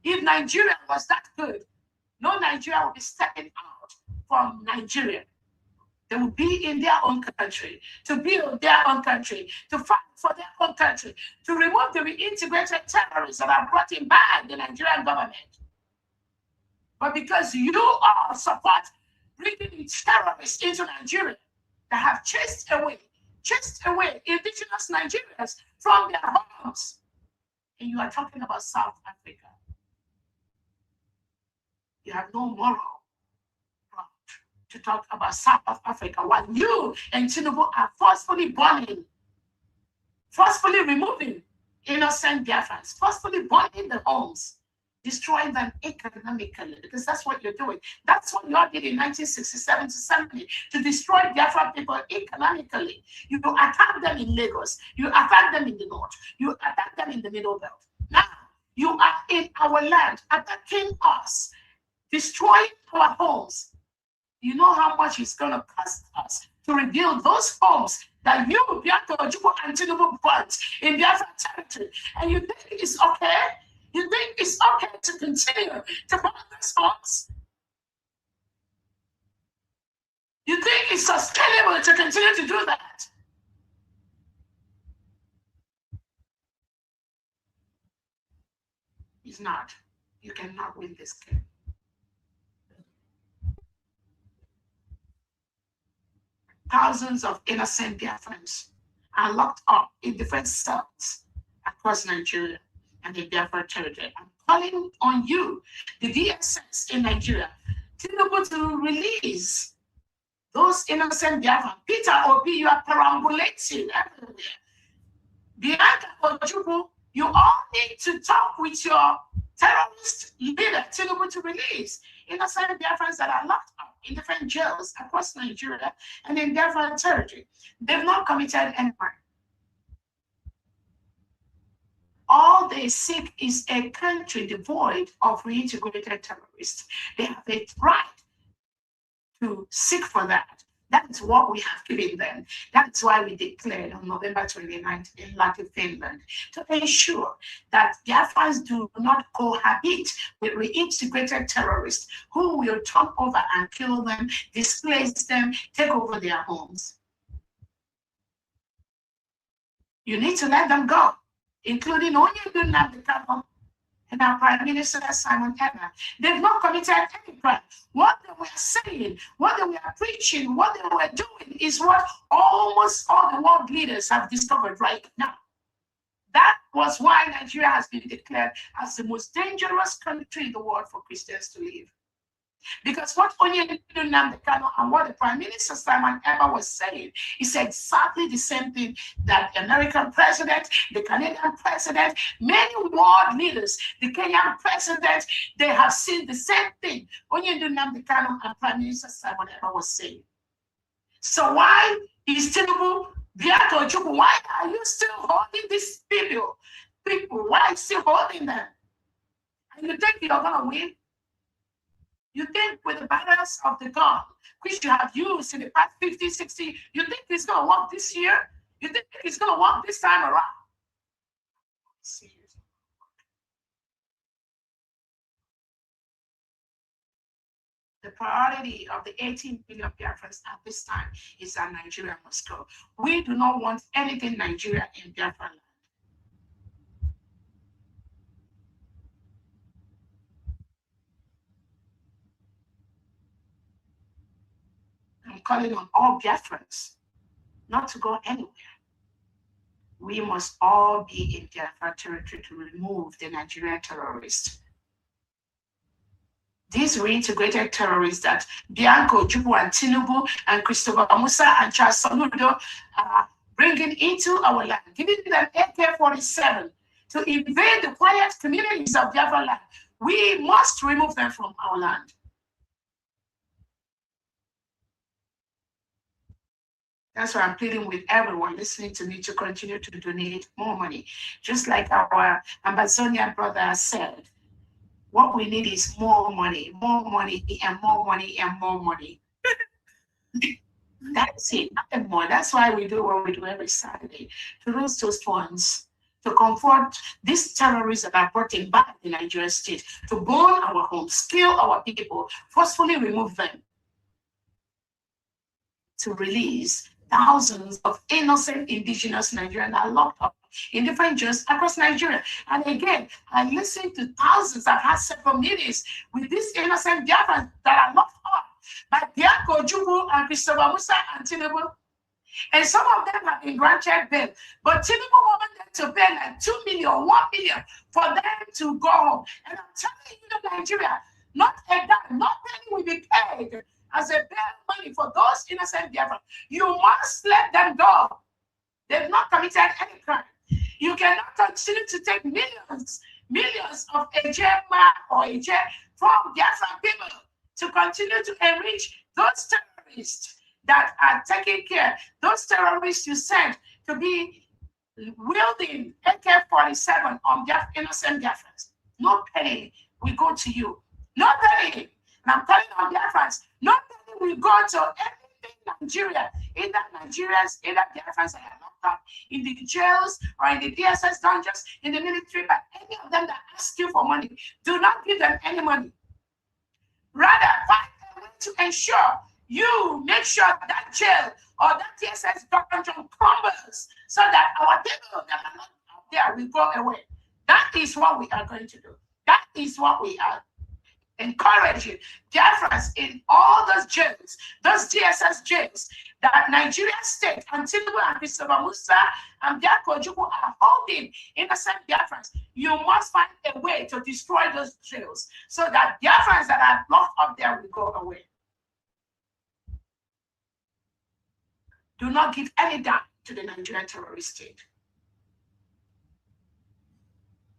If Nigeria was that good, no Nigeria would be stepping out from Nigeria. They will be in their own country, to build their own country, to fight for their own country, to remove the reintegrated terrorists that are brought in by the Nigerian government. But because you all support bringing in terrorists into Nigeria that have chased away indigenous Nigerians from their homes, and you are talking about South Africa, you have no moral ground to talk about South Africa while you and Tinubu are forcefully burning, forcefully removing innocent Biafrans, forcefully burning the homes, destroying them economically, because that's what you're doing. That's what you all did in 1967 to 70, to destroy Biafran people economically. You attack them in Lagos, you attack them in the north, you attack them in the middle belt. Now, you are in our land, attacking us, destroying our homes. You know how much it's going to cost us to rebuild those homes that you, Bianco Ojukwu, and Tinubu burnt in Biafran territory. And you think it's okay? You think it's okay to continue to burn these homes? You think it's sustainable to continue to do that? It's not. You cannot win this game. Thousands of innocent Biafrans are locked up in different cells across Nigeria and the Biafra territory. I'm calling on you, the DSS in Nigeria, to release those innocent Biafran. Peter Obi, you are perambulating everywhere. Bianco Ojukwu, you all need to talk with your terrorist leader, Tinubu, to release innocent Biafrans that are locked up in different jails across Nigeria and in Biafra territory. They've not committed any crime. All they seek is a country devoid of reintegrated terrorists. They have a right to seek for that. That's what we have given them. That's why we declared on November 29th in Latin Finland to ensure that Biafrans do not cohabit with reintegrated terrorists who will turn over and kill them, displace them, take over their homes. You need to let them go, including Onyedun Nabikabo and our Prime Minister Simon Ekpa. They've not committed any crime. What they were saying, what they were preaching, what they were doing is what almost all the world leaders have discovered right now. That was why Nigeria has been declared as the most dangerous country in the world for Christians to live. Because what Onyedun Nabikabo and what the Prime Minister Simon Ekpa was saying is exactly the same thing that the American president, the Canadian president, many world leaders, the Kenyan president, they have seen the same thing Onyedun Nabikabo and Prime Minister Simon Ekpa was saying. So why is Tinubu, Bianco Ojukwu, why are you still holding these people people, why are you still holding them? And you think you're going to win? You think with the battles of the gun, which you have used in the past 50, 60, you think it's going to work this year? You think it's going to work this time around? Seriously. The priority of the 18 billion Biafrans at this time is that Nigeria must go. We do not want anything Nigeria in Biafra land. I'm calling on all Biafrans not to go anywhere. We must all be in Biafra territory to remove the Nigerian terrorists. These reintegrated terrorists that Bianco, Jubu, and Tinubu, and Christopher Musa, and Charles Soludo are bringing into our land, giving them AK-47 to invade the quiet communities of Biafra land. We must remove them from our land. That's why I'm pleading with everyone listening to me to continue to donate more money. Just like our Ambazonia brother said, what we need is more money, and more money, and more money. That's it, nothing more. That's why we do what we do every Saturday, to raise those funds, to comfort these terrorists that are brought in by the Nigerian state, to burn our homes, kill our people, forcefully remove them, to release thousands of innocent indigenous Nigerians that are locked up in different jails across Nigeria. And again, I listened to thousands. I've had several meetings with these innocent Biafrans that are locked up by Bianco, Jubu, and Christopher Musa and Tinubu. And some of them have been granted bail. But Tinubu wanted them to pay like 2 million, 1 million for them to go home. And I'm telling you, Nigeria, not a dime, not penny will be paid as a bail money for those innocent Biafrans. You must let them go. They've not committed any crime. You cannot continue to take millions of Ejema or Eje from Biafran people to continue to enrich those terrorists that are taking care. Those terrorists you sent to be wielding AK-47 on their innocent Biafrans. No penny will go to you. No penny. And I'm telling on Biafrans, no penny will go to anything Nigeria. Either Nigerians, either Biafrans that are locked up in the jails or in the DSS dungeons, in the military, but any of them that ask you for money, do not give them any money. Rather, find a way to ensure you make sure that jail or that DSS dungeon crumbles so that our people that are not out there will go away. That is what we are going to do. That is what we are encouraging Biafrans in all those jails, those DSS jails that Nigeria state and Tinubu and Christopher Musa and Bianco Juku are holding innocent Biafrans. You must find a way to destroy those jails so that Biafrans that are locked up there will go away. Do not give any dime to the Nigerian terrorist state.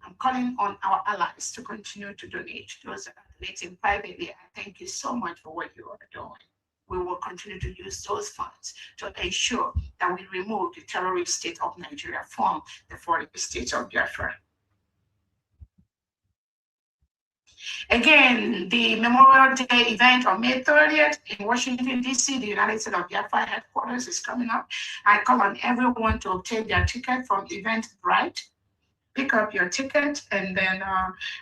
I'm calling on our allies to continue to donate. Those that are donating privately, I thank you so much for what you are doing. We will continue to use those funds to ensure that we remove the terrorist state of Nigeria from the foreign state of Biafra. Again, the Memorial Day event on May 30th in Washington, D.C., the United States of Biafra headquarters is coming up. I call on everyone to obtain their ticket from Eventbrite. Pick up your ticket and then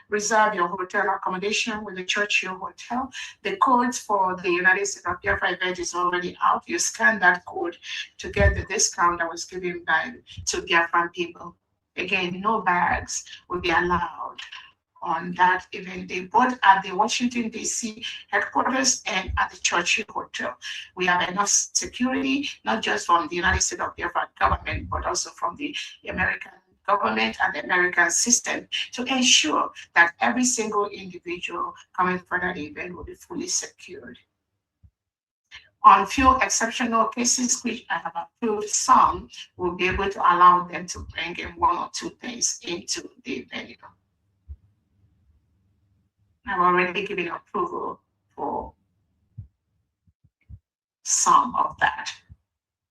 reserve your hotel accommodation with the Churchill Hotel. The codes for the United States of Biafra event is already out. You scan that code to get the discount that was given to Biafran people. Again, no bags will be allowed on that event day, both at the Washington, D.C. headquarters and at the Churchill Hotel. We have enough security, not just from the United States of Biafra government, but also from the American government and the American system to ensure that every single individual coming for that event will be fully secured. On few exceptional cases, which I have approved some, we'll be able to allow them to bring in 1 or 2 things into the venue. I've already given approval for some of that.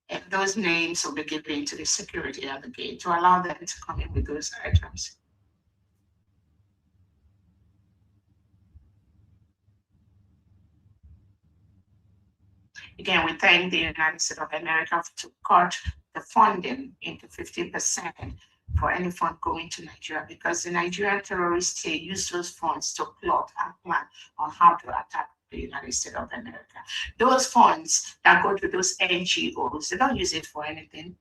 And those names will be given to the security at the gate to allow them to come in with those items. Again, we thank the United States of America to cut the funding into 50% for any fund going to Nigeria, because the Nigerian terrorists, they use those funds to plot and plan on how to attack the United States of America. Those funds that go to those NGOs, they don't use it for anything.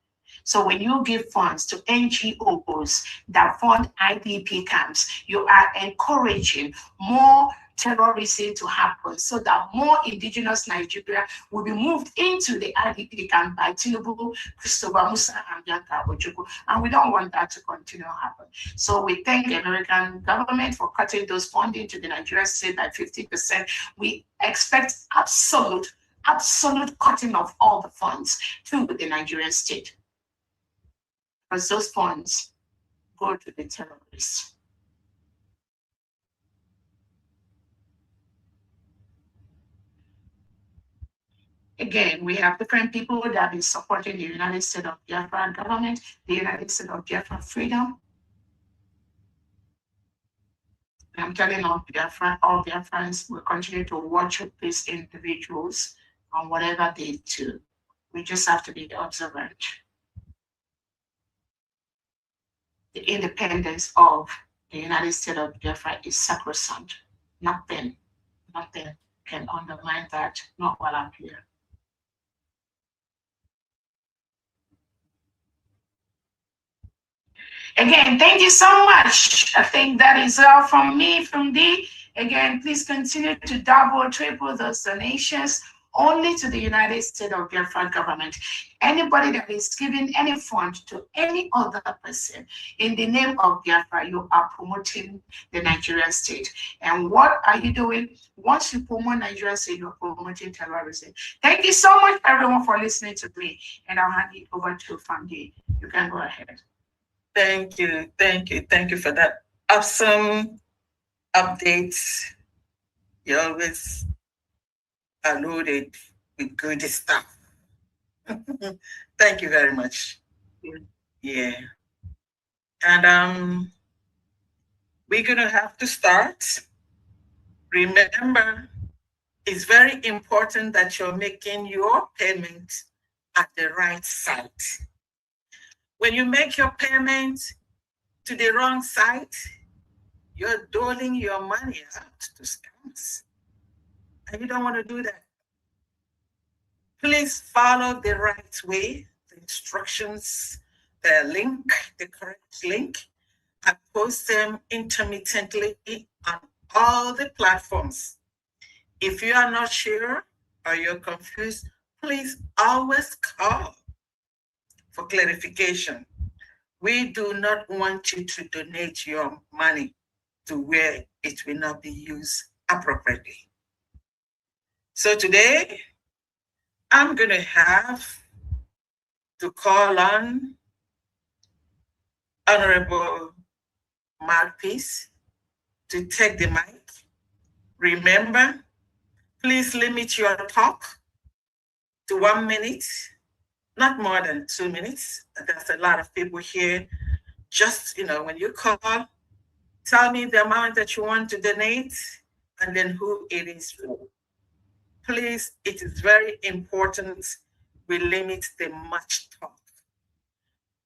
So when you give funds to NGOs that fund IDP camps, you are encouraging more terrorism to happen, so that more indigenous Nigeria will be moved into the IDP camp by Tinubu, Christopher Musa, and Bianca Ojukwu. And we don't want that to continue to happen. So we thank the American government for cutting those funding to the Nigerian state by 50%. We expect absolute cutting of all the funds to the Nigerian state, because those funds go to the terrorists. Again, we have different people that have been supporting the United States of Biafra government, the United States of Biafra freedom. I'm telling all Biafrans will continue to watch these individuals on whatever they do. We just have to be observant. The independence of the United States of Biafra is sacrosanct. Nothing can undermine that, not while I'm here. Again, thank you so much. I think that is all from me, from Dee. Again, please continue to double, triple those donations only to the United States of Biafra government. Anybody that is giving any fund to any other person in the name of Biafra, you are promoting the Nigerian state. And what are you doing? Once you promote Nigerian state, you're promoting terrorism. Thank you so much, everyone, for listening to me. And I'll hand it over to Famdi. You can go ahead. Thank you for that awesome update. You always are loaded with good stuff. Thank you very much. Yeah. And we're gonna have to start. Remember, it's very important that you're making your payment at the right site. When you make your payment to the wrong site, you're doling your money out to scams. And you don't want to do that. Please follow the right way, the instructions, the correct link. I post them intermittently on all the platforms. If you are not sure or you're confused, please always call for clarification. We do not want you to donate your money to where it will not be used appropriately. So today, I'm going to have to call on Honorable Mouthpiece to take the mic. Remember, please limit your talk to 1 minute. Not more than 2 minutes. There's a lot of people here. Just, when you call, tell me the amount that you want to donate and then who it is for. Please, it is very important we limit the much talk.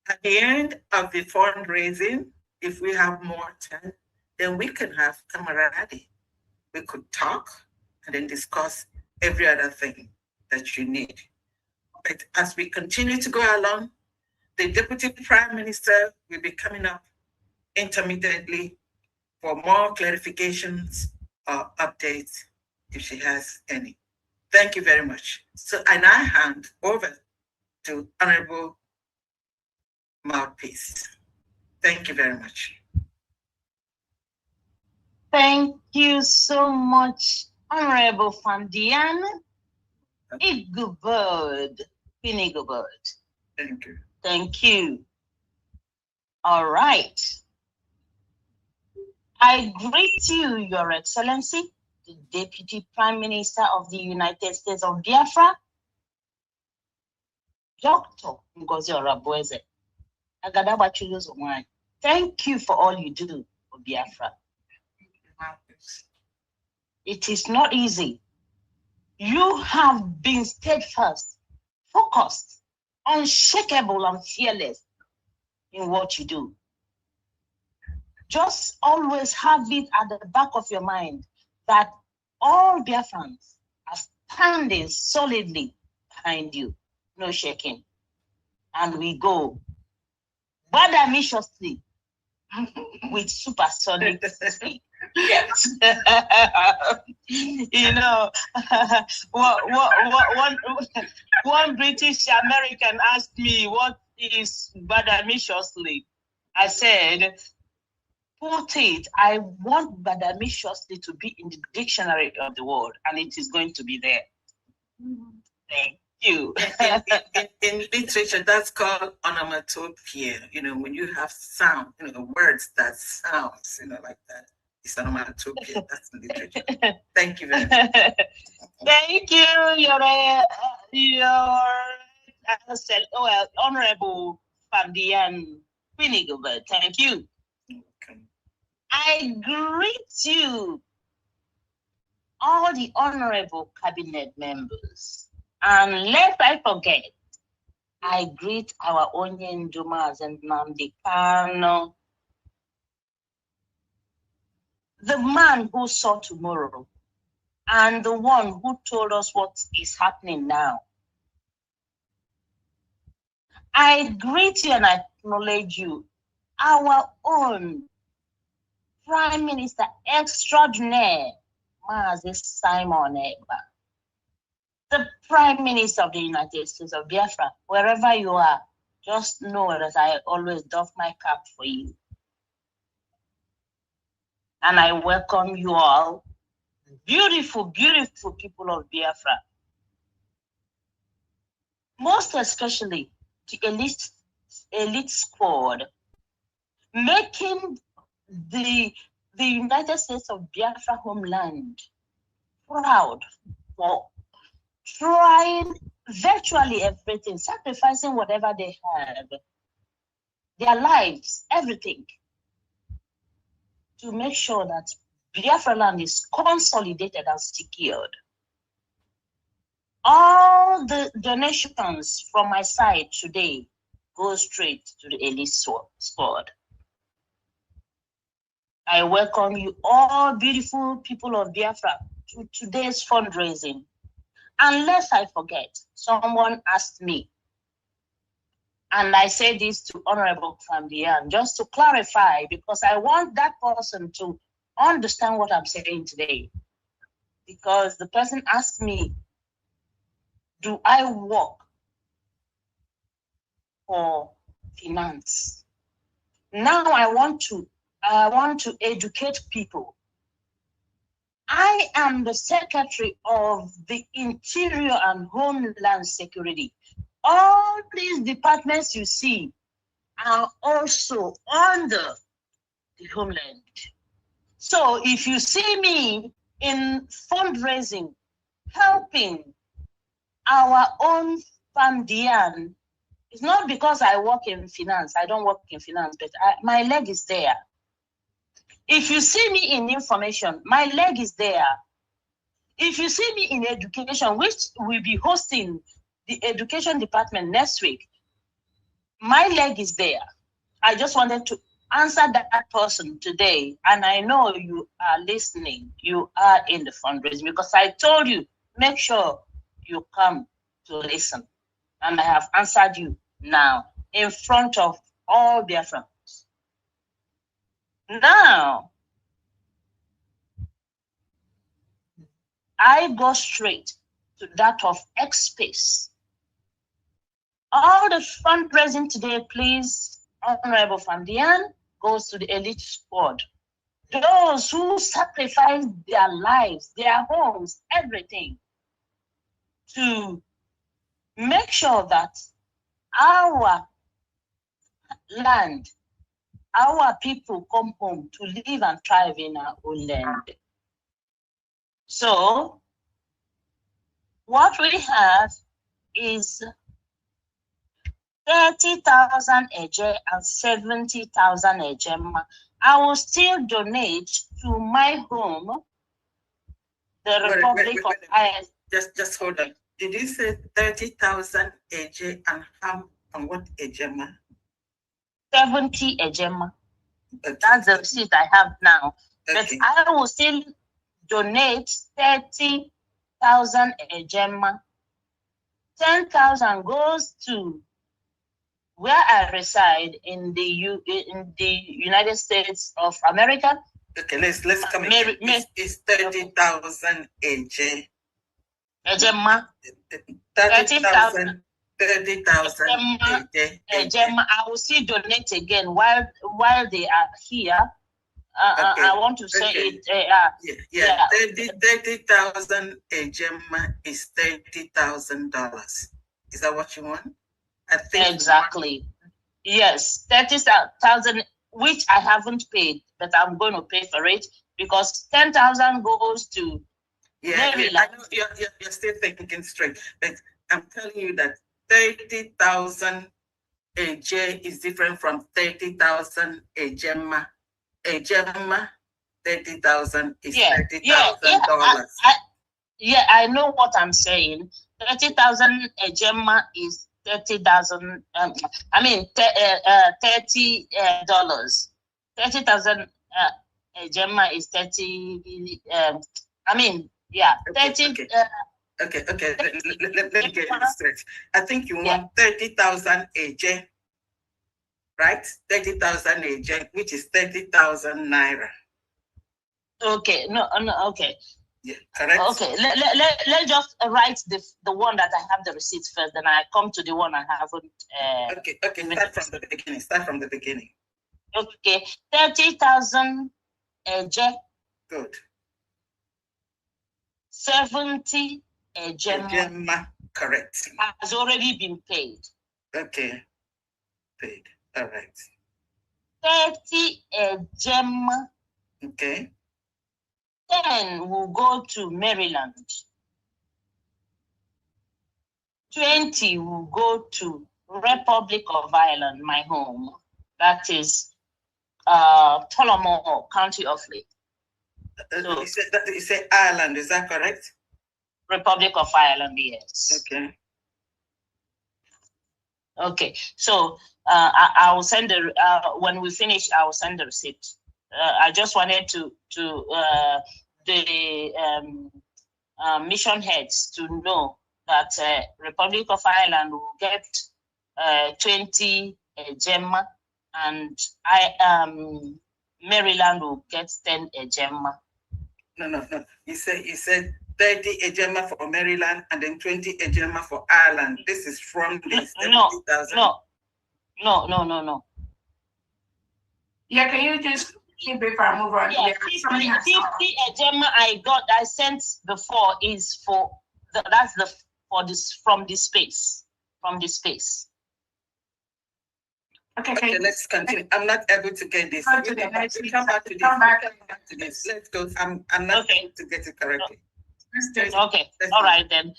At the end of the fundraising, if we have more time, then we can have camaraderie. We could talk and then discuss every other thing that you need. But as we continue to go along, the Deputy Prime Minister will be coming up intermittently for more clarifications or updates if she has any. Thank you very much. So I now hand over to Honorable Mouthpiece. Thank you very much. Thank you so much, Honorable Fandian. Igubod. Thank you. Thank you. All right. I greet you, Your Excellency, the Deputy Prime Minister of the United States of Biafra, Dr. Ngozi Orabueze, Agadawa Chuluzo Wine. Thank you for all you do for Biafra. It is not easy. You have been steadfast, focused, unshakable, and fearless in what you do. Just always have it at the back of your mind that all Biafrans are standing solidly behind you, no shaking. And we go badamiciously with supersonic speed. Yes. You know, one British American asked me, what is badamiciously? I said, put it, I want badamiciously to be in the dictionary of the world, and it is going to be there. Thank you. In literature, that's called onomatopoeia. You know, when you have sound, you know, words that sounds, you know, like that. It's onomatopoeia. That's in literature. Thank you very much. Thank you, Honorable Fabian Quinigobert. Thank you. Okay. I greet you, all the honorable cabinet members. And lest I forget, I greet our Onyen Dumas and Nnamdi Kanu, the man who saw tomorrow and the one who told us what is happening now. I greet you and I acknowledge you, our own Prime Minister Extraordinaire, Mazi Simon Egba, the Prime Minister of the United States of Biafra. Wherever you are, just know that I always doff my cap for you. And I welcome you all, beautiful, beautiful people of Biafra. Most especially the elite squad, making the United States of Biafra homeland proud for trying virtually everything, sacrificing whatever they have, their lives, everything, to make sure that Biafra land is consolidated and secured. All the donations from my side today go straight to the elite squad. I welcome you all, beautiful people of Biafra, to today's fundraising. Unless I forget, someone asked me, and I say this to Honorable Fabian, just to clarify, because I want that person to understand what I'm saying today. Because the person asked me, do I work for finance? Now I want to educate people. I am the Secretary of the Interior and Homeland Security. All these departments you see are also under the Homeland. So if you see me in fundraising, helping our own Famdian, it's not because I work in finance. I don't work in finance, but my leg is there. If you see me in information, my leg is there. If you see me in education, which will be hosting the education department next week, my leg is there. I just wanted to answer that person today. And I know you are listening. You are in the fundraising because I told you, make sure you come to listen. And I have answered you now in front of all their friends. Now, I go straight to that of X-Space. All the fundraising today, please, Honorable Fabian, goes to the elite squad. Those who sacrifice their lives, their homes, everything, to make sure that our land, our people come home to live and thrive in our own land. So what we have is 30,000 eje and 70,000 ejema, I will still donate to my home, the Republic of Ireland. Just hold on. Did you say 30,000 eje and what ejema? 70 ejema. Okay. That's the receipt I have now. Okay. But I will still donate 30,000 ejema. 10,000 goes to where I reside in the United States of America. Okay, let's come in. It's 30,000 AJ. Ejema. 30,000 AJ. Ejema. I will still donate again while they are here. Okay. I want to say it. 30,000 ejema is $30,000. Is that what you want? I think exactly. Yes, 30,000, which I haven't paid, but I'm going to pay for it because 10,000 goes to Maryland. I know you're still thinking straight, but I'm telling you that 30,000 AJ is different from 30,000 ejema. Ejema, 30,000 is $30,000. Yeah, I know what I'm saying. 30,000 ejema is 30,000. $30. 30,000 ejema is 30. 30. Okay. Let me get this straight. I think you want 30,000 AJ, right? 30,000 AJ, which is 30,000 naira. Okay. No. Okay. Yeah, correct. Okay, let's just write the one that I have the receipts first, then I come to the one I haven't. Okay. Start from the beginning. Okay, 30,000 AJ. Good. 70 ejema. Correct. Has already been paid. Okay, paid. All right. 30 ejema. Okay. 10 will go to Maryland. 20 will go to Republic of Ireland, my home. That is Tullamore, County Offaly. So, you say Ireland, is that correct? Republic of Ireland, yes. Okay. Okay, so I will send when we finish, I will send the receipt. I just wanted the mission heads to know that Republic of Ireland will get 20 ejema, and Maryland will get 10 ejema. No. You said 30 ejema for Maryland and then 20 ejema for Ireland. This is from the 70,000. No. Yeah, can you just keep it for move on? Yeah, 50 ejema I sent before is for from the space. Okay, let's continue. I'm not able to get this. Come back to this. Let's go. I'm not able to get it correctly. Okay. All right then.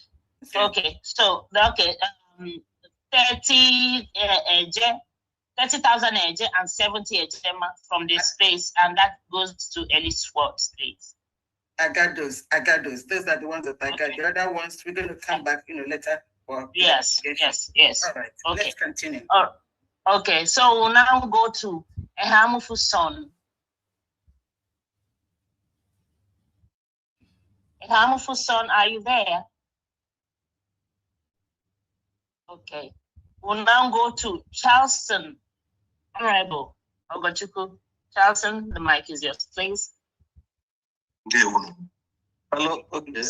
Okay. So 30,000 AJ and 70 ejema from the space, and that goes to Ellisworth Space. I got those. Those are the ones that I got. The other ones we're going to come back, later. Yes. All right. Okay. Let's continue. Okay. So we'll now go to Ehamufu Son. Ehamufu Son, are you there? Okay. We'll now go to Charleston. Honorable Ogochukwu. Charleston, the mic is yours, please. Hello. Okay.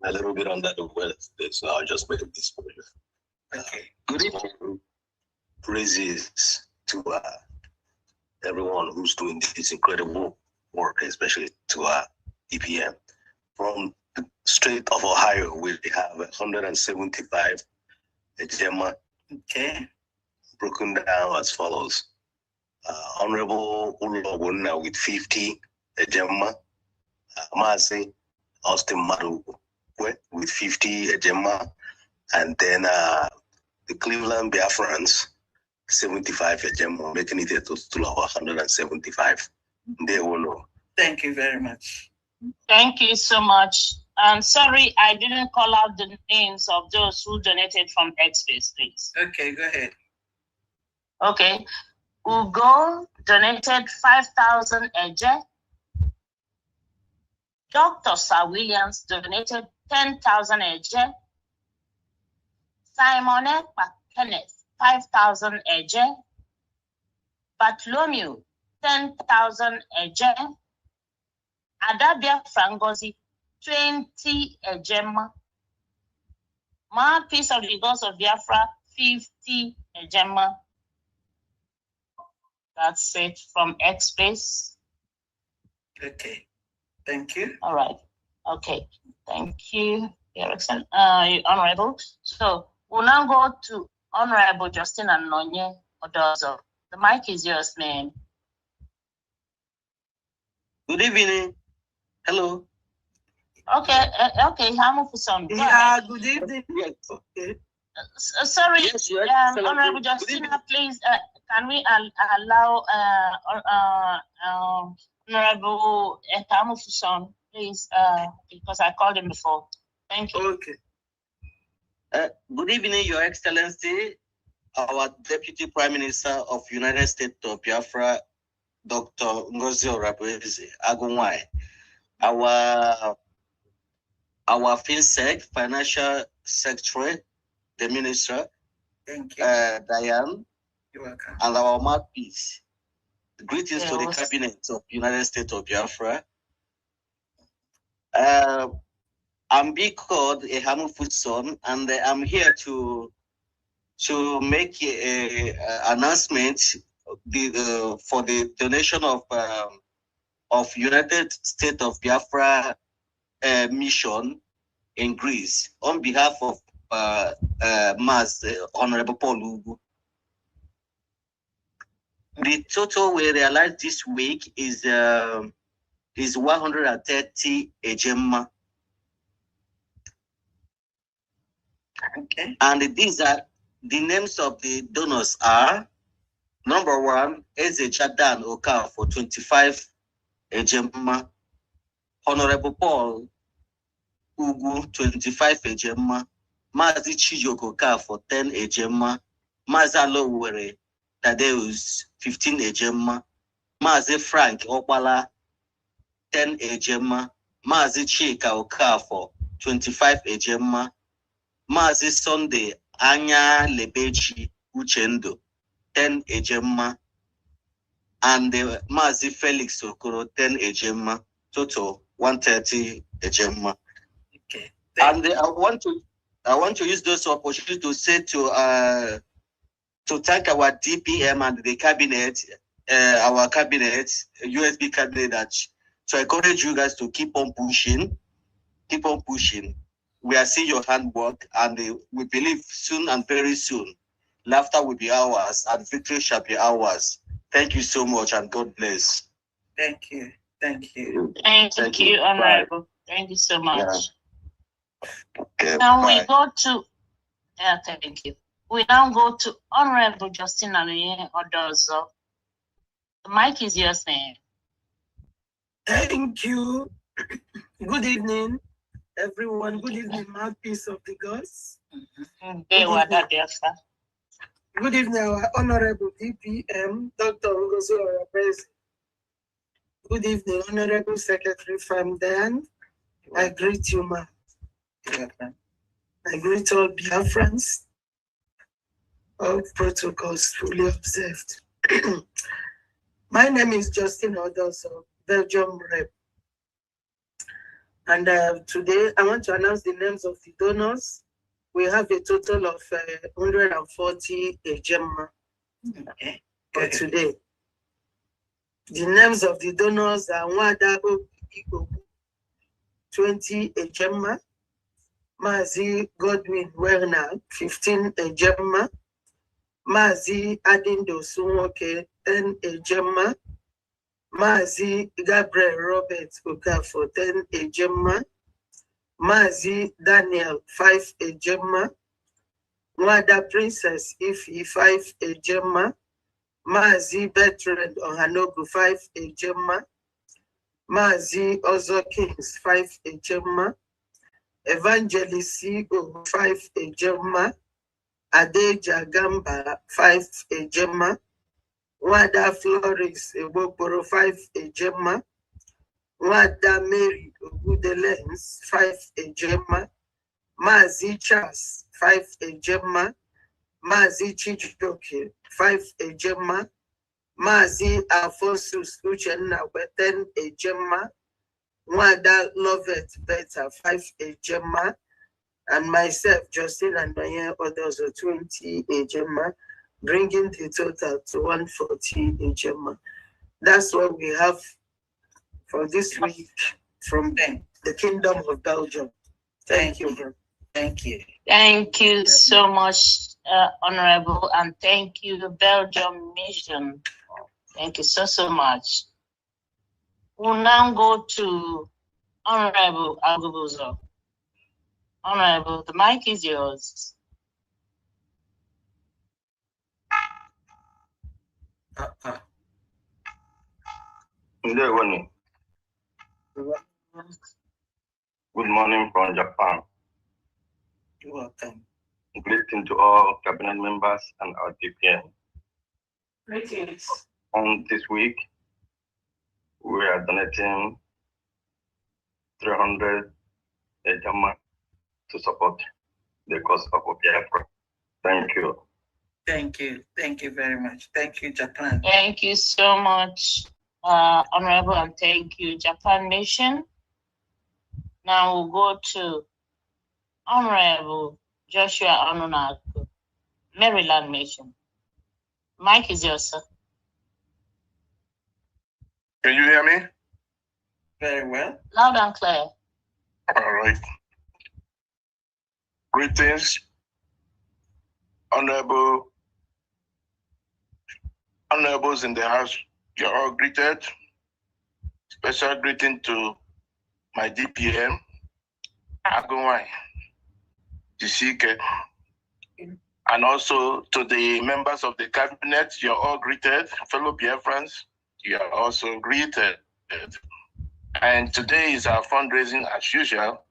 A little bit under the weather today, so I'll just make this for you. Okay. Good evening. Praises to everyone who's doing this incredible work, especially to EPM. From the state of Ohio, we have 175 ejema. Okay. Broken down as follows. Honorable Ulobuna with 50 ejema. Mazi Austin Madu with 50 ejema. And then the Cleveland Biafrans, 75 ejemma, making it a total of 175. They will know. Thank you very much. Thank you so much. I'm sorry I didn't call out the names of those who donated from X-Space, please. Okay, go ahead. Okay. Ugo donated 5,000 eje. Dr. Sir Williams donated 10,000 eje. Simon Ekpa Kenneth, 5,000 eje. Bartholomew, 10,000 eje. Adabia Frangozi, 20 ejema. Mouthpiece of the Gods of Biafra, 50 ejema. That's it from X-Space. Okay, thank you. All right. Okay, thank you, Erickson, Honorable. So we'll now go to Honorable Justin Anonye Odozo. The mic is yours, ma'am. Good evening. Hello. Okay, Hamu Fuson. Yeah, good evening. Yes. Okay. Sorry, Yes, Your Honorable Excellency. Justina, please, can we allow Honorable Hamu Fuson, please, because I called him before. Thank you. Okay. Good evening, Your Excellency, our Deputy Prime Minister of United States of Biafra, Dr. Ngozi Orabueze Agunwai, our FinSec, Financial Secretary, the Minister, Thank you. Diane, You're welcome. and our mouthpiece. Greetings to the Yes. Cabinet of United States of Biafra. I'm being called a Hamufu son, and I'm here to make a announcement for the donation of United States of Biafra mission in Greece on behalf of Honorable Paul Ugu. The total we realized this week is 130 ejemma. Okay. And these are the names of the donors are number 1, Eze Chadan Oka for 25 ejemma. Honorable Paul Ugu 25 ejemma. Mazi Chijoko Oka for 10 ejemma. Mazalo Were Tadeus 15 ejemma. Mazi Frank Opala 10 ejemma. Mazi Chika Oka for 25 ejemma. Mazi Sunday Anya Lebechi Uchendo 10 ejemma, and Mazi Felix Okoro 10 ejemma, total 130 ejemma. Okay. And I want to use this opportunity to say to thank our DPM and the cabinet, our cabinet, USB cabinet, that to encourage you guys to keep on pushing. We are seeing your handwork, and we believe soon and very soon, laughter will be ours and victory shall be ours. Thank you so much, and God bless. Thank you. Thank you. Thank you, Honorable. Bye. Thank you so much. Yeah. Okay, now bye. we go to, thank you. We now go to Honorable Justin Anonye Odozo. The mic is yours, man. Thank you. Good evening, everyone. Good evening, mouthpiece of the gods. Good evening, our Honorable DPM, Dr. Ngozi Orabueze. Good evening, Honorable Secretary Famdan. I greet you, ma'am. I greet all Biafrans. All protocols fully observed. My name is Justin Odozo, Belgium rep. And today I want to announce the names of the donors. We have a total of 140 ejemma for today. The names of the donors are Nwada Obi 20 ejemma, Mazi Godwin Werner 15 ejemma, Mazi Adindo Sunwoke 10 ejemma, Mazi Gabriel Robert Okafor 10 ejemma, Mazi Daniel 5 ejemma, Nwada Princess Ifi 5 Ejema, Mazi Bertrand Ohanogu 5 Ejema, Mazi Ozo Kings 5 Ejema, Evangelist Sigo 5 Ejema, Adeja Gamba 5 Ejema, Wada Flores Ewokporo 5 Ejema, Wada Mary Ogudelens 5 Ejema, Mazi Charles 5 Ejema, Mazi Chijoke 5 Ejema, Mazi Alphonsus Uchenna 10 Ejema, Wada Lovett Beta 5 Ejema, and myself, Justin and Diane, others are 20 Ejema, bringing the total to 140 Ejema. That's what we have for this week from the Kingdom of Belgium. Thank you. Thank you. Thank you so much, Honorable, and thank you, the Belgium Mission. Thank you so much. We'll now go to Honorable Agubuzo. Honorable, the mic is yours. Good morning from Japan. You're welcome. Greeting to all cabinet members and our DPN. Greetings. On this week, we are donating 300 Ejema to support the cause of Biafra. Thank you. Thank you. Thank you very much. Thank you, Japan. Thank you so much, Honorable, and thank you, Japan Mission. Now we'll go to Honorable Joshua Onunaku, Maryland Mission. Mike is yours, sir. Can you hear me? Very well. Loud and clear. All right. Greetings, honorables in the house. You're all greeted. Special greeting to my DPM, Agumai, Jisike, and also to the members of the cabinet. You're all greeted. Fellow Biafrans, you are also greeted. And today is our fundraising as usual.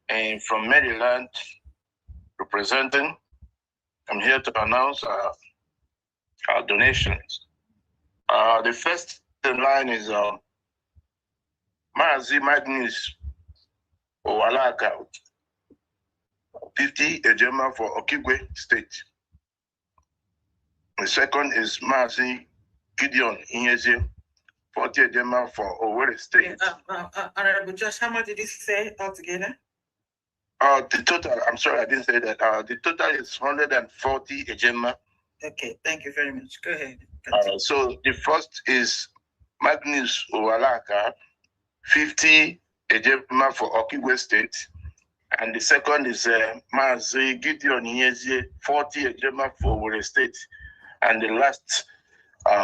And from Maryland, representing, I'm here to announce our donations. The first in line is Mazi Magnus Owalaka, 50 Ejema for Okigwe State. The second is Mazi Gideon Inyeze, 40 Ejema for Owerri State. Honorable Josh, how much did you say altogether? The total, I'm sorry, I didn't say that. The total is 140 Ejema. Okay, thank you very much. Go ahead. So the first is Magnus Owalaka, 50 Ejema for Okigwe State. And the second is Mazi Gideon Inyeze, 40 Ejema for Owerri State. And the last,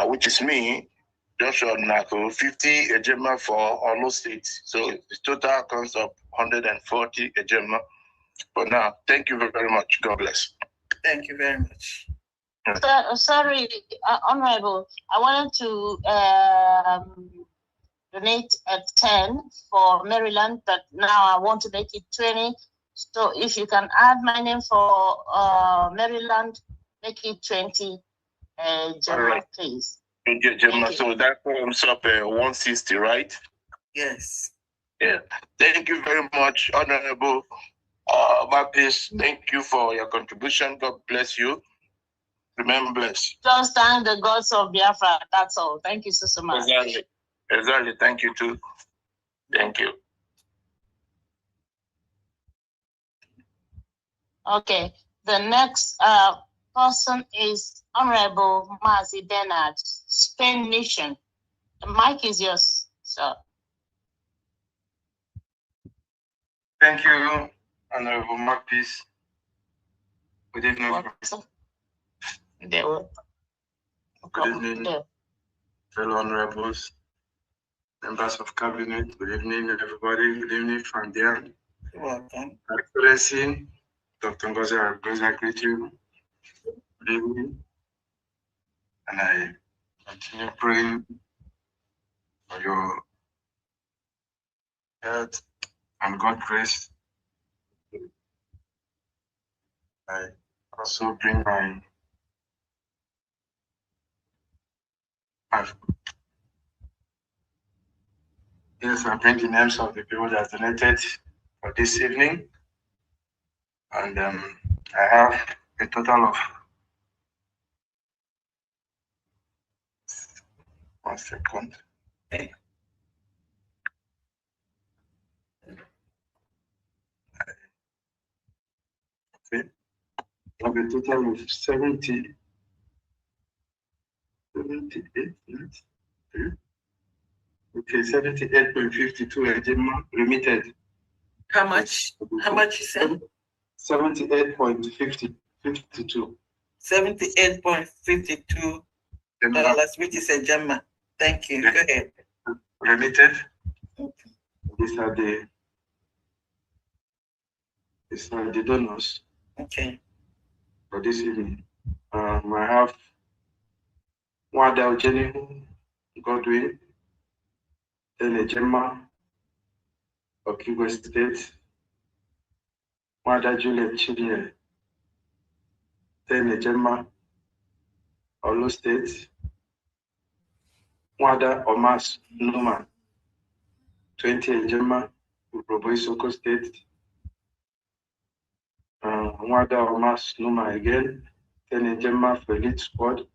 which is me, Joshua Nako, 50 Ejema for Olo State. So the total comes up 140 Ejema. For now, thank you very much. God bless. Thank you very much. Sorry, Honorable, I wanted to donate at 10 for Maryland, but now I want to make it 20. So if you can add my name for Maryland, make it 20, Gemma, please. Thank you, Gemma. So that comes up 160, right? Yes. Yeah. Thank you very much, Honorable Baptist. Thank you for your contribution. God bless you. Remember blessed. Just thank the gods of Biafra. That's all. Thank you so much. Exactly. Exactly. Thank you too. Thank you. Okay. The next person is Honorable Mazi Bernard, Spain Mission. The mic is yours, sir. Thank you, Honorable Marquis. Good evening. Good evening, fellow honorables, members of cabinet. Good evening, everybody. Good evening, from there. Welcome. Excellency, Dr. Ngozi, I greet you. Good evening. And I continue praying for your health and God grace. I also bring my yes, I bring the names of the people that donated for this evening. And I have a total of 1 second. Okay. I have a total of 78. Okay, 78.52 remitted. How much? How much you said? 78.52. $78.52, which is a Gemma. Thank you. Go ahead. Remitted. These are the donors. Okay. For this evening. I have Wada Jenny Godwin, then a Gemma of Kigo State, Wada Juliet Chidie, then a Gemma Olo State, Wada Omas Numa, 20 a Gemma Soko State, Wada Omas Numa again, then a Gemma for Elite Squad,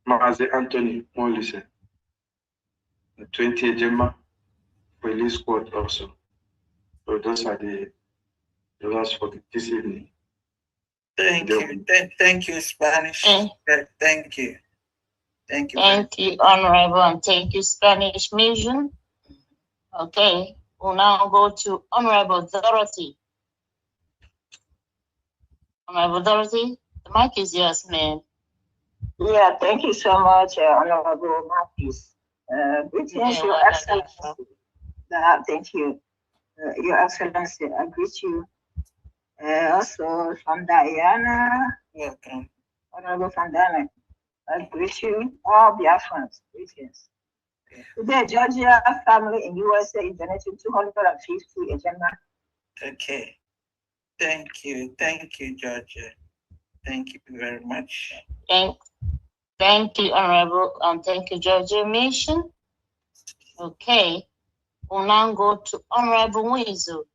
Maze Anthony Molise, 20 a Gemma for Elite Squad also. So those are the last for this evening. Thank you. Thank you, Spanish. Thank you. Thank you. Thank you, Honorable, and thank you, Spanish Mission. Okay, we'll now go to Honorable Dorothy. Honorable Dorothy, the mic is yours, ma'am. Yeah, thank you so much, Honorable Marquis. Greetings, Your Excellency. Thank you. Your Excellency, I greet you. Also from Diana, welcome. Honorable Fandana, I greet you. All Biafrans, greetings. Today, Georgia family in USA is donating 250 agenda. Okay. Thank you. Thank you, Georgia. Thank you very much. Thank you, Honorable, and thank you, Georgia Mission. Okay, we'll now go to Honorable Mwizu,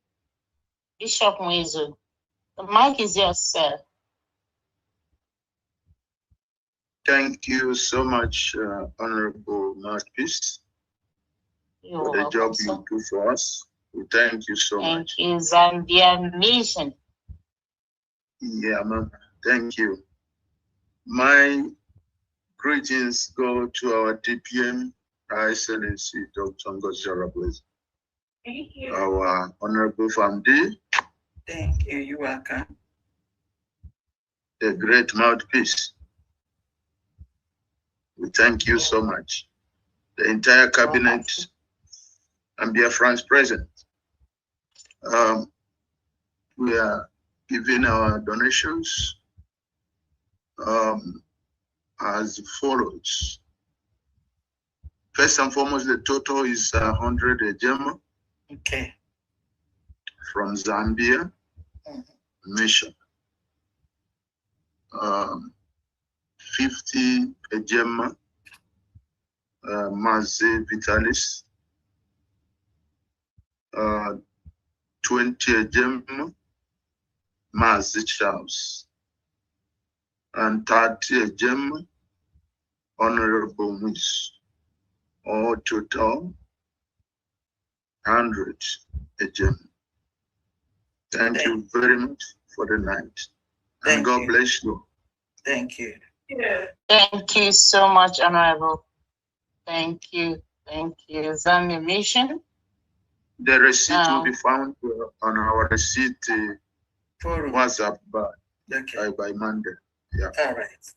Bishop Mwizu. The mic is yours, sir. Thank you so much, Honorable Marquis, for the job you do for us. We thank you so much. Thank you, Zambia Mission. Yeah, ma'am. Thank you. My greetings go to our DPM, Her Excellency Dr. Ngozi. Thank you. Our Honorable Famdi. Thank you. You're welcome. The great mouthpiece. We thank you so much. The entire cabinet and Biafrans present. We are giving our donations as follows. First and foremost, the total is 100 ejema. Okay. From Zambia Mission. 50 ejema Maze Vitalis. 20 ejema Maze Charles. And 30 ejema Honorable Miss. All total 100 ejema. Thank you very much for the night. And God bless you. Thank you. Thank you so much, Honorable. Thank you. Thank you. Zambia Mission. The receipt will be found on our receipt WhatsApp by Monday. Yeah. All right.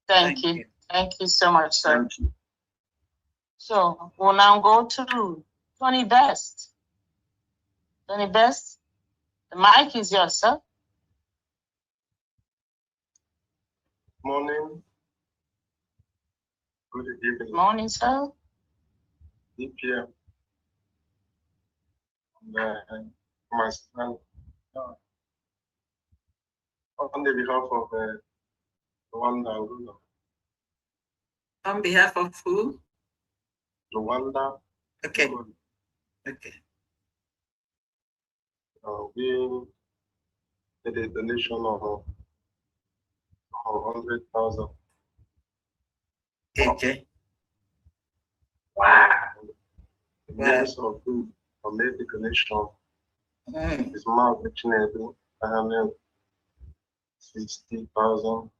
Thank you. Thank you so much, sir. Thank you. So we'll now go to Tony Best. Tony Best, The mic is yours, sir. Morning. Good evening. Morning, sir. DPM. Myself. On the behalf of Rwanda. On behalf of who? Rwanda. Okay. Okay. We did a donation of 100,000. Okay. Wow. The names of who made the donation is Mark Chinedu, 160,000.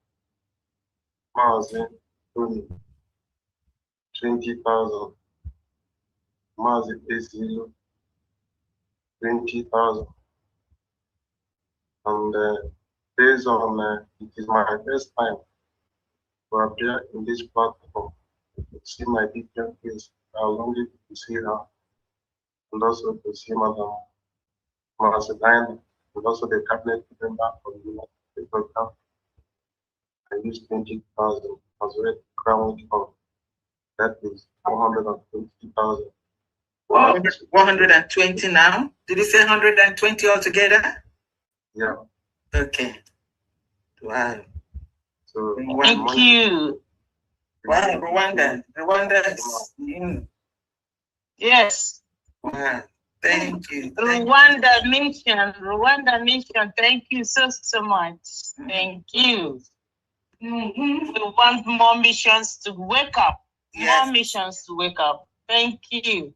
Mazin, 20,000. Mazin Ezilo, 20,000. And based on it is my first time to appear in this platform, to see my different face. I longed to see her, and also to see Madam Marcelina, and also the cabinet member from the United States of Africa. I used 20,000 as well crown of that is 120,000. 120 now? Did you say 120 altogether? Yeah. Okay. Wow. So thank you. Wow, Rwanda. Rwanda is Yes. wow. Thank you. Rwanda mission. Thank you so much. Thank you. We want more missions to wake up. Yes. More missions to wake up. Thank you.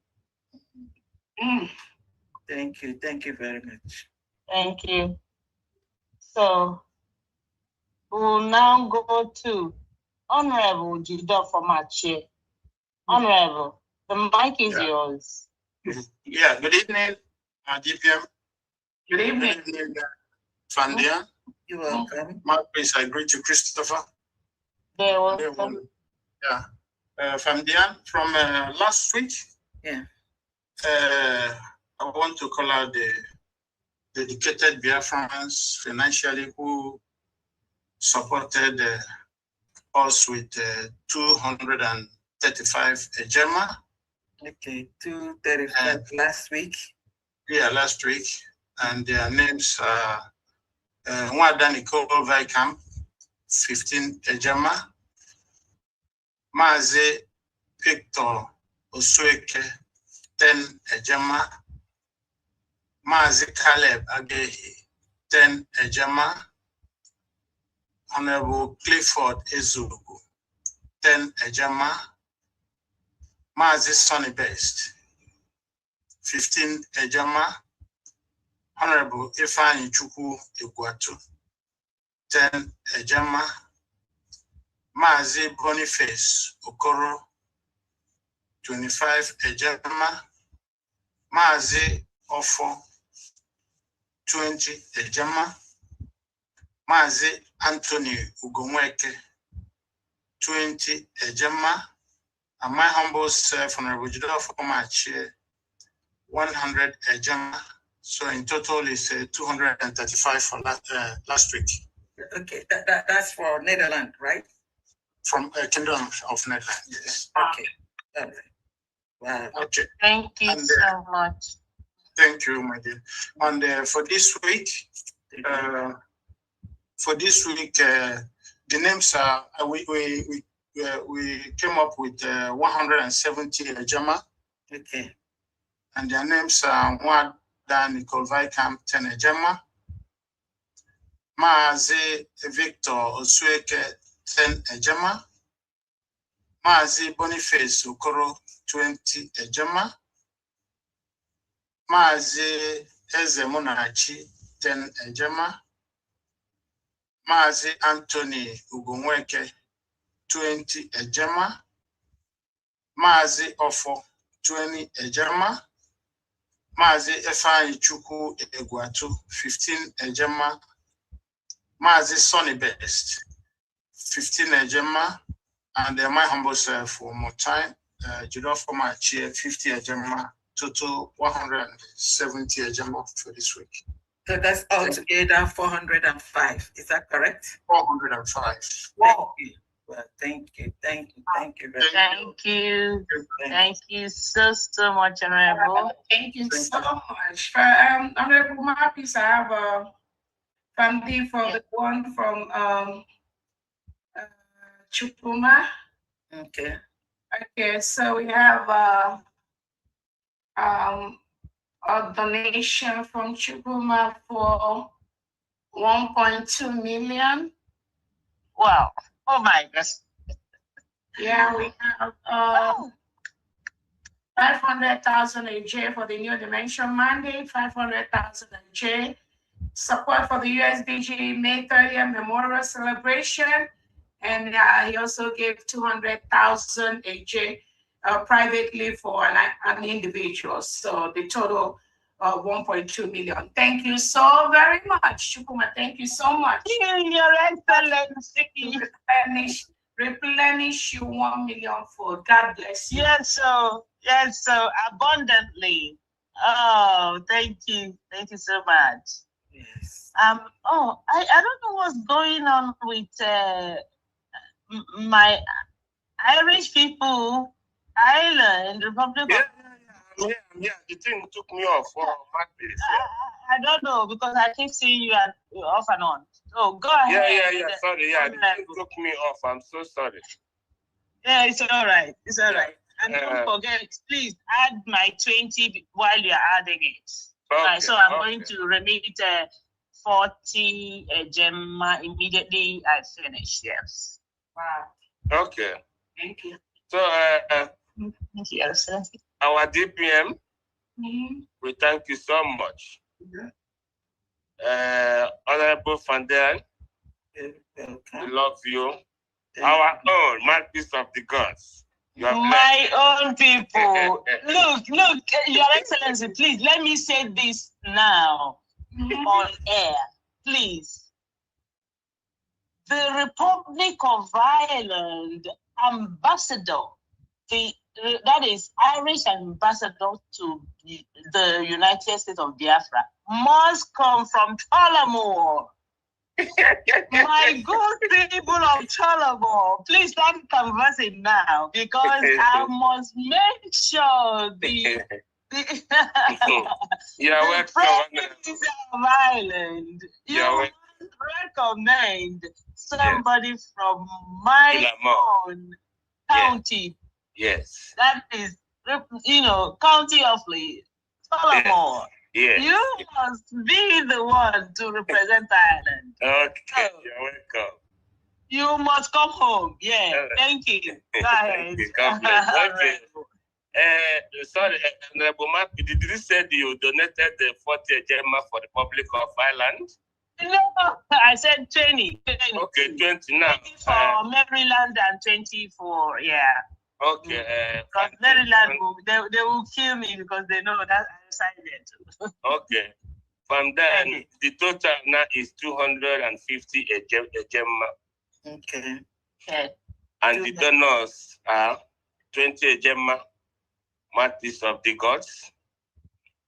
Thank you. Thank you very much. Thank you. So we'll now go to Honorable Judah from our chair. Honorable, the mic is yours. Yeah, good evening, DPM. Good evening. Good evening, Fandia. You're welcome. Marcus, I greet you, Christopher. They're welcome. Yeah. Fandia, from last week, yeah. I want to call out the dedicated Biafrans financially who supported us with 235 Ejema. Okay, 235 last week. Yeah, last week. And their names are Nwada Nicole Vicamp, 15 Ejema. Mazi Victor Osueke, 10 Ejema. Mazi Caleb Agehi, 10 Ejema. Honorable Clifford Ezugu, 10 Ejema. Mazi Sonny Best, 15 Ejema. Honorable Ifeanyi Chukwu Egwatu, 10 Ejema. Mazi Boniface Okoro, 25 Ejema. Mazi Ofo, 20 Ejema. Mazi Anthony Ugomweke, 20 Ejema. And my humble self, Honorable Judah for my chair, 100 Ejema. So in total is 235 for last week. Okay, that's for Netherlands, right? From Kingdom of Netherlands, yes. Okay. Okay. Wow. Okay. Thank you so much. Thank you, my dear. And for this week, the names are we came up with 170 Ejema. Okay. And their names are Nwada Nicole Vicamp, 10 Ejema. Mazi Victor Osueke, 10 Ejema. Mazi Boniface Okoro, 20 Ejema. Mazi Eze Monachi, 10 Ejema. Mazi Anthony Ugomweke, 20 Ejema. Mazi Ofo, 20 Ejema. Mazi Ifeanyi Chukwu Egwatu, 15 Ejema. Mazi Sonny Best, 15 Ejema. And my humble self one more time, Judah for my chair, 50 Ejema, total 170 Ejema for this week. So that's altogether 405. Is that correct? 405. Wow. Well, thank you very much. Thank you so much, Honorable. Thank you so much. For Honorable Marcus, I have a family for the one from Chupuma. Okay. Okay, so we have a donation from Chupuma for 1.2 million. Wow. Oh my gosh. Yeah, we have 500,000 AJ for the New Dimension mandate, 500,000 AJ. Support for the USBG May 30th Memorial Celebration. And he also gave 200,000 AJ privately for an individual. So the total of 1.2 million. Thank you so very much, Chukuma. Thank you so much. Your Excellency. Replenish you 1 million food. God bless you. Yes, so abundantly. Oh, thank you so much. Yes. I don't know what's going on with my Irish people, Ireland, Republic of. Yeah. The thing took me off for my place. Yeah. I don't know because I keep seeing you off and on. So go ahead. Yeah. Sorry. Yeah, the thing took me off. I'm so sorry. Yeah, it's all right. And don't forget, please add my 20 while you're adding it. Okay, so I'm going to remit 40 Gemma immediately I finish. Yes. Wow. Okay. Thank you. So yes. Our DPM, we thank you so much. Honorable Fandel, we love you. Our own mouthpiece of the gods. My own people. Look, Your Excellency, please let me say this now on air, please. The Republic of Ireland ambassador, that is Irish ambassador to the United States of Biafra, must come from Tullamore. My good people of Tullamore, please start conversing now because I must make sure the President of Ireland, you recommend somebody from my own county. Yes. That is, county of Tullamore. Yes. You must be the one to represent Ireland. Okay, you're welcome. You must come home. Yeah, thank you. Go ahead. God bless. Okay. Sorry, Honorable Mark, did you say you donated the 40 Gemma for the Republic of Ireland? No, I said 20. Okay, 20 now. 20 for Maryland and 20 for, Okay. Because Maryland, they will kill me because they know that I decided. Okay. From then, the total now is 250 Gemma. Okay. And the donors are 20 Gemma, Martyrs of the Gods.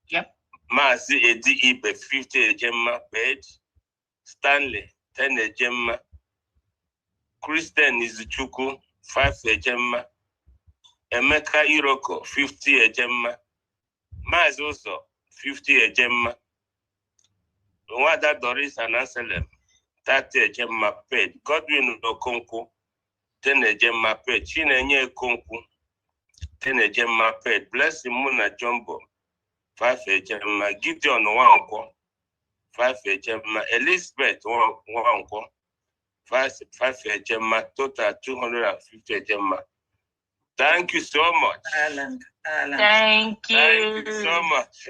Yep. Mazi Edi 50 Gemma paid. Stanley 10 Gemma. Christian Izuchuku 5 Gemma. Emeka Iroko 50 Gemma. Maz also 50 Gemma. Wada Doris and Anselm 30 Gemma paid. Godwin Okonku 10 Gemma paid. Chinenye Konku 10 Gemma paid. Blessing Muna Jumbo 5 Gemma. Gideon Wanko 5 Gemma. Elizabeth Wanko 5 Gemma. Total 250 Gemma. Thank you so much. Alan. Thank you. Thank you so much.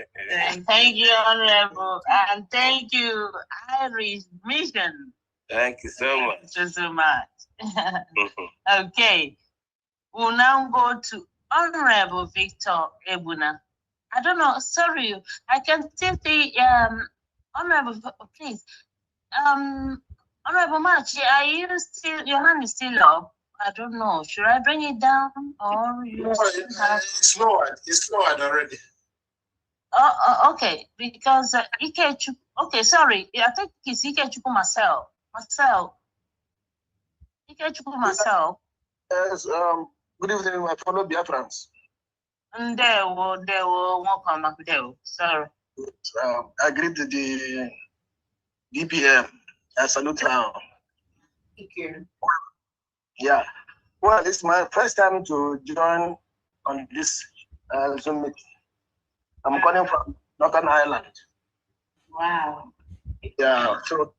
Thank you, Honorable. And thank you, Irish Mission. Thank you so much. Thank you so much. Okay. We'll now go to Honorable Victor Ebuna. I don't know, sorry, I can still see Honorable, please. Honorable March, are you still, your hand is still up? I don't know. Should I bring it down or you It's lowered. It's lowered already. Okay, because Ikechu Okay, sorry. I think it's Ikechukwu Marcel. Ikechukwu Marcel. Yes, good evening, my fellow Biafrans. They will welcome there. Sorry. I greet the DPM. I salute her. Thank you. Yeah. Well, it's my first time to join on this Zoom meeting. I'm calling from Northern Ireland. Wow. Yeah. So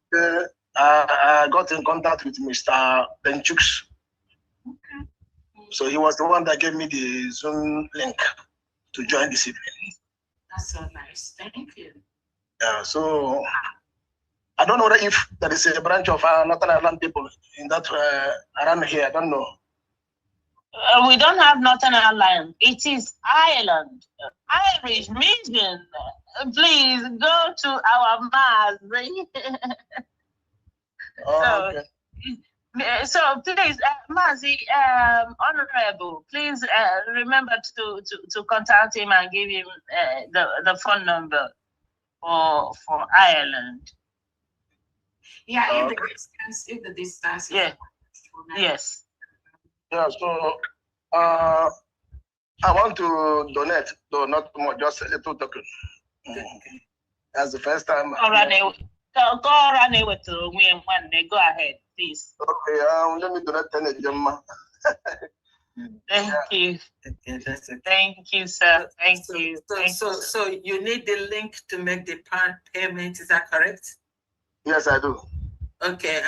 I got in contact with Mr. Benchuks. Okay. So he was the one that gave me the Zoom link to join this evening. That's so nice. Thank you. Yeah. So I don't know if there is a branch of Northern Ireland people in that around here. I don't know. We don't have Northern Ireland. It is Ireland. Irish mission. Please go to our mass. So please, Mazi, Honorable, please remember to contact him and give him the phone number for Ireland. Yeah, if the distance. Yeah. Yes. Yeah. So I want to donate, though not more, just a little token. That's the first time. Go run away to win one day. Go ahead, please. Okay, let me donate 10 Gemma. Thank you. Okay, that's okay. Thank you, sir. Thank you. So you need the link to make the payment, is that correct? Yes, I do. Okay,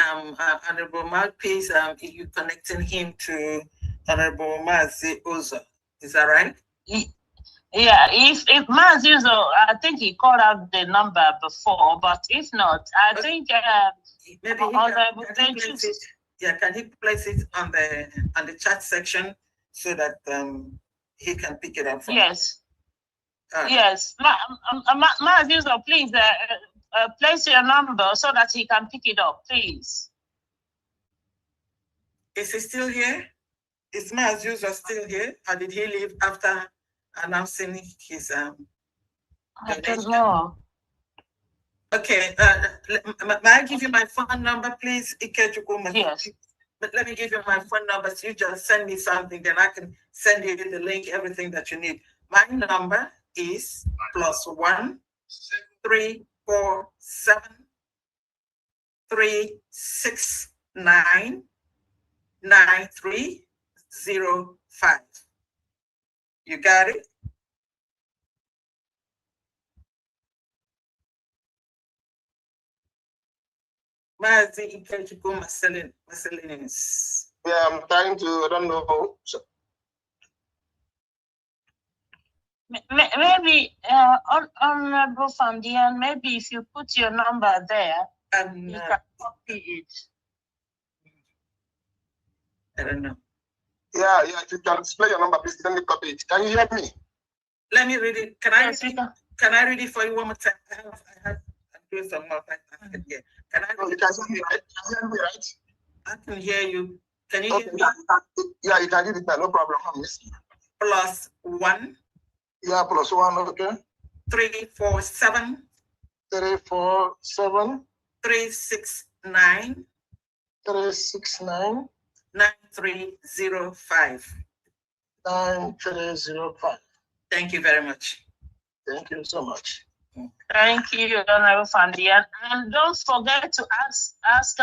Honorable Mouthpiece, you connecting him to Honorable Mazi Uzo. Is that right? Yeah, if Mazi Uzo, I think he called out the number before, but if not, I think maybe can he place it on the chat section so that he can pick it up from Yes. Yes. Mazi Uzo, please place your number so that he can pick it up, please. Is he still here? Is Mazi Uzo still here, or did he leave after announcing his I don't know. Okay, may I give you my phone number, please? Yes. But let me give you my phone number. So you just send me something, then I can send you the link, everything that you need. My number is +1 347 369 9305. You got it? Yeah, I'm trying to, I don't know. Maybe, Honorable Fandian, maybe if you put your number there, you can copy it. I don't know. Yeah, if you can display your number, please let me copy it. Can you hear me? Let me read it. Can I read it for you one more time? I have to do some more. I can hear. Can I read it? You can hear me, right? Can you hear me, right? I can hear you. Can you hear me? Yeah, you can read it now, no problem. +1. Yeah, +1, okay. 347 347 369 369 9305. 9305. Thank you very much. Thank you so much. Thank you, Honorable Fandian. And don't forget to ask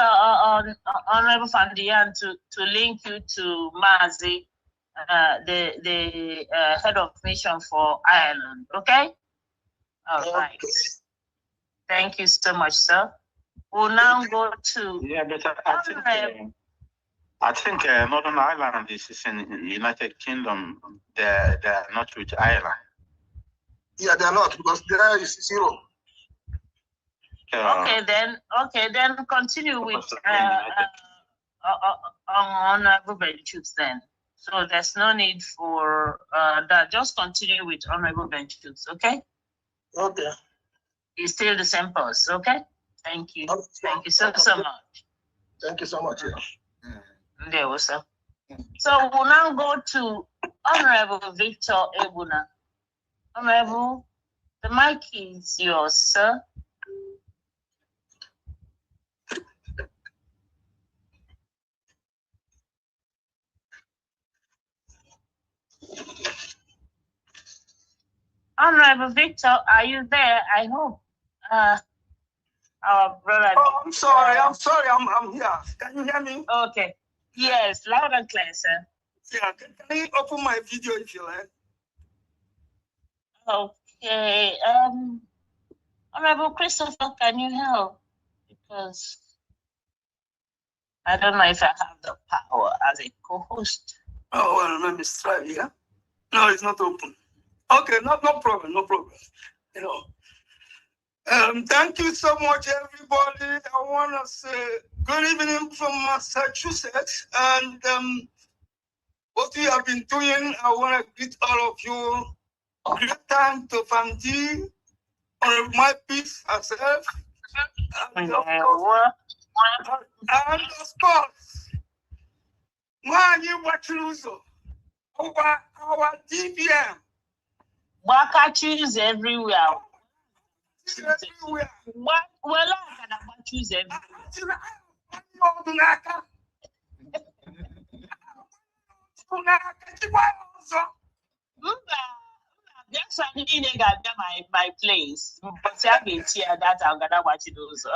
Honorable Fandian to link you to Mazi, the head of mission for Ireland. Okay? All right. Thank you so much, sir. We'll now go to. Yeah, but I think Northern Ireland is in the United Kingdom. They're not with Ireland. Yeah, they're not, because there is 0. Okay, then continue with honorable benches then. So there's no need for that. Just continue with honorable benches, okay? Okay. It's still the same post, okay? Thank you. Thank you so much. Thank you so much. There was sir. So we'll now go to Honorable Victor Ebuna. Honorable, the mic is yours, sir. Honorable Victor, are you there? I hope. Our brother. Oh, I'm sorry. I'm here. Can you hear me? Okay. Yes, loud and clear, sir. Yeah. Can you open my video if you like? Okay. Honorable Christopher, can you help? Because I don't know if I have the power as a co-host. Oh, well, let me try here. No, it's not open. Okay, no problem. You know. Thank you so much, everybody. I want to say good evening from Massachusetts. And what we have been doing, I want to greet all of you. Great time to Famdi, on my peace herself. And of course, man, you watch Luso, our DPM. Waka choose everywhere. Everywhere. What? Well, I can choose everywhere. That's why I didn't get my place. But I can hear that I'm gonna watch it also.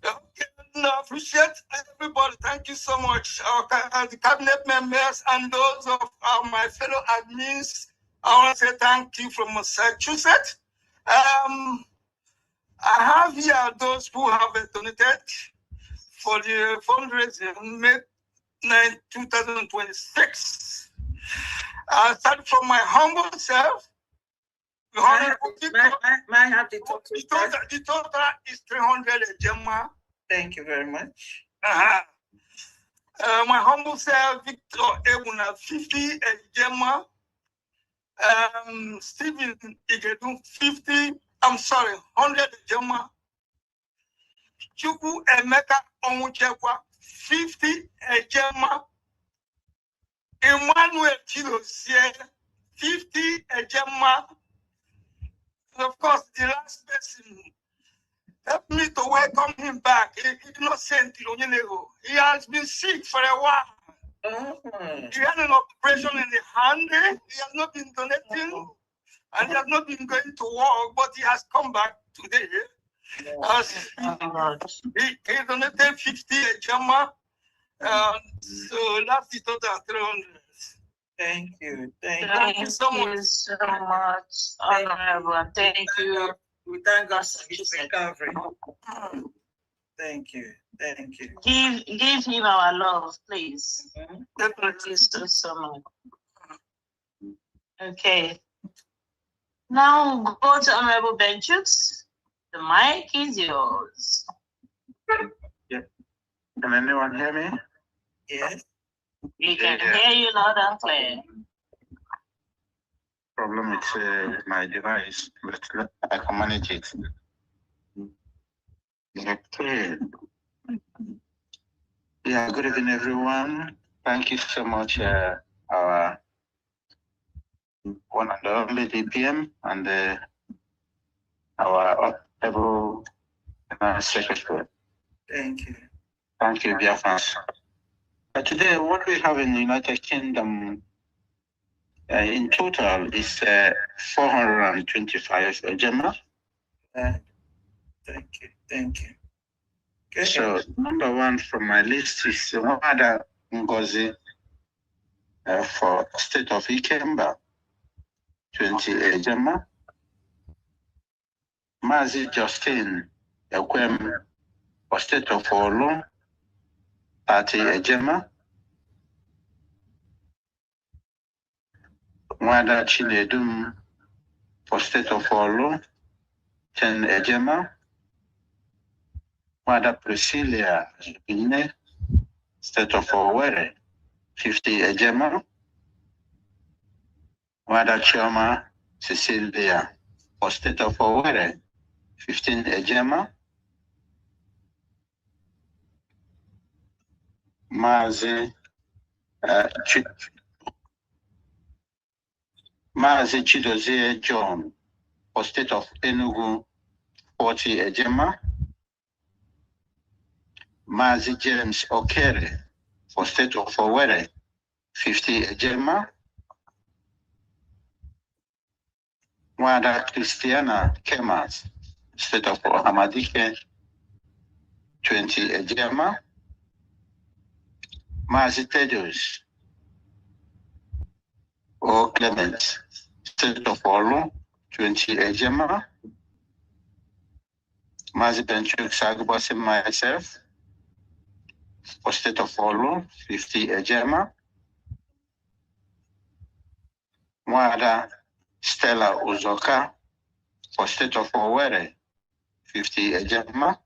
Okay, no, appreciate everybody. Thank you so much. The cabinet members and those of my fellow admins. I want to say thank you from Massachusetts. I have here those who have donated for the fundraising May 9, 2026. I start from my humble self. May I have the total? The total is 300 Gemma. Thank you very much. My humble self, Victor Ebuna, 50 Gemma. Stephen Igedun, 100 Gemma. Chuku Emeka Onwuchekwa, 50 Gemma. Emmanuel Chidozie, 50 Gemma. Of course, the last person helped me to welcome him back. Innocent Ilonyenego. He has been sick for a while. He had an operation in the hand. He has not been donating, and he has not been going to work, but he has come back today. He donated 50 Gemma, so that's the total 300. Thank you. Thank you so much, Honorable. Thank you. We thank God for his recovery. Thank you. Give him our love, please. Definitely so much. Okay. Now go to Honorable Benchooks. The mic is yours. Yeah. Can anyone hear me? Yes. We can hear you loud and clear. Problem with my device, but I can manage it. Okay. Yeah, good evening, everyone. Thank you so much, our one and only DPM and our able secretary. Thank you. Thank you, Biafrans. Today, what we have in the United Kingdom in total is 425 Gemma. Thank you. Okay. So, number one from my list is Wada Ngozi for State of Ikemba, 20 Gemma. Mazi Justin Ekwem for State of Olu, 30 Gemma. Wada Chiledum for State of Olu, 10 Gemma. Wada Priscilla Bine, State of Owerri, 50 Gemma. Wada Chioma Cecilia for State of Owerri, 15 Gemma. Mazi Chidozie John for State of Enugu, 40 Gemma. Mazi James Okere for State of Owerri, 50 Gemma. Wada Christiana Kemas, State of Hamadike, 20 Ejema, Mazi Tedios, O Clement, State of Olu, 20 Ejema, Mazi Benchuk Sagubas and myself, for State of Olu, 50 Ejema, Wada Stella Uzoka, for State of Owerri, 50 Ejema,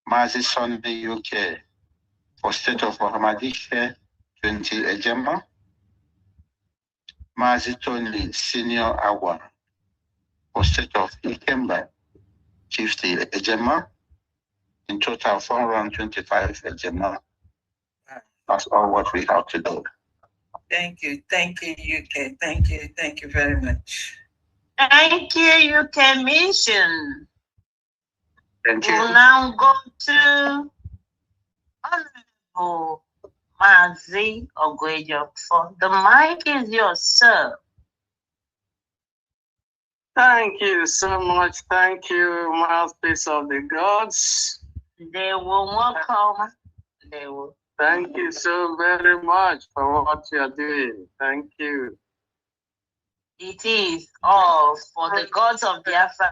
Mazi Sunday UK, for State of Hamadike, 20 Ejema, Mazi Tony Senior Awa, for State of Ikemba, 50 Ejema, in total 425 Ejema. That's all what we have to do. Thank you, UK. Thank you very much. Thank you, UK Mission. Thank you. We'll now go to Honorable Mazi Ogwejokfor. The mic is yours, sir. Thank you so much. Thank you, mouthpiece of the gods. They will welcome. They will. Thank you so very much for what you are doing. Thank you. It is all for the gods of Biafra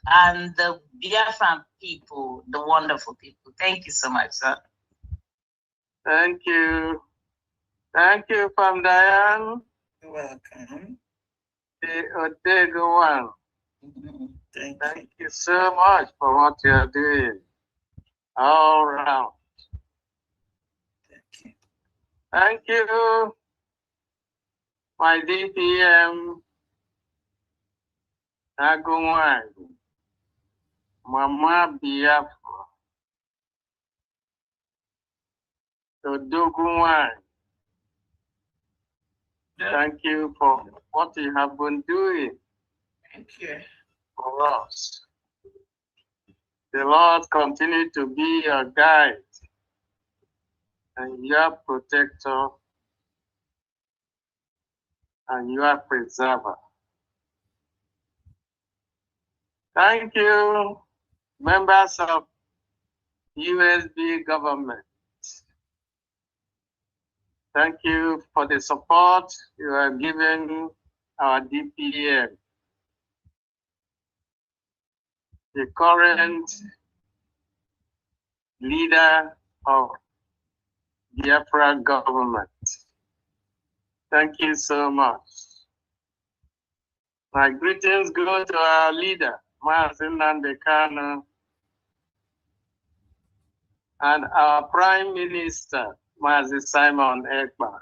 and the Biafran people, the wonderful people. Thank you so much, sir. Thank you. Thank you, Pam Diane. You're welcome. The Thank you so much for what you are doing. All around. Thank you, my DPM, Agumwan, Mama Biafra, Odogunwan. Thank you for what you have been doing. Thank you. For us. The Lord continue to be your guide and your protector and your preserver. Thank you, members of USB government. Thank you for the support you are giving our DPM. The current leader of Biafra government. Thank you so much. My greetings go to our leader, Mazen Nandekano, and our Prime Minister, Mazi Simon Ekpa.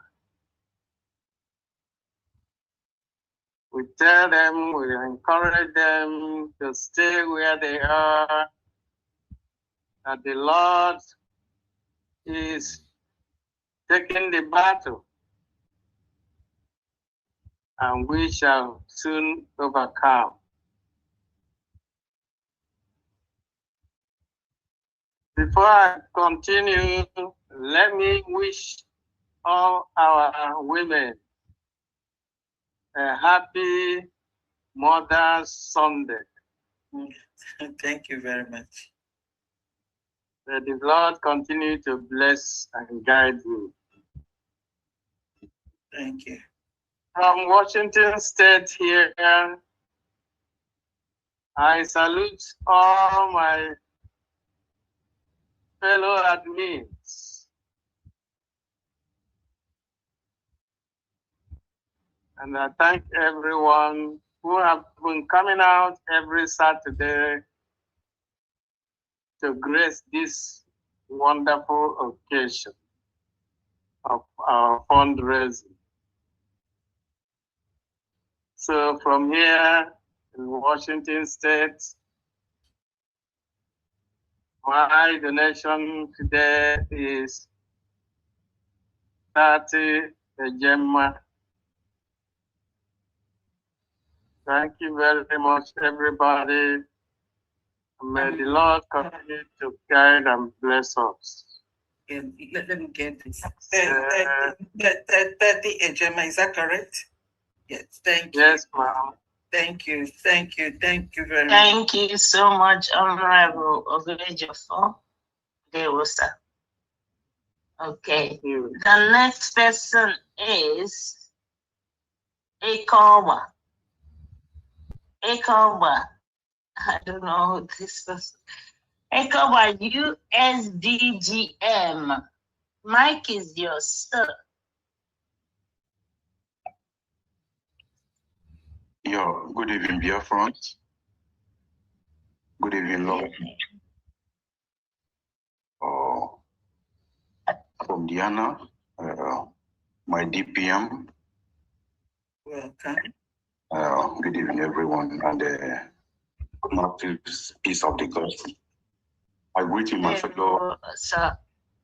We tell them, we encourage them to stay where they are, that the Lord is taking the battle, and we shall soon overcome. Before I continue, let me wish all our women a happy Mother's Sunday. Thank you very much. May the Lord continue to bless and guide you. Thank you. From Washington State here, I salute all my fellow admins. And I thank everyone who have been coming out every Saturday to grace this wonderful occasion of our fundraising. So from here in Washington State, my donation today is 30 Ejema. Thank you very much, everybody. May the Lord continue to guide and bless us. Let me get this. 30 Ejema, is that correct? Yes, thank you. Yes, ma'am. Thank you very much. Thank you so much, Honorable Ogedejiofo. Dewosa. Okay. The next person is Ekowa. Ekowa. I don't know who this person. Ekowa, USDGM. Mike is yours, sir. Yo, good evening, dear friends. Good evening, Lord. From Diana, my DPM. Welcome. Good evening, everyone, and peace of the gospel. I greet you, my fellow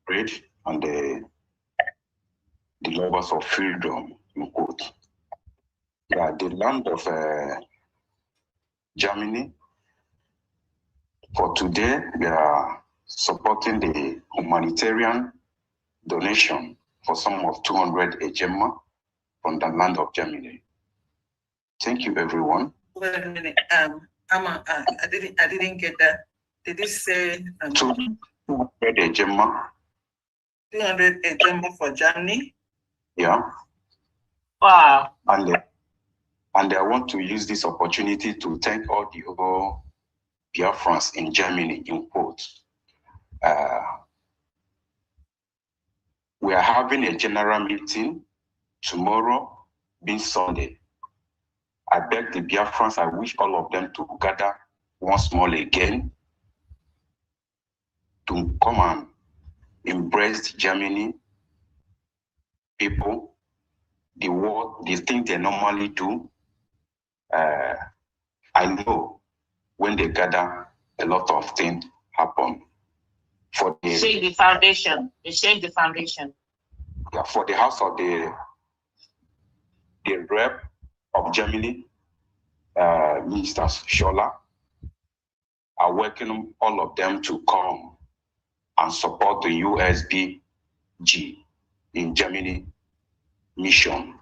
great and the lovers of freedom, in quote. Yeah, the land of Germany. For today, we are supporting the humanitarian donation for sum of 200 ejema from the land of Germany. Thank you, everyone. Wait a minute. I didn't get that. Did you say 200 ejema? 200 ejema for Germany? Yeah. Wow. And I want to use this opportunity to thank all the whole Biafrans in Germany, in quotes. We are having a general meeting tomorrow, being Sunday. I beg the Biafrans, I wish all of them to gather once more again to come and embrace Germany people, the world, the things they normally do. I know when they gather, a lot of things happen. For the shake the foundation. They shake the foundation. Yeah, for the house of the rep of Germany, Minister Scholler, are welcoming all of them to come and support the USBG in Germany mission.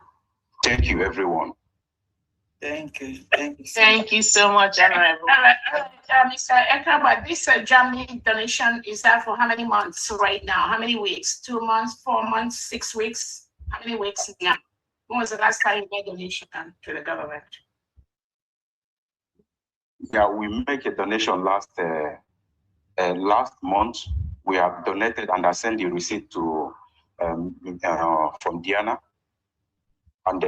Thank you, everyone. Thank you. Thank you so much, Honorable. Mr. Ekaba, this Germany donation is that for how many months right now? How many weeks? 2 months, 4 months, 6 weeks? How many weeks now? When was the last time you made a donation to the government? Yeah, we make a donation last month. We have donated and I sent the receipt to from Diana. And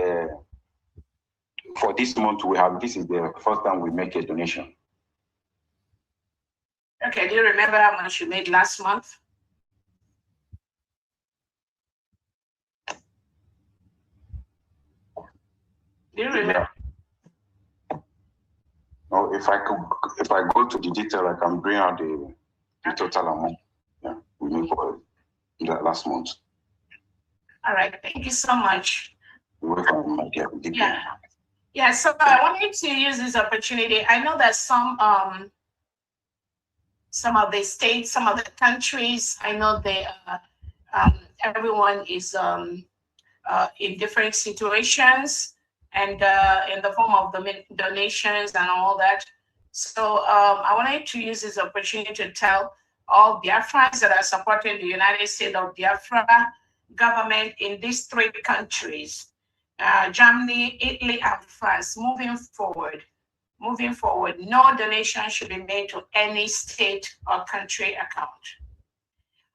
for this month, this is the first time we make a donation. Okay, do you remember how much you made last month? Do you remember? Yeah. No, if I go to the detail, I can bring out the total amount. Yeah, we made for that last month. All right, thank you so much. You're welcome, my dear. Yeah, so I wanted to use this opportunity. I know that some of the states, some of the countries, I know they everyone is in different situations and in the form of the donations and all that. So I wanted to use this opportunity to tell all Biafrans that are supporting the United States of Biafra government in these 3 countries, Germany, Italy, and France, moving forward, no donation should be made to any state or country account.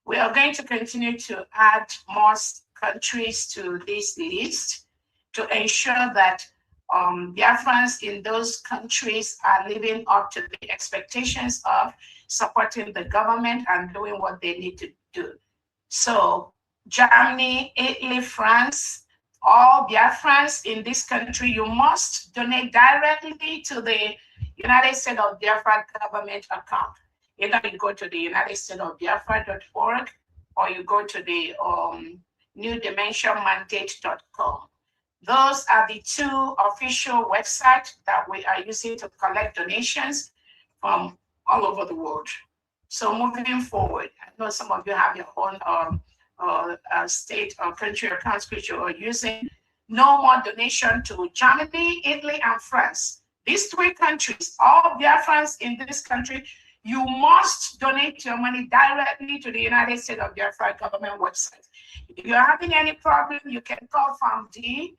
We are going to continue to add more countries to this list to ensure that Biafrans in those countries are living up to the expectations of supporting the government and doing what they need to do. So Germany, Italy, France, all Biafrans in this country, you must donate directly to the United States of Biafra government account. Either you go to the United States of Biafra.org or you go to the newdimensionmandate.com. Those are the 2 official websites that we are using to collect donations from all over the world. So moving forward, I know some of you have your own state or country accounts which you are using. no more donation to Germany, Italy, and France. These three countries, all Biafrans in this country, you must donate your money directly to the United States of Biafra government website. If you're having any problem, you can call Farm D,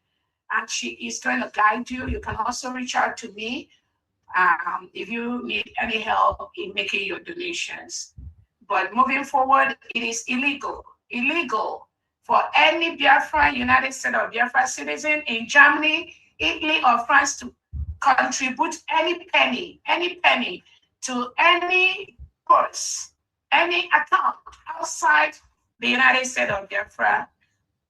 and she is going to guide you. You can also reach out to me if you need any help in making your donations. But moving forward, it is illegal for any Biafra, United States of Biafra citizen in Germany, Italy, or France to contribute any penny to any purse, any account outside the United States of Biafra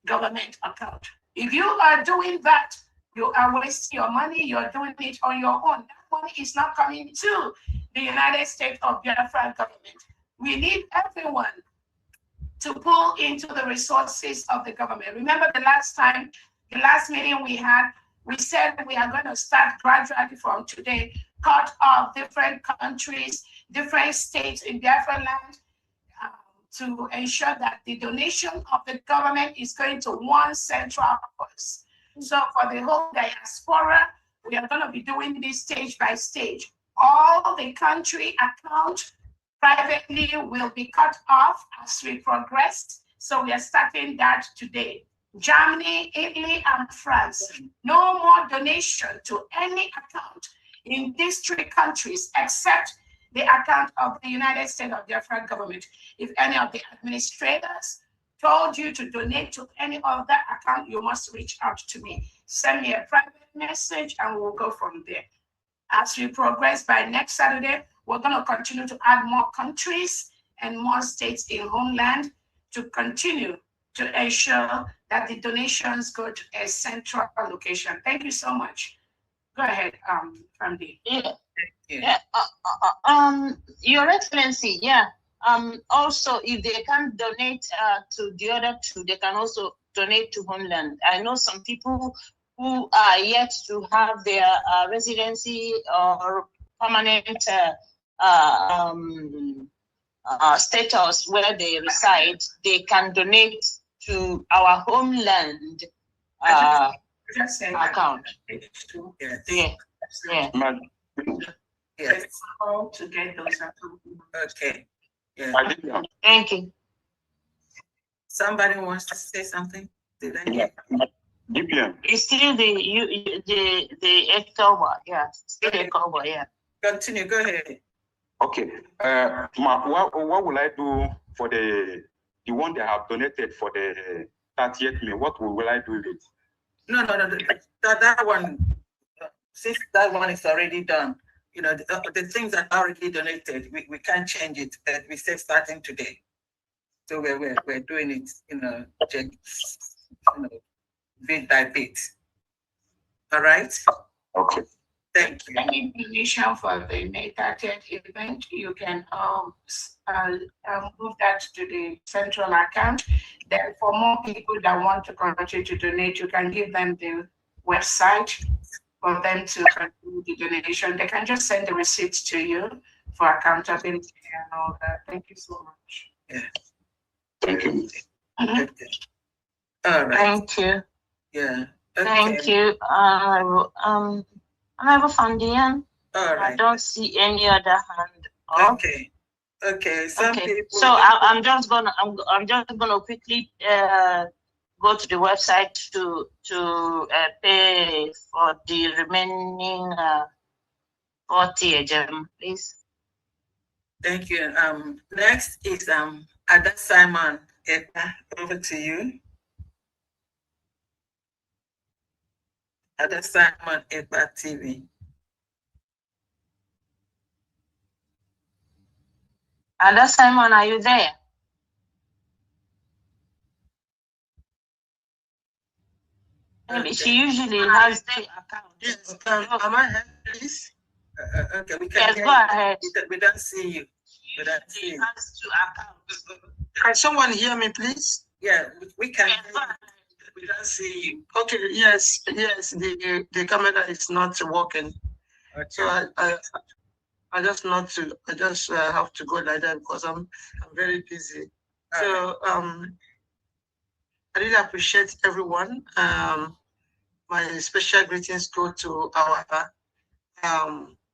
government account. If you are doing that, you are wasting your money, you're doing it on your own. That money is not coming to the United States of Biafra government. We need everyone to pull into the resources of the government. Remember the last meeting we had, we said we are going to start gradually from today, cut off different countries, different states in Biafra land to ensure that the donation of the government is going to one central purse. So for the whole diaspora, we are going to be doing this stage by stage. All the country accounts privately will be cut off as we progress. So we are starting that today. Germany, Italy, and France, no more donation to any account in these three countries except the account of the United States of Biafra government. If any of the administrators told you to donate to any other account, you must reach out to me. Send me a private message and we'll go from there. As we progress by next Saturday, we're going to continue to add more countries and more states in homeland to continue to ensure that the donations go to a central location. Thank you so much. Go ahead, Famdi. Your Excellency, also if they can't donate to the other two, they can also donate to homeland. I know some people who are yet to have their residency or permanent status where they reside. They can donate to our homeland account. Yes. All to get those accounts. Okay. Yeah. Thank you. Somebody wants to say something? Did I hear? It's still the October, still October, Continue, go ahead. Okay. What will I do for the one they have donated for the 30th May? What will I do with it? No. That one, since that one is already done, you know, the things that are already donated, we can't change it. We say starting today. So we're doing it, bit by bit. All right? Okay. Thank you. Any donation for the May 30th event, you can move that to the central account. Then for more people that want to continue to donate, you can give them the website for them to continue the donation. They can just send the receipts to you for accountability and all that. Thank you so much. Yeah. Thank you. Okay. All right. Thank you. Yeah. Okay. Thank you. I have a Fandian. All right. I don't see any other hand up. Okay. Okay. Some people. So I'm just gonna quickly go to the website to pay for the remaining 40 gem, please. Thank you. Next is Ada Simon. Over to you. Ada Simon TV. Ada Simon, are you there? Okay. She usually has the account. Yes, am I here, please? Okay, we can go ahead. We don't see you. We don't see you. Has two accounts. Can someone hear me, please? Yeah, we can. We don't see you. Okay, yes, the camera is not working. Okay. So I just have to go like that because I'm very busy. So I really appreciate everyone. My special greetings go to our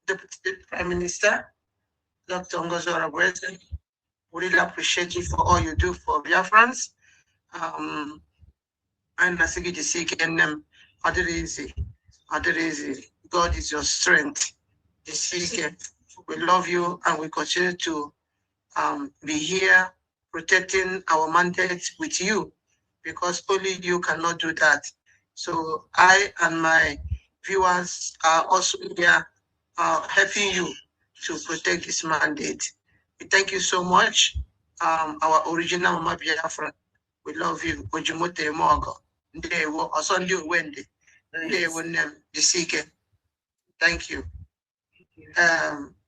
Deputy Prime Minister, Dr. Ngozi Orebowale. We really appreciate you for all you do for Biafrans. And Nasigi Jisike and them, Adirizi. God is your strength. Jisike, we love you and we continue to be here protecting our mandate with you, because only you cannot do that. So I and my viewers are also here helping you to protect this mandate. We thank you so much. Our original Mama Biafra, we love you. Ojimote Mogo. Ndewo, Osondio Wende. Ndewo Nem, Jisike. Thank you.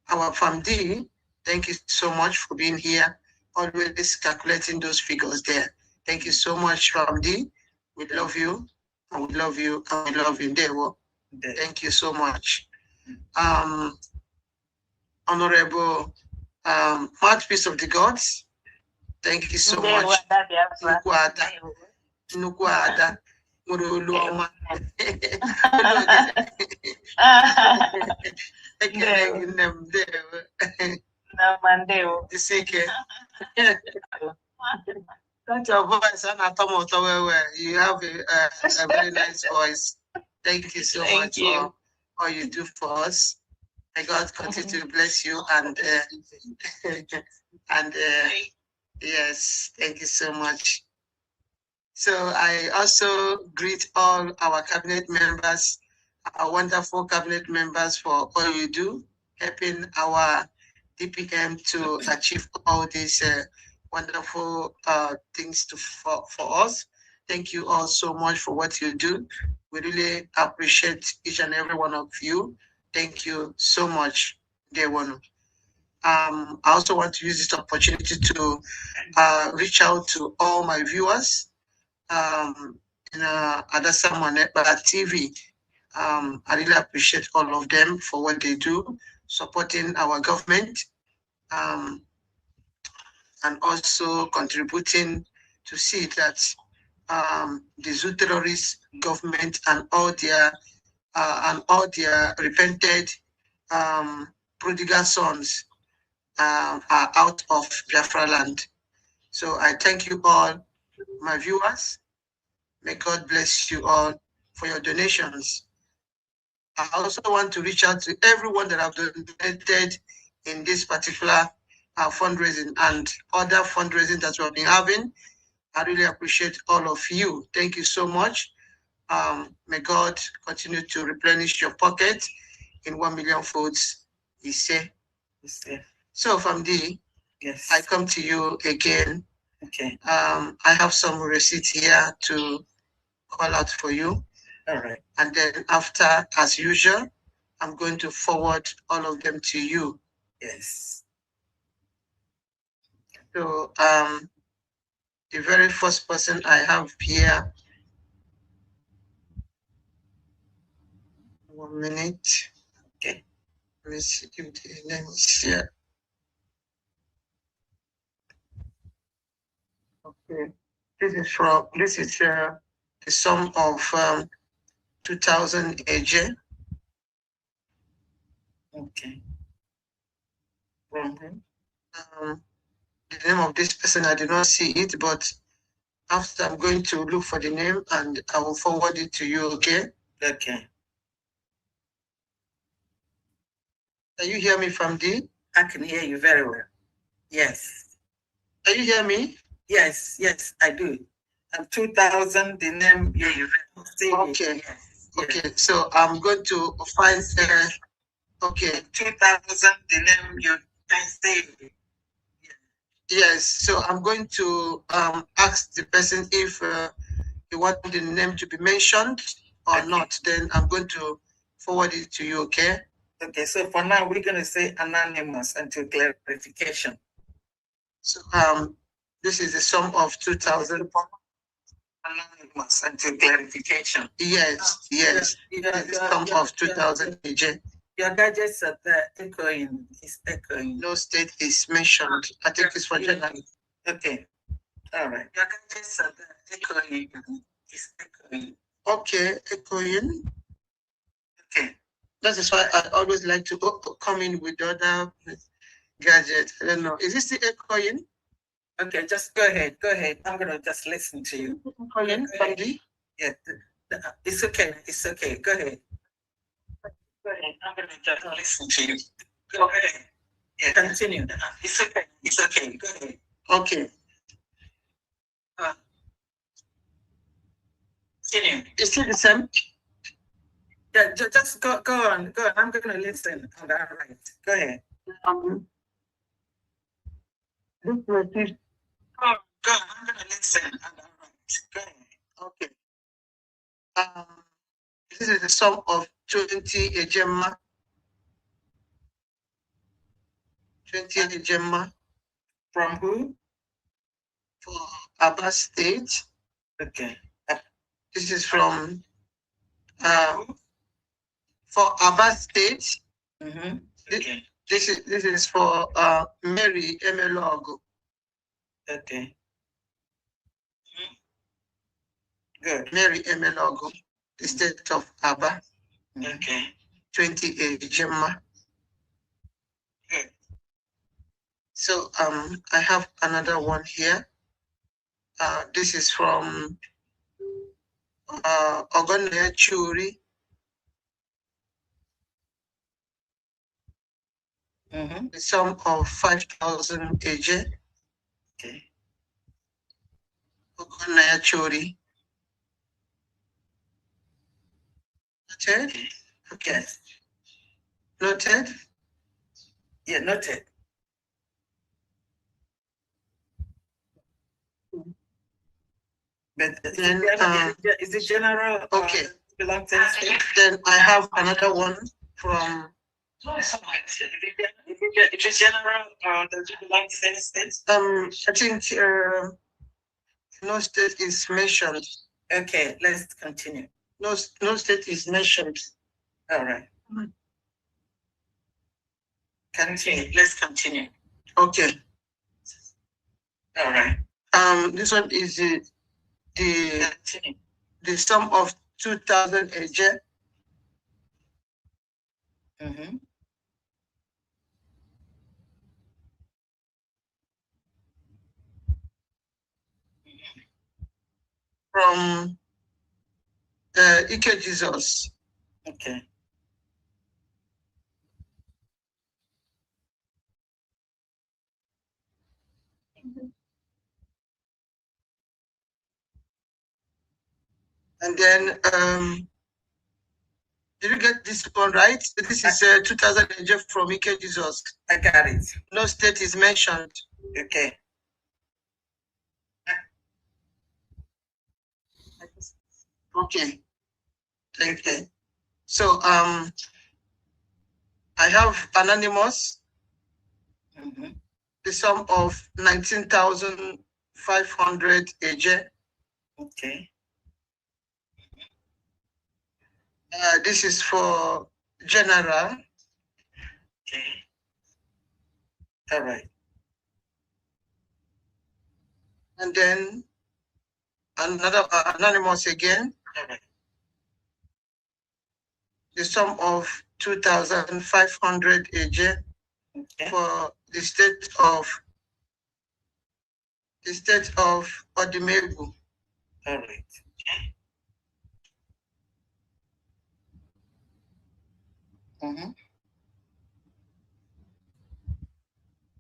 Our family, thank you so much for being here, always calculating those figures there. Thank you so much, Ramdi. We love you, and we love you, and we love you, Ndewo. Thank you so much. Honorable Mouthpiece of the Gods, thank you so much. Nukwada. That's your voice, you have a very nice voice. Thank you so much for all you do for us. May God continue to bless you and yes, thank you so much. So I also greet all our cabinet members, our wonderful cabinet members, for all you do, helping our DPM to achieve all these wonderful things for us. Thank you all so much for what you do. We really appreciate each and every one of you. Thank you so much, dear one. I also want to use this opportunity to reach out to all my viewers in Adasa TV. I really appreciate all of them for what they do, supporting our government, and also contributing to see that the Zoo terrorist government and all their repented prodigal sons are out of Biafra land. So I thank you all, my viewers. May God bless you all for your donations. I also want to reach out to everyone that have donated in this particular fundraising and other fundraising that we have been having. I really appreciate all of you. Thank you so much. May God continue to replenish your pocket in 1 million foods. He said. So from D, yes, I come to you again. Okay. I have some receipts here to call out for you. All right. And then after, as usual, I'm going to forward all of them to you. Yes. So the very first person I have here. 1 minute. Okay. Let me see if the name is here. Okay. This is the sum of 2,000 AJ. Okay. The name of this person, I did not see it, but after I'm going to look for the name and I will forward it to you, okay? Okay. Can you hear me from D? I can hear you very well. Yes. Can you hear me? Yes, yes, I do. And 2,000, the name you okay. Yes. Okay, so I'm going to find okay, 2,000, the name you say. Yes, so I'm going to ask the person if you want the name to be mentioned or not. Then I'm going to forward it to you, okay? Okay, so for now, we're going to say anonymous until clarification. So this is the sum of 2,000. Anonymous until clarification. Yes, yes. The sum of 2,000 AJ. Your gadgets are there echoing. Is echoing. No state is mentioned. I think it's for general. Okay. All right. Your gadgets are there echoing. Is echoing. Okay, echoing. Okay, that is why I always like to come in with other gadgets. I don't know. Is this the echoing? Okay, just go ahead. Go ahead. I'm gonna just listen to you. Echoing, Bundy? Yeah, it's okay. It's okay. Go ahead. Go ahead. I'm gonna just listen to you. Go ahead. Yeah, continue. It's okay. It's okay. Go ahead. Okay. Continue. Is it the same? Yeah, just go on. Go on. I'm gonna listen. All right. Go ahead. This is go on. I'm gonna listen. All right. Go ahead. Okay. This is the sum of 20 ejema. 20 ejema. From who? For Abba State. Okay. This is from for Abba State. Mm-hmm. Okay. This is for Mary Emelogo. Okay. Good. Mary Emelogo, the state of Abba. Okay. 28 Gemma. Good. So I have another one here. This is from Ogonaya Churi. The sum of 5,000 AJ. Okay. Ogonaya Churi. Noted? Okay. Noted? Yeah, noted. But then, is it general? Okay. Then I have another one from. If it's general, does it belong to any state? I think no state is mentioned. Okay, let's continue. No state is mentioned. All right. Continue. Let's continue. Okay. All right. This one is the sum of 2,000 AJ. Mm-hmm. From Ike Jesus. Okay. And then, did you get this one right? This is 2,000 AJ from Ike Jesus. I got it. No state is mentioned. Okay. Okay. Thank you. So I have anonymous. Mm-hmm. The sum of 19,500 AJ. Okay. This is for general. Okay. All right. And then another anonymous again. All right. The sum of 2,500 AJ. Okay. For the state of Odimegu. All right. Okay. Mm-hmm.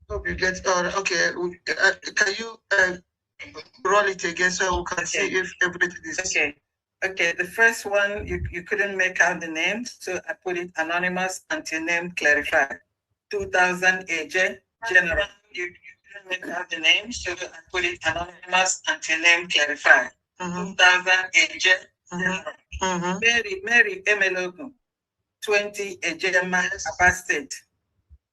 Hope you get okay. Can you roll it again so we can see if everything is okay? Okay, the first one you couldn't make out the name, so I put it anonymous until name clarified. 2,000 AJ general. You couldn't make out the name, so I put it anonymous until name clarified. 2,000 AJ general. Mary Emelogo. 20 Ejema Abba State.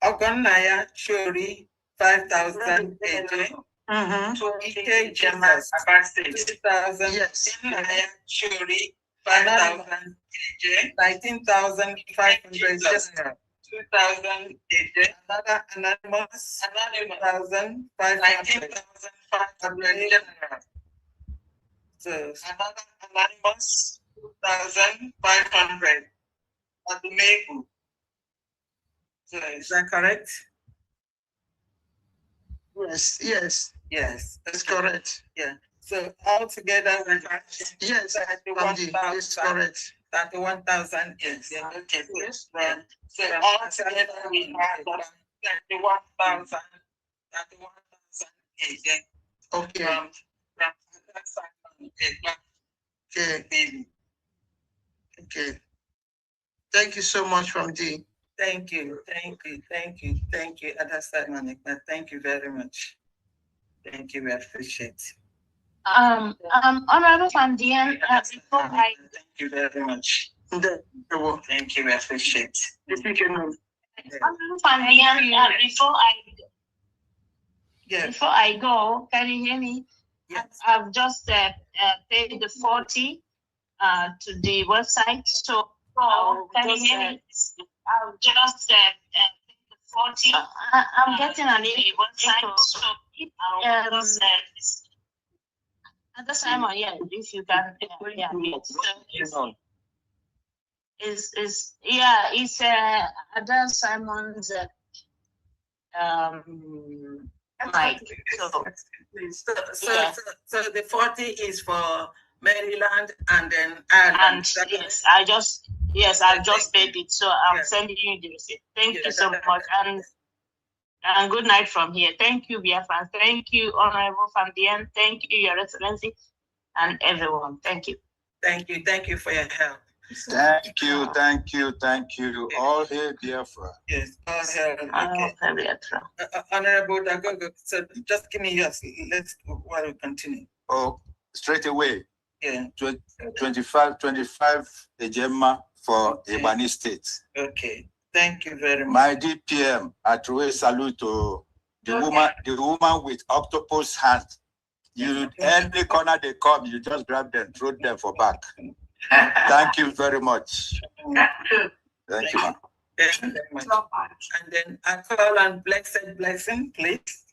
Ogonaya Chori 5,000 AJ. 20 Ejema Abba State. 2,000. Yes. Ogonaya Chori 5,000 AJ. 19,500 general. 2,000 AJ. Another anonymous. 19,500 general. So another anonymous. 2,500 at the Maple. So is that correct? Yes, yes. Yes, That's correct. Yeah. So altogether, yes, it's correct. 31,000 yes. Yeah. Okay. Yes. Right. So altogether we have 31,000. 31,000. Okay. Okay. Okay. Thank you so much, from D. Thank you. Understand, Monica. Thank you very much. Thank you. We appreciate it. Honorable Fandian, before I thank you very much. Thank you. We appreciate it. Honorable Fandian, before I go, can you hear me? Yes. I've just paid the 40 to the website. So can you hear me? I've just paid the 40. I'm getting an website. So at the Simon, yeah, if you can, yeah. It's Ada Simon's mic. So the 40 is for Maryland and then Ireland. And yes, I just paid it. So I'm sending you the receipt. Thank you so much. And good night from here. Thank you, Biafra. Thank you, Honorable Fandian. Thank you, Your Excellency, and everyone. Thank you. Thank you for your help. Thank you. All hail Biafra. Yes, all hail. Biafra. Honorable Dagogo, so just give me yours. Let's while we continue. Oh, straight away. Yeah. 25 Ejema for Ebony State. Okay. Thank you very much. My DPM, I throw a salute to the woman with octopus hand. You any corner they come, you just grab them, throw them for back. Thank you very much. Thank you. Thank you very much. And then I call on Blessing, please.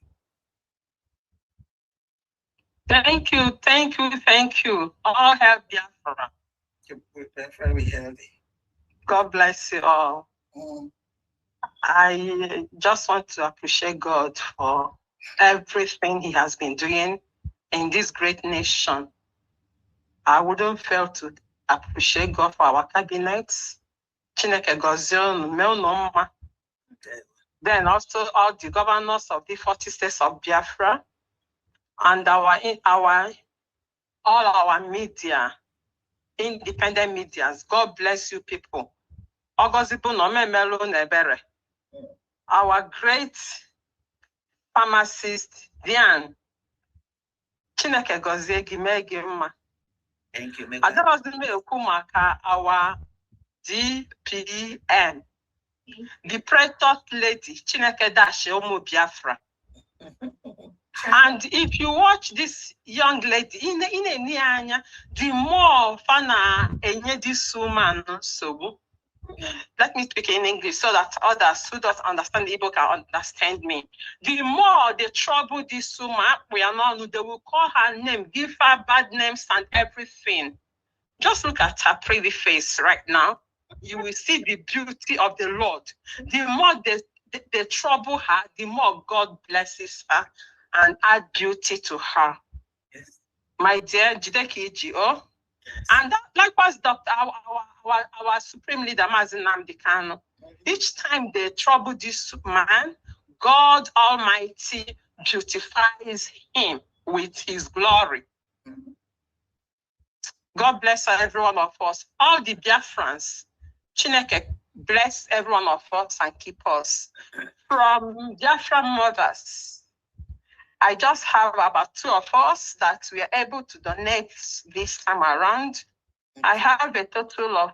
Thank you. All help Biafra. We healthy. God bless you all. I just want to appreciate God for everything He has been doing in this great nation. I wouldn't fail to appreciate God for our cabinets. Chineke gozie unu. Then also all the governors of the 40 states of Biafra and all our media, independent medias. God bless you people. Our great pharmacist, Diane. Chineke gozie gị mee gị mma. Thank you. Our DPM, the Pretot lady, Chineke Dashi Omo Biafra. And if you watch this young lady, in the more fana enye this woman, so let me speak in English so that others who don't understand Igbo can understand me. The more they trouble this woman, they will call her name, give her bad names and everything. Just look at her pretty face right now. You will see the beauty of the Lord. The more they trouble her, the more God blesses her and add beauty to her. Yes. My dear Jideki Ejio, and that likewise, Dr. Our Supreme Leader Mazi Nnamdi Kanu. Each time they trouble this man, God Almighty beautifies him with His glory. God bless every one of us. All the Biafrans, Chineke bless every one of us and keep us. From Biafra mothers, I just have about 2 of us that we are able to donate this time around. I have a total of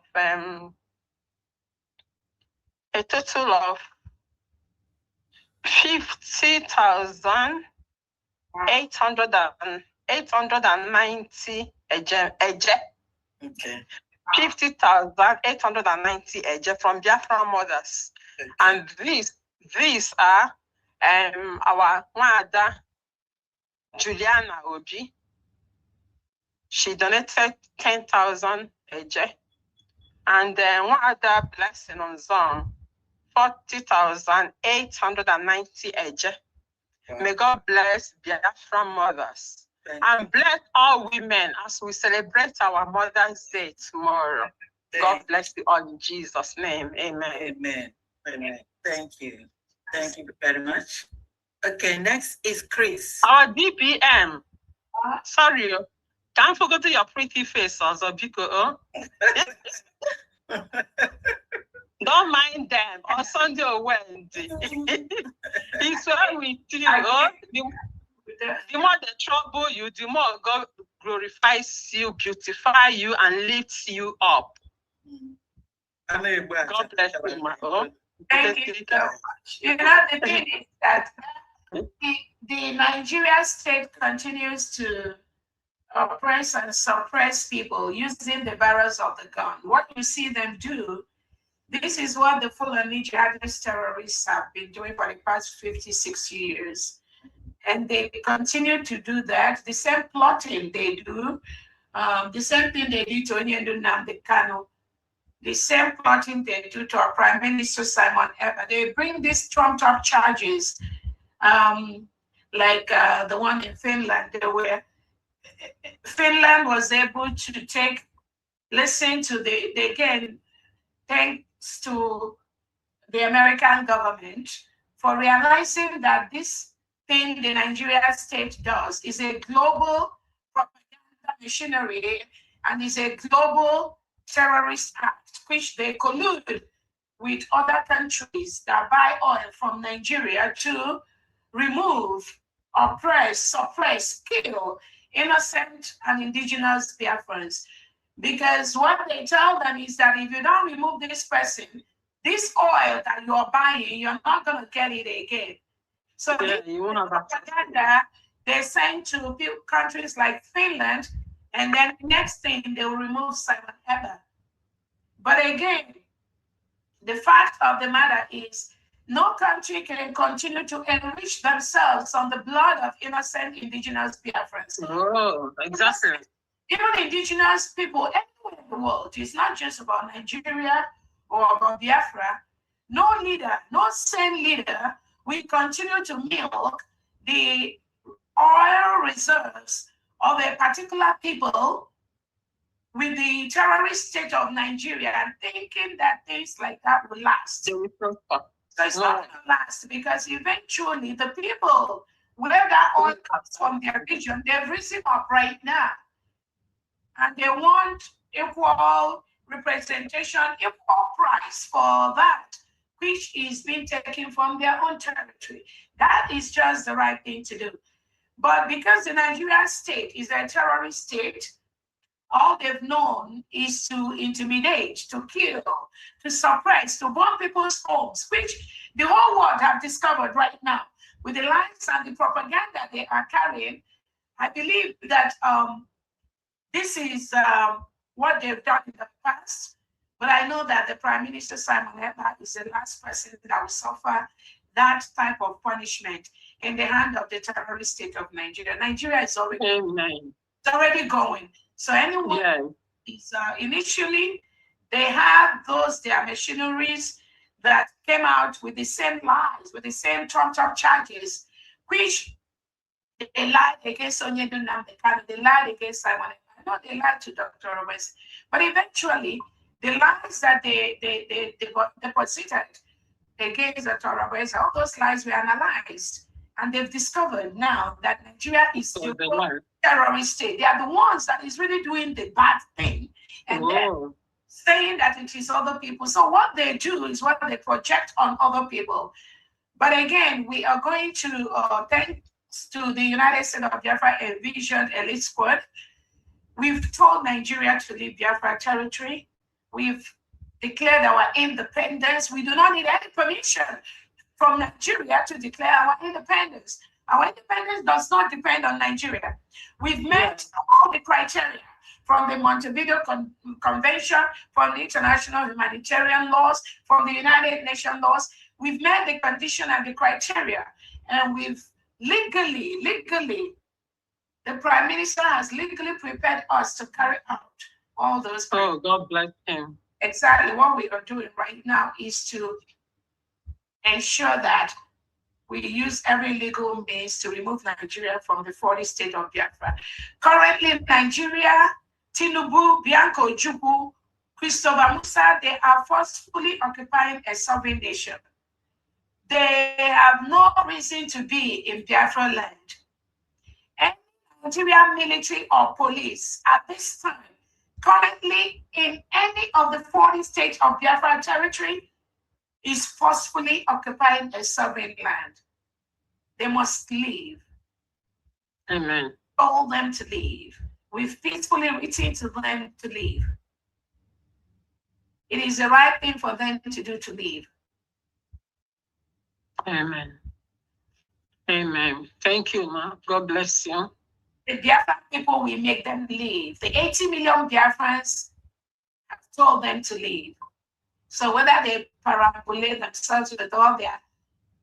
50,890 eje. Okay. 50,890 eje from Biafra mothers. Okay. And these are our Wada Juliana Obi. She donated 10,000 Eje. And then one other blessing on Zone, 40,890 Eje. May God bless Biafra mothers and bless all women as we celebrate our Mother's Day tomorrow. God bless you all in Jesus' name. Amen. Amen. Amen. Thank you. Thank you very much. Okay, next is Chris. Our DPM. Sorry, can't forget your pretty face, also, because don't mind them on Sunday or Wednesday. It's well with you. The more they trouble you, the more God glorifies you, beautify you, and lifts you up. God bless you, my God. Thank you so much. You know, the thing is that the Nigerian state continues to oppress and suppress people using the barrels of the gun. What you see them do, this is what the Fulani jihadist terrorists have been doing for the past 56 years. And they continue to do that. The same plotting they do, the same thing they did to Onyendu Nnamdi Kanu, the same plotting they do to our Prime Minister Simon Ekpa. They bring these trumped up charges, like the one in Finland, where Finland was able to listen to again, thanks to the American government for realizing that this thing the Nigerian state does is a global propaganda machinery and is a global terrorist act, which they collude with other countries that buy oil from Nigeria to remove, oppress, suppress, kill innocent and indigenous Biafrans. Because what they tell them is that if you don't remove this person, this oil that you're buying, you're not going to get it again. So this propaganda they send to countries like Finland, and then next thing they will remove Simon Ekpa. But again, the fact of the matter is, no country can continue to enrich themselves on the blood of innocent indigenous Biafrans. Oh, exactly. Even indigenous people everywhere in the world, it's not just about Nigeria or about Biafra. No leader, no sane leader will continue to milk the oil reserves of a particular people with the terrorist state of Nigeria and thinking that things like that will last. So it's not going to last, because eventually the people, where that oil comes from their region, they've risen up right now. And they want equal representation, equal price for that, which is being taken from their own territory. That is just the right thing to do. But because the Nigerian state is a terrorist state, all they've known is to intimidate, to kill, to suppress, to bomb people's homes, which the whole world have discovered right now. With the lies and the propaganda they are carrying, I believe that this is what they've done in the past. But I know that the Prime Minister Simon Ekpa is the last person that will suffer that type of punishment in the hand of the terrorist state of Nigeria. Nigeria is already, it's already going. So anyone is initially, they have their machineries that came out with the same lies, with the same trumped up charges, which they lied against Onyendu Nnamdi Kanu, they lied against Simon Ekpa. I know they lied to Dr. Roberts, but eventually the lies that they deposited against Dr. Roberts, all those lies were analyzed, and they've discovered now that Nigeria is the terrorist state. They are the ones that is really doing the bad thing, and then saying that it is other people. So what they do is what they project on other people. But again, we are going to, thanks to the United States of Biafra envisioned elite squad, we've told Nigeria to leave Biafra territory. We've declared our independence. We do not need any permission from Nigeria to declare our independence. Our independence does not depend on Nigeria. We've met all the criteria from the Montevideo Convention, from the international humanitarian laws, from the United Nations laws. We've met the condition and the criteria, and we've legally, the Prime Minister has legally prepared us to carry out all those. Oh, God bless him. Exactly what we are doing right now is to ensure that we use every legal means to remove Nigeria from the 40 state of Biafra. Currently, Nigeria, Tinubu, Bianco Jubu, Christopher Musa, they are forcefully occupying a sovereign nation. They have no reason to be in Biafra land. Any Nigerian military or police at this time, currently in any of the 40 states of Biafra territory, is forcefully occupying a sovereign land. They must leave. Amen. Told them to leave. We've peacefully written to them to leave. It is the right thing for them to do, to leave. Amen. Amen. Thank you, ma. God bless you. The Biafran people will make them leave. The 80 million Biafrans have told them to leave. So whether they parambulate themselves with all their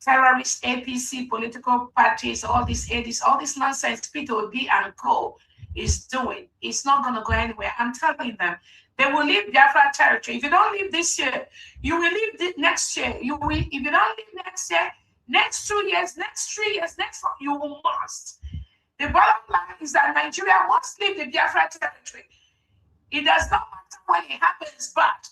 terrorist APC political parties, all this ADs, all this nonsense P2B and co is doing, it's not going to go anywhere. I'm telling them, they will leave Biafra territory. If you don't leave this year, you will leave next year. You will, if you don't leave next year, next 2 years, next 3 years, next 4, you must. The bottom line is that Nigeria must leave the Biafra territory. It does not matter when it happens, but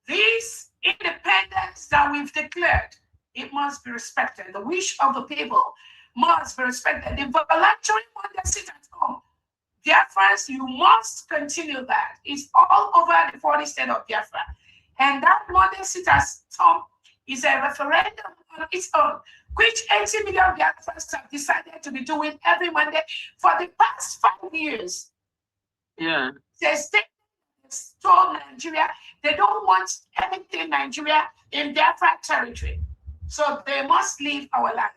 this independence that we've declared, it must be respected. The wish of the people must be respected. The voluntary one that sit at home, Biafrans, you must continue that. It's all over the 40 state of Biafra. And that one that sit at home is a referendum on its own, which 80 million Biafrans have decided to be doing every Monday for the past 5 years. Yeah. The state told Nigeria they don't want anything Nigeria in Biafra territory. So they must leave our land.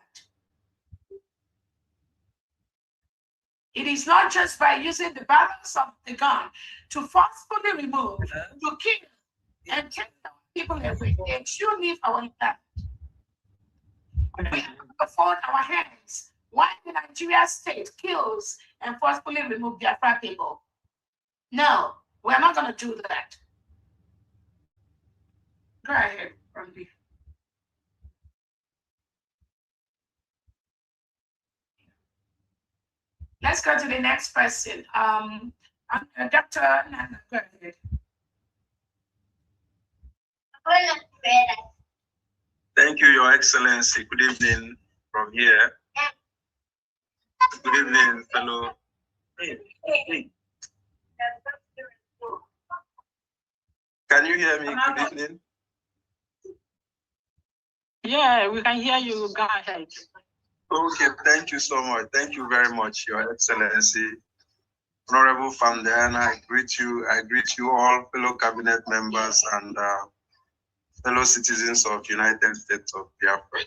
It is not just by using the barrels of the gun to forcefully remove, to kill, and take people away. They should leave our land. We have to fold our hands while the Nigeria state kills and forcefully remove Biafra people. No, we're not going to do that. Go ahead, Randy. Let's go to the next person. Dr. Nana, go ahead. Thank you, Your Excellency. Good evening from here. Good evening, fellow. Hey. Can you hear me? Good evening. Yeah, we can hear you. Go ahead. Okay, thank you so much. Thank you very much, Your Excellency. Honorable Famdiana, I greet you all, fellow cabinet members and fellow citizens of United States of Biafra.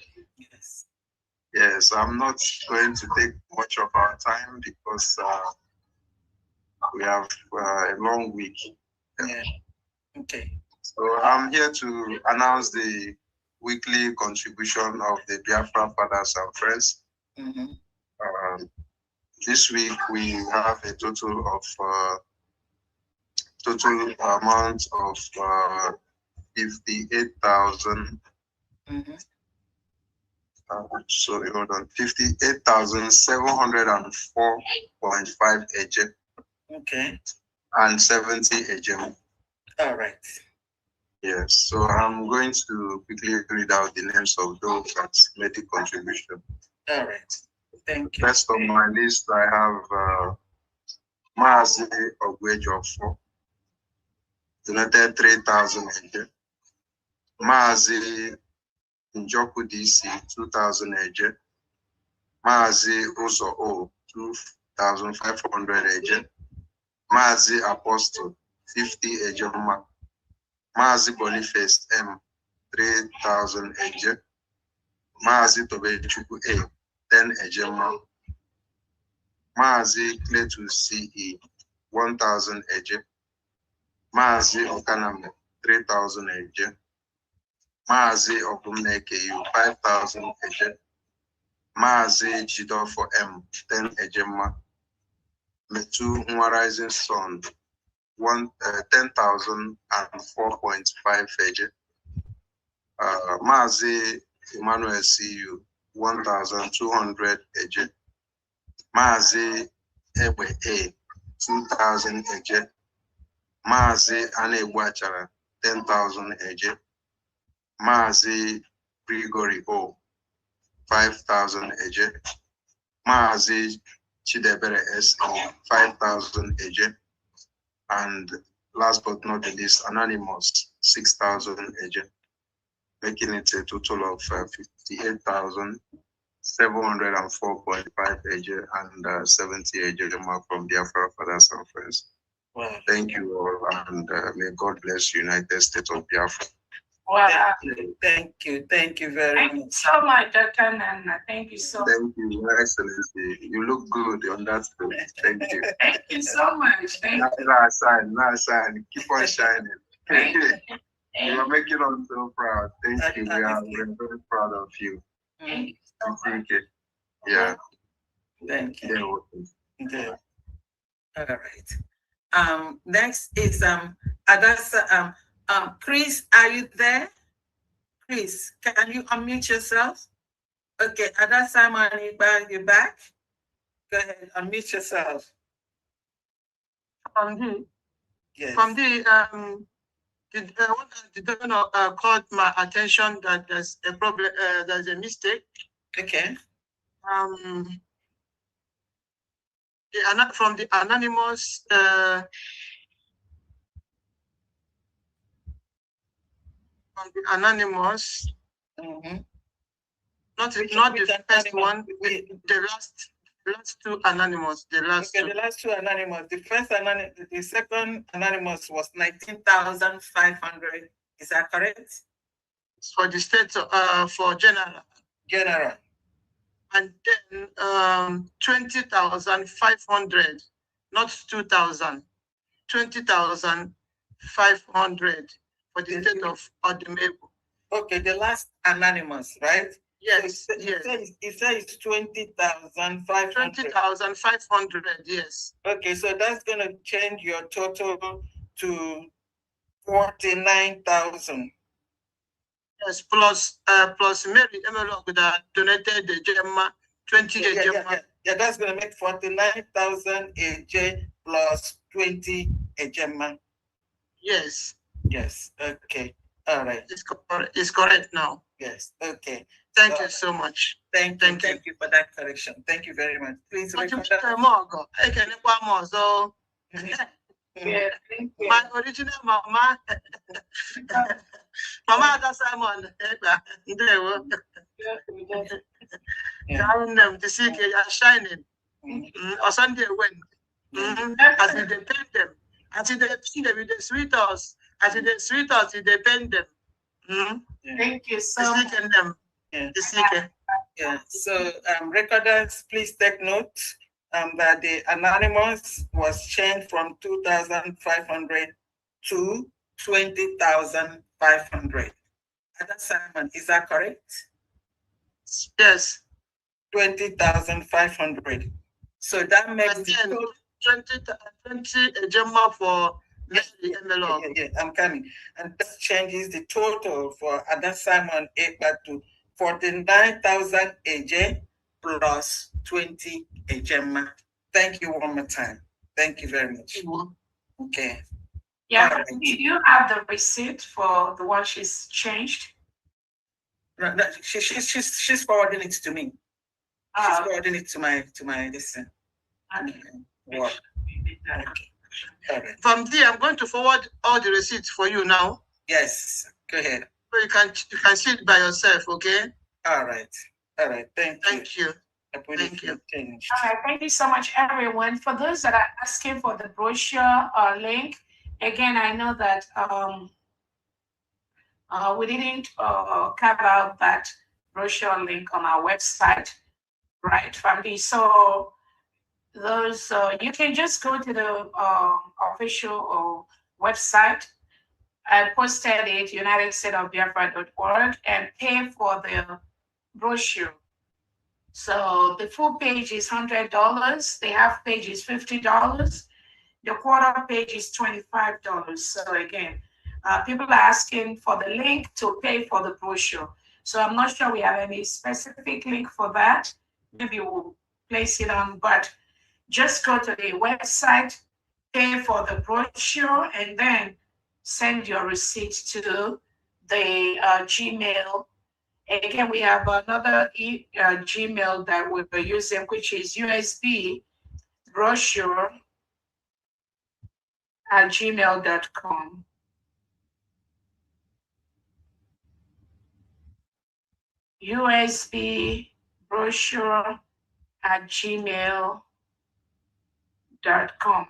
Yes. Yes, I'm not going to take much of our time because we have a long week. Yeah. Okay. So I'm here to announce the weekly contribution of the Biafra Fathers and Friends. Mm-hmm. This week we have a total amount of 58,000. Mm-hmm. Sorry, hold on. 58,704.5 eje. Okay. And 70 eje. All right. Yes, so I'm going to quickly read out the names of those that made the contribution. All right. Thank you. First on my list, I have Maazi Ogwejofo, donated 3,000 eje. Maazi Njoku DC, 2,000 eje. Maazi Uzo O, 2,500 eje. Maazi Apostle, 50 eje. Maazi Boniface M, 3,000 eje. Maazi Tobechuku A, 10 eje. Maazi Cletus CE, 1,000 eje. Maazi Okaname, 3,000 eje. Maazi Ogumneke U, 5,000 eje. Maazi Jidofo M, 10 eje. Metu Rising Sun, 10,004.5 eje. Mazi Emmanuel CU 1,200 eje. Mazi Egbe A 2,000 eje. Mazi Anegwachara 10,000 eje. Mazi Grigori O 5,000 eje. Mazi Chidebere S.O. 5,000 eje. And last but not the least, Anonymous 6,000 eje, making it a total of 58,704.5 eje and 70 eje from Biafra Fathers and Friends. Wow. Thank you all, and may God bless United States of Biafra. Well, thank you very much. Thank you so much, Dr. Nana. Thank you so much. Thank you, Your Excellency. You look good on that stage. Thank you. Thank you so much. Thank you. Nice sign. Keep on shining. You are making us so proud. Thank you. We're very proud of you. Thank you so much. Yeah. Thank you. Good. All right. Next is Adasa. Chris, are you there? Chris, can you unmute yourself? Okay, Ada Simon, you back? Go ahead, unmute yourself. Yes. From the donor caught my attention that there's a problem, there's a mistake. Okay. From the anonymous not the first one, the last two anonymous, the last two anonymous. The first anonymous, the second anonymous was 19,500. Is that correct? For the state, for general. And then 20,500, not 2,000. 20,500 for the state of Odumegu. Okay, the last anonymous, right? Yes, yes. It says 20,500. 20,500, yes. Okay, so that's going to change your total to 49,000. Yes, plus Mary Emelog that donated the Gemma 20 Gemma. Yeah, that's going to make 49,000 AJ plus 20 Gemma. Yes. Yes. Okay. All right. It's correct now. Yes. Okay. Thank you so much. Thank you for that correction. Thank you very much. Please record that. Yeah, my original mama, Mama Ada Simon, the CK are shining. Or Sunday when as they depend them, as they see them with the sweethearts, as they sweethearts, they depend them. Thank you so much. Yeah. So recorders, please take note that the anonymous was changed from 2,500 to 20,500. Ada Simon, is that correct? Yes. 20,500. So that makes the 20 Gemma for Leslie Emelog. Yeah, I'm coming. And that changes the total for Ada Simon Ekpa to 49,000 AJ plus 20 AJMA. Thank you one more time. Thank you very much. Okay. Yeah, right. Do you have the receipt for the one she's changed? No, she's forwarding it to me. She's forwarding it to my listen. Okay. Work. Okay. Right. From there, I'm going to forward all the receipts for you now. Yes. Go ahead. So you can see it by yourself, okay? All right. Thank you. Thank you. All right. Thank you so much, everyone. For those that are asking for the brochure link, again, I know that we didn't carve out that brochure link on our website, right, family? So those you can just go to the official website. I posted it, unitedstatesofbiafra.org, and pay for the brochure. So the full page is $100. The half page is $50. The quarter page is $25. So again, people are asking for the link to pay for the brochure. So I'm not sure we have any specific link for that. Maybe we'll place it on, but just go to the website, pay for the brochure, and then send your receipt to the Gmail. Again, we have another Gmail that we're using, which is USB brochure @gmail.com. USB brochure @gmail.com.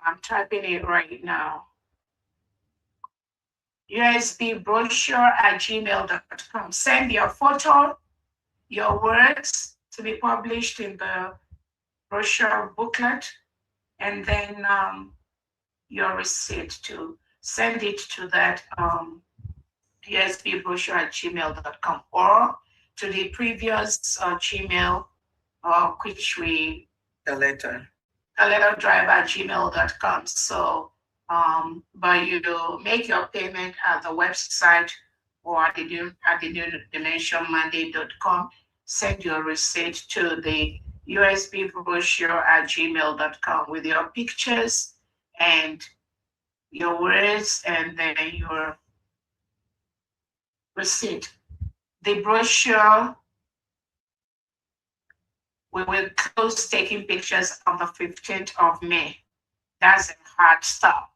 I'm typing it right now. USB brochure @gmail.com. Send your photo, your words to be published in the brochure booklet, and then your receipt to send it to that USB brochure @gmail.com or to the previous Gmail, which we The letter drive @gmail.com. So, but you make your payment at the website or at the new dimensionmandate.com. Send your receipt to the USB brochure @gmail.com with your pictures and your words and then your receipt. The brochure, we will close taking pictures on the 15th of May. That's a hard stop,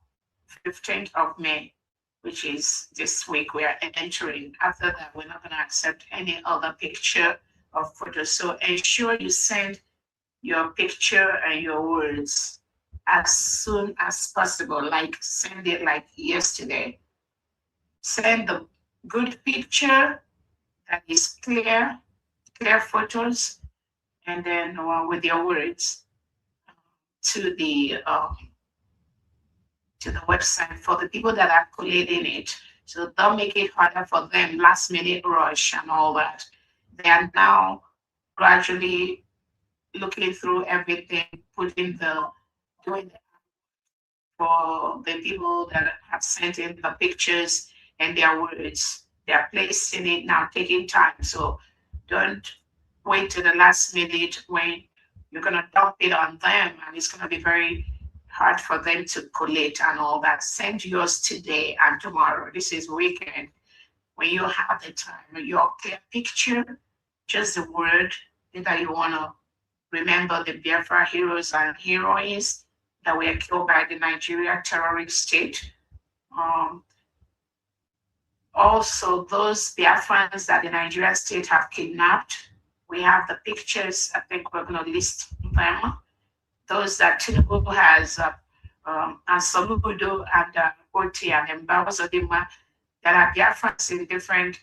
15th of May, which is this week we are entering. After that, we're not going to accept any other picture or photo. So ensure you send your picture and your words as soon as possible, like send it like yesterday. Send the good picture that is clear photos, and then with your words to the website for the people that are collating it. So don't make it harder for them, last minute rush and all that. They are now gradually looking through everything, doing for the people that have sent in the pictures and their words. They are placing it now, taking time. So don't wait till the last minute when you're gonna dump it on them and it's gonna be very hard for them to collate and all that. Send yours today and tomorrow. This is weekend. When you have the time, your clear picture, just the word that you wanna remember the Biafra heroes and heroines that were killed by the Nigeria terrorist state. Also, those Biafrans that the Nigerian state have kidnapped, we have the pictures. I think we're going to list them. Those that Tinubu has, and Soludo and Oti and Ambazonia, that are Biafrans in different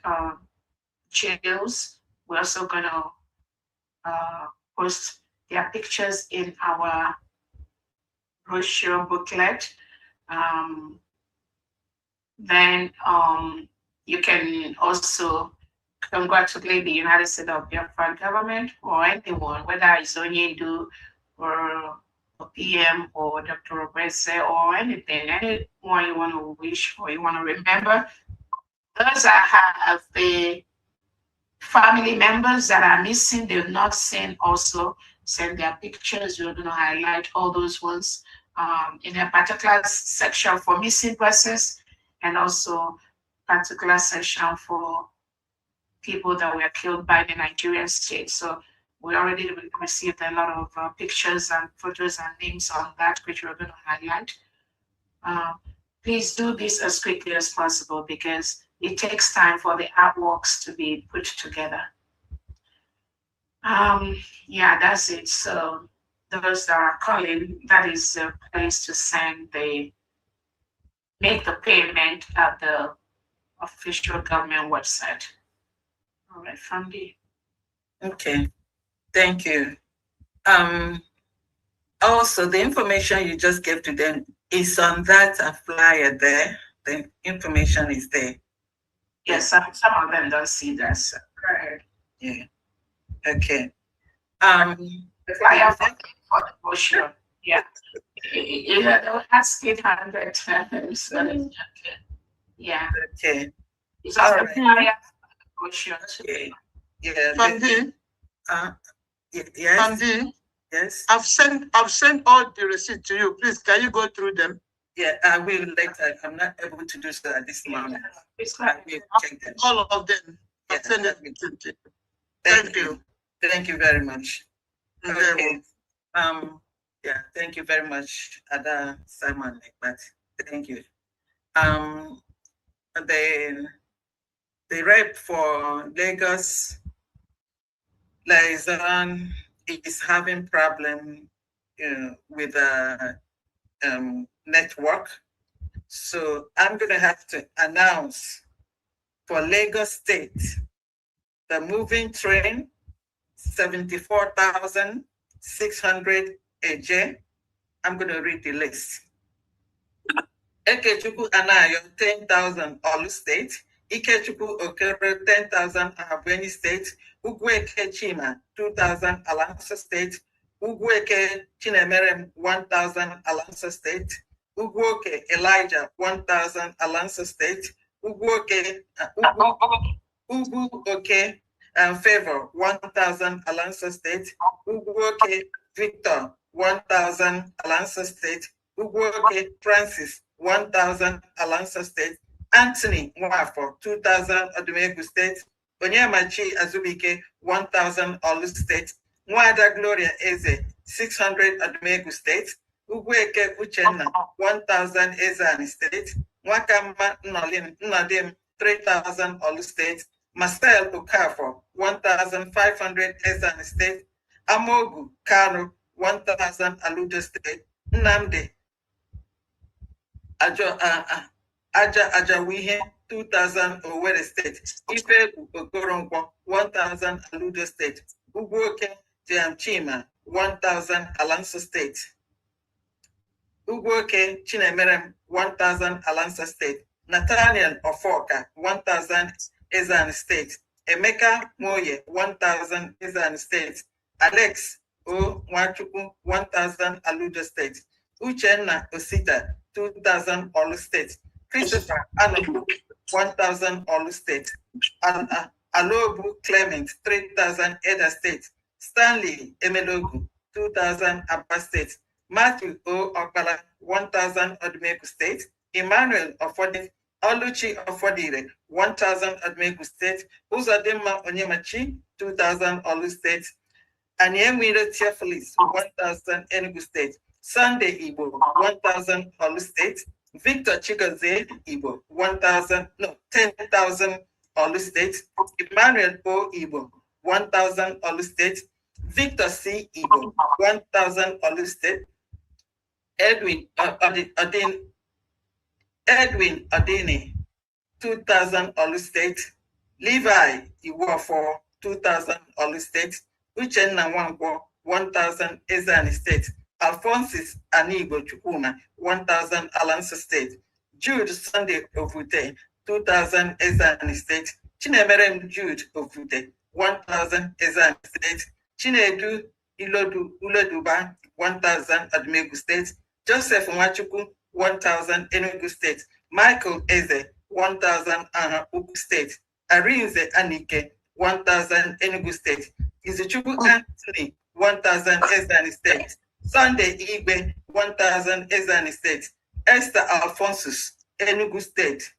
jails. We're also going to post their pictures in our brochure booklet. Then you can also congratulate the United States of Biafra government or anyone, whether it's Onyedu or PM or Dr. Obese or anything, anyone you want to wish or you want to remember. Those that have the family members that are missing, they've not seen, also send their pictures. We're going to highlight all those ones in a particular section for missing persons and also particular section for people that were killed by the Nigerian state. So we already received a lot of pictures and photos and names on that, which we're going to highlight. Please do this as quickly as possible because it takes time for the artworks to be put together. Yeah, that's it. So those that are calling, that is the place to send make the payment at the official government website. All right, Famdi. Okay, thank you. Also, the information you just gave to them is on that flyer there. The information is there. Yes, some of them don't see that. So go ahead. Yeah. Okay. The flyer for the brochure. Yeah. Yeah, they'll ask it 100 times. Yeah. Okay. It's All a right. prior question. Okay. Yeah. Sandy, Yes. Sandy, Yes. I've sent all the receipts to you. Please, can you go through them? Yeah, I will later. I'm not able to do so at this moment. I will check them. All of them. Yeah, Send it. Thank you. Thank you very much. Okay. Yeah, thank you very much, Ada Simon. But thank you. The rep for Lagos liaison is having problem with the network. So I'm going to have to announce for Lagos State, the moving train, 74,600 AJ. I'm going to read the list. Ekechukwu Anayo, 10,000 Olu State. Ikechukwu Okere, 10,000 Ahabweni State. Ugweke Chima, 2,000 Alansa State. Ugweke Chinemerem, 1,000 Alansa State. Ugwoke Elijah, 1,000 Alansa State. Ugwoke Ugu Favor, 1,000 Alansa State. Ugwoke Victor, 1,000 Alansa State. Ugwoke Francis, 1,000 Alansa State. Anthony Mwafo, 2,000 Odumegu State. Onyemachi Azubike, 1,000 Olu State. Mwada Gloria Eze, 600 Odumegu State. Ugweke Uchenna, 1,000 Ezani State. Mwakamba Nnadim, 3,000 Olu State. Marcel Okafo, 1,500 Ezani State. Amogu Kano, 1,000 Aluja State. Nnamdi Ajawihe, 2,000 Owerri State. Ifegu Okoronkwo, 1,000 Aluja State. Ugwoke Chima, 1,000 Alansa State. Ugwoke Chinemerem, 1,000 Alansa State. Nathaniel Ofoka, 1,000 Ezani State. Emeka Moye, 1,000 Ezani State. Alex O. Nwachukwu, 1,000 Aluja State. Uchenna Osita, 2,000 Olu State. Christopher Anobu, 1,000 Olu State. Alobu Clement, 3,000 Eda State. Stanley Emelogu, 2,000 Abba State. Matthew O. Okpala, 1,000 Odumegu State. Emmanuel Ofodi, Oluchi Ofodire, 1,000 Odumegu State. Uzodimma Onyemachi, 2,000 Olu State. Anyemwire Theophilus, 1,000 Enugu State. Sunday Igbo, 1,000 Olu State. Victor Chigozie Igbo, 10,000 Olu State. Emmanuel O. Igbo, 1,000 Olu State. Victor C. Igbo, 1,000 Olu State. Edwin Adini, 2,000 Olu State. Levi Iwofo, 2,000 Olu State. Uchenna Nwankwo, 1,000 Ezani State. Alphonsus Anigo Chukuma, 1,000 Alansa State. Jude Sunday Ovute, 2,000 Ezani State. Chinemerem Jude Ovute, 1,000 Ezani State. Chinedu Uloduba, 1,000 Admegu State. Joseph Nwachukwu, 1,000 Enugu State. Michael Eze, 1,000 Uku State. Arinze Anike, 1,000 Enugu State. Izuchukwu Anthony, 1,000 Ezani State. Sunday Igbe, 1,000 Ezani State. Esther Alphonsus, Enugu State.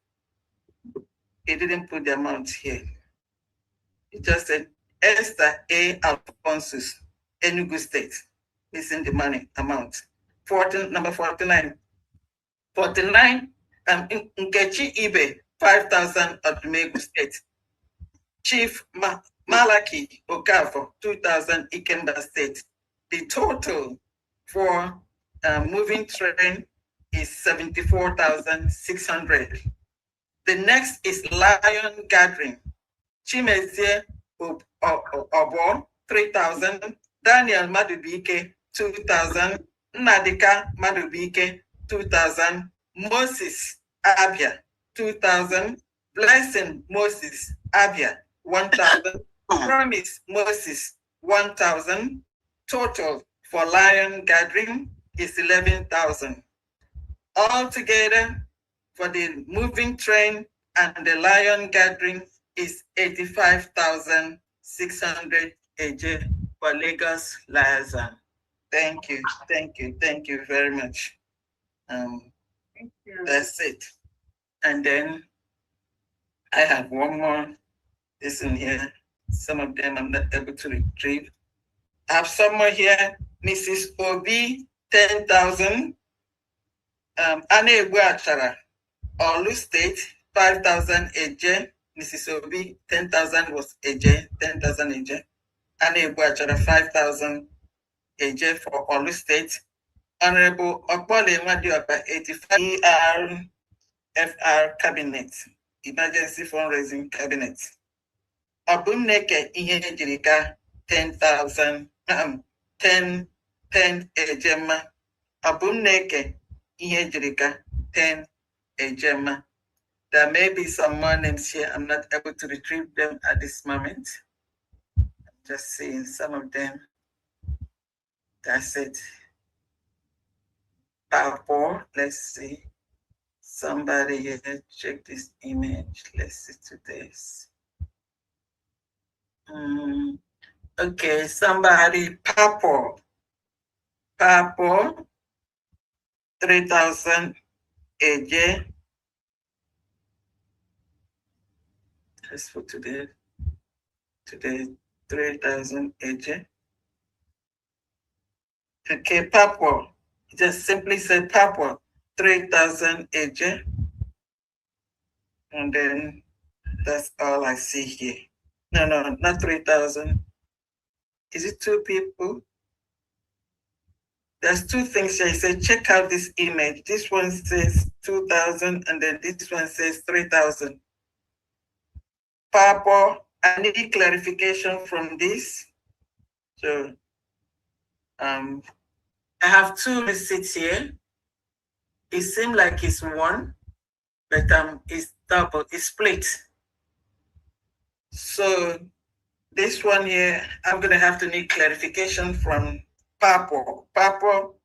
He didn't put the amount here. He just said Esther A. Alphonsus, Enugu State. Missing the money amount. Number 49. 49, Nkechi Ibe, 5,000 Odumegu State. Chief Malaki Okafo, 2,000 Ikemba State. The total for moving train is 74,600. The next is Lion Gathering. Chimezie Obo, 3,000. Daniel Madubike, 2,000. Nadika Madubike, 2,000. Moses Abia, 2,000. Blessing Moses Abia, 1,000. Promise Moses, 1,000. Total for Lion Gathering is 11,000. Altogether, for the moving train and the lion gathering is 85,600 AJ for Lagos Liaison. Thank you very much. Thank you. That's it. And then I have one more. This in here. Some of them I'm not able to retrieve. I have some more here. Mrs. Obi, 10,000. Anne Guachara, Olu State, 5,000 AJ. Mrs. Obi, 10,000 was AJ, 10,000 AJ. Anne Guachara, 5,000 AJ for Olu State. Honorable Okpole Madioka, 85 FR Cabinet, Emergency Fundraising Cabinet. Abumneke Ihe Jirika, 10,000, 10 Ejema. Abumneke Ihe Jirika, 10 Ejema. There may be some more names here. I'm not able to retrieve them at this moment. I'm just seeing some of them. That's it. Papo, let's see. Somebody here, check this image. Let's see today's. Okay, somebody, Papo, 3,000 AJ. That's for today. Today, 3,000 AJ. Okay, Papo, just simply say Papo, 3,000 AJ. And then that's all I see here. No, not 3,000. Is it two people? There's two things here. I say, check out this image. This one says 2,000, and then this one says 3,000. Papa, I need clarification from this. So, I have two receipts here. It seems like it's one, but it's double, it's split. So this one here, I'm gonna have to need clarification from Papo. Papo,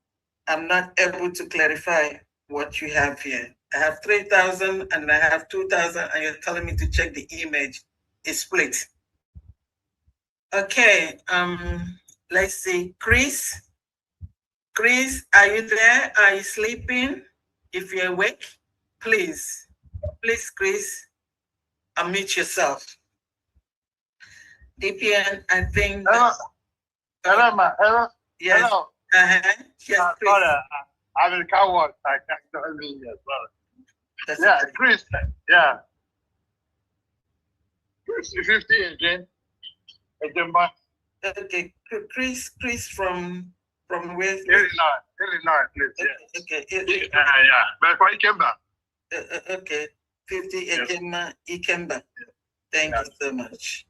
I'm not able to clarify what you have here. I have 3,000 and I have 2,000, and you're telling me to check the image. It's split. Okay, let's see. Chris, are you there? Are you sleeping? If you're awake, please, Chris, unmute yourself. DPN, I think. Hello, ma. Hello. Yes. Hello. Yes, Chris. Sorry, I'm in car wash. I can't mean yes. Yeah, okay. Chris. Yeah. Chris, 50 again. Okay, Chris from where? Illinois, please. Okay, yes. Okay. Yeah. But for Ikemba. Okay, 50 Ikemba. Thank you so much.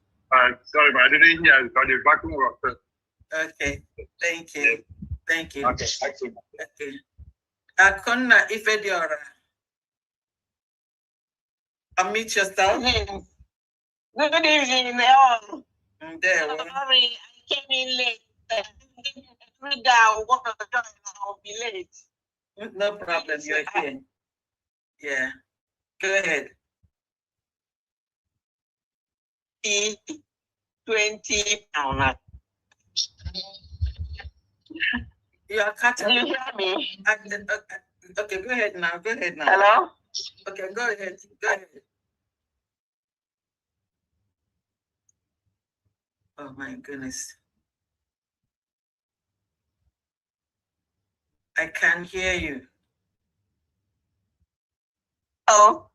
Sorry, but I didn't hear because the vacuum was. Okay, thank you. Thank you. Okay, thank you. Okay. Akonna Ifediora. Unmute yourself. Good evening, all. There. Sorry, I came in late. Every day I want to join, I'll be late. No problem, you're here. Yeah. Go ahead. 20 pounds. You are cutting. Can you hear me? Okay, go ahead now. Hello? Okay, go ahead. Oh my goodness. I can't hear you. Oh.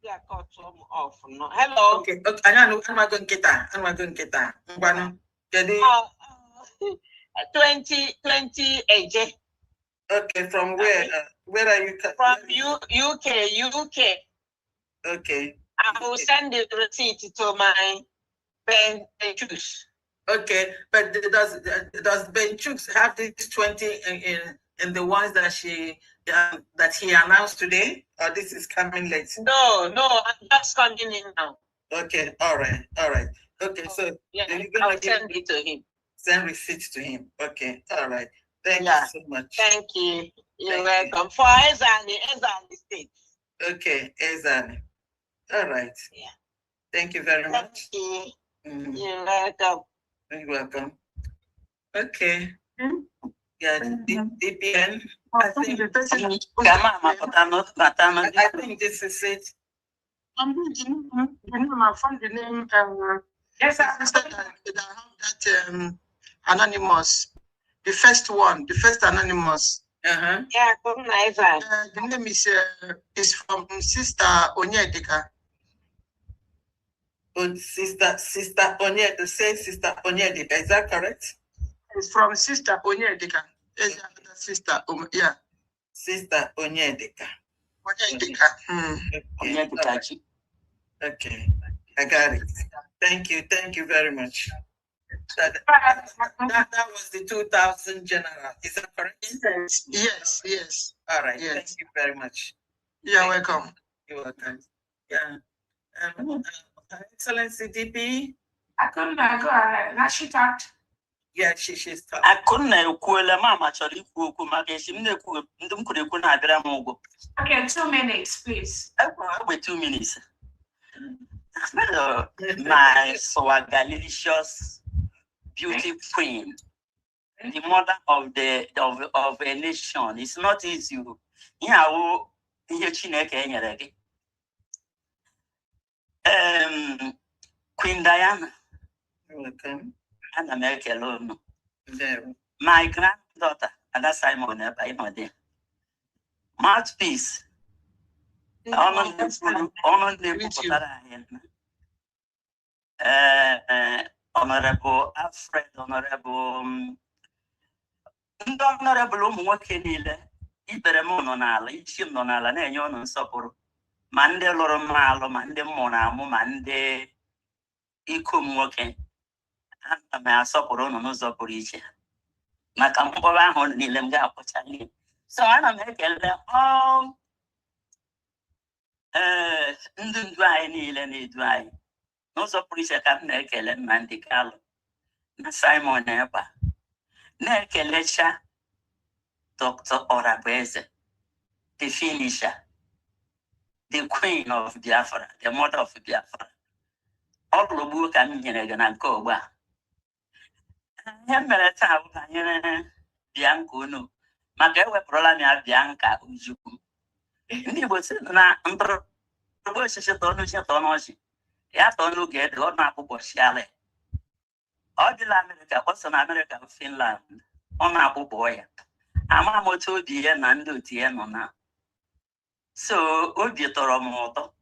Yeah, cut some off. No. Hello. Okay. I'm not going to get that. 20 AJ. Okay, from where? Where are you? From UK. Okay. I will send the receipt to my Benchooks. Okay, but does Benchooks have these 20 in the ones that he announced today, or this is coming late? No, I'm just coming in now. Okay, all right. Okay, so yeah, I'll send it to him. Send receipts to him. Okay, all right. Thank you so much. Thank you. You're welcome. For Ezani State. Okay, Ezani. All right. Yeah. Thank you very much. Thank you. You're welcome. You're welcome. Okay. Yeah, DPN. I think this is it. I'm going to find the name. Yes, I have that anonymous. The first one, the first anonymous. Yeah, the name is from Sister Onyedika. Oh, Sister Onyedika. Say Sister Onyedika. Is that correct? It's from Sister Onyedika. Sister, yeah. Sister Onyedika. Onyedika. Okay, I got it. Thank you very much. That was the 2000 general. Is that correct? Yes. All right. Yes. Thank you very much. You're welcome. You're welcome. Yeah. Excellency DP. I couldn't go ahead. Now she talked. Yeah, she's talking. I couldn't cool mama actually cook Okay, 2 minutes, please. Wait 2 minutes. My swagalicious beauty queen, the mother of a nation. It's not easy. Queen Diana. Welcome. And America alone. My granddaughter, and that's Simon, by my dear. Mouthpiece. Honorable Alfred, honorable Mwakenile, Iberemonala, Ichim Nonala, Nenyon Sopor, Mande Loromalo, Mande Monamo, Mande Ikum Woken, and my Soporono no Soporiche. Nakampoa on Nilemga Pochani. So I'm making all. Ndundwai niile n'edwai n'ụzọ pụrụ iche ka m na-ekele Nnamdi Kanu na Simon Ekpa na-ekelecha Dr. Orabueze, the finisher, the queen of Biafra, the mother of Biafra. Ọ lụgbuo ka m nyere gị na nke ogbe a. Ihe mere taa bụ banyere Bianca unu maka ewepụrụla m ya Bianca Ojukwu. Ndị Igbo sị na ntụrụgbo osisi tọnụ uche tọnụ ọchị ya tọnụ oge ede ọ na-akpụkpọchi ala ọ dịla Amerịka ọ sọ na Amerịka Finland ọ na-akpụkpọ ya ama m otu obi ya na ndị otu ya nọ na so obi tọrọ m ụtọ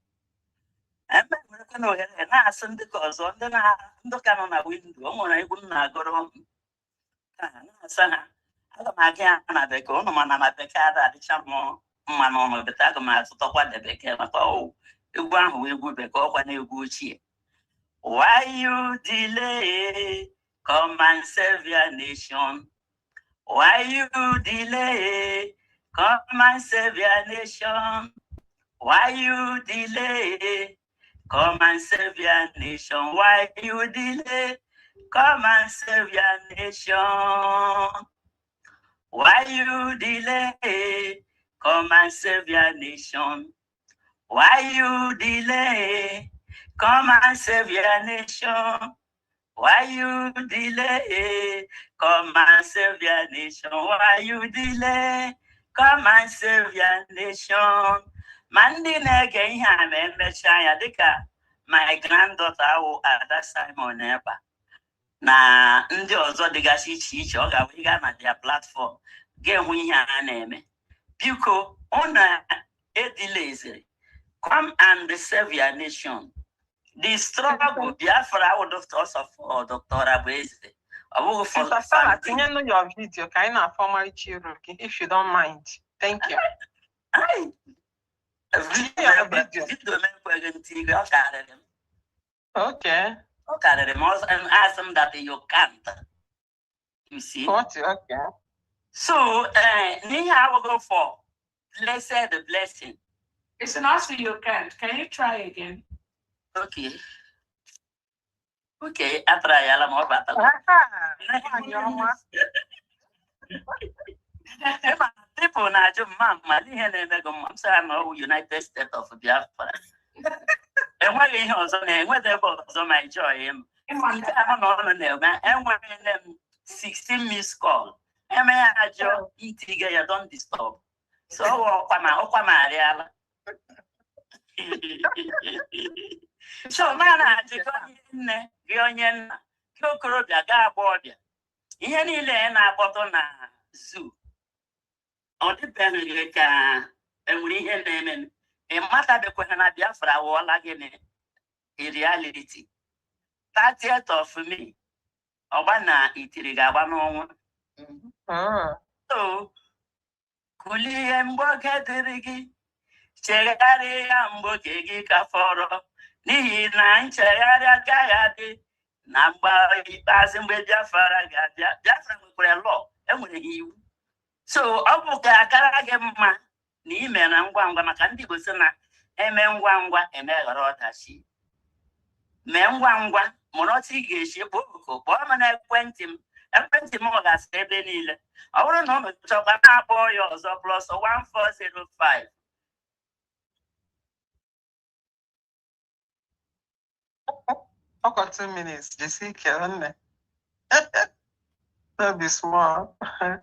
ebe merekwa na ohere na-asị ndị ka ọzọ ndị ka nọ na windo o nwere egwu m na-agụrụ na-asa ha aga m aga ya na bekee ụnụ mana na bekee ada adịcha m mma n'ọnụ bete aga m atụtọkwa de bekee maka egwu ahụ egwu bekee ọkwa na egwu ochie. Why you delay? Come and save your nation. Why you delay? Come and save your nation. Why you delay? Come and save your nation. Why you delay? Come and save your nation. Why you delay? Come and save your nation. Why you delay? Come and save your nation. Why you delay? Come and save your nation. Why you delay? Come and save your nation. Mandi nege ihe me mechaya dịka my granddaughter Ada Simon Ekpa na ndị ọzọ dịgasị iche iche ọ ga-abụ ịga na their platform ga-enwe ihe a na-eme. Biko una edilezere. Come and save your nation. The struggle Biafra would have also for Dr. Orabueze. Sister Sarah, can you know your video? Can I formally cheer if you don't mind? Thank you. Okay. Okay, and ask them that you can't. You see? What? Okay. So, I will go for blessed the blessing. It's not so you can't. Can you try again? Okay. Okay, I try a lot more. People na jo mam mali ihe na-eme go mam say na United States of Biafra. Enweghị ihe ọzọ na-enwede ebe ọzọ ma enjoy m. Nke a nọ na-eme enwere m 16 missed call. Eme ya ajọ itige ya don't disturb. So ọkwa ma arịala. So mana ajịkọ nne gị onye nna gị okorobịa ga-agbọghọbịa. Ihe niile na-akpọtụ na zoo. Ọ dịbeghị ka enwere ihe na-eme. Ị matabekwana na Biafra awụọla gịnị in reality. 30th of May, ọgba na itiri ga-agba n'ọnwa. So, kulie mgbe oge dịrị gị, chegharịa mgbe oge gị ka fọrọ, n'ihi na nchegharị agaghị adị na mgbe ikpeazụ mgbe Biafra ga-abịa. Biafra nwekwara law, enwere ha iwu. So, ọ bụ ka akara gị mma na ime na ngwa ngwa maka ndị Igbo sị na eme ngwa ngwa emeghara ọdachi. Mee ngwa ngwa mụrụ otu ị ga-esi kpọọ m na ekwentị m ọ ga-asa ebe niile. Ọ bụrụ na ọ mechakwa na-akpọ ya ọzọ plus 1405. Okay, 2 minutes. Jessica, that'll be small. I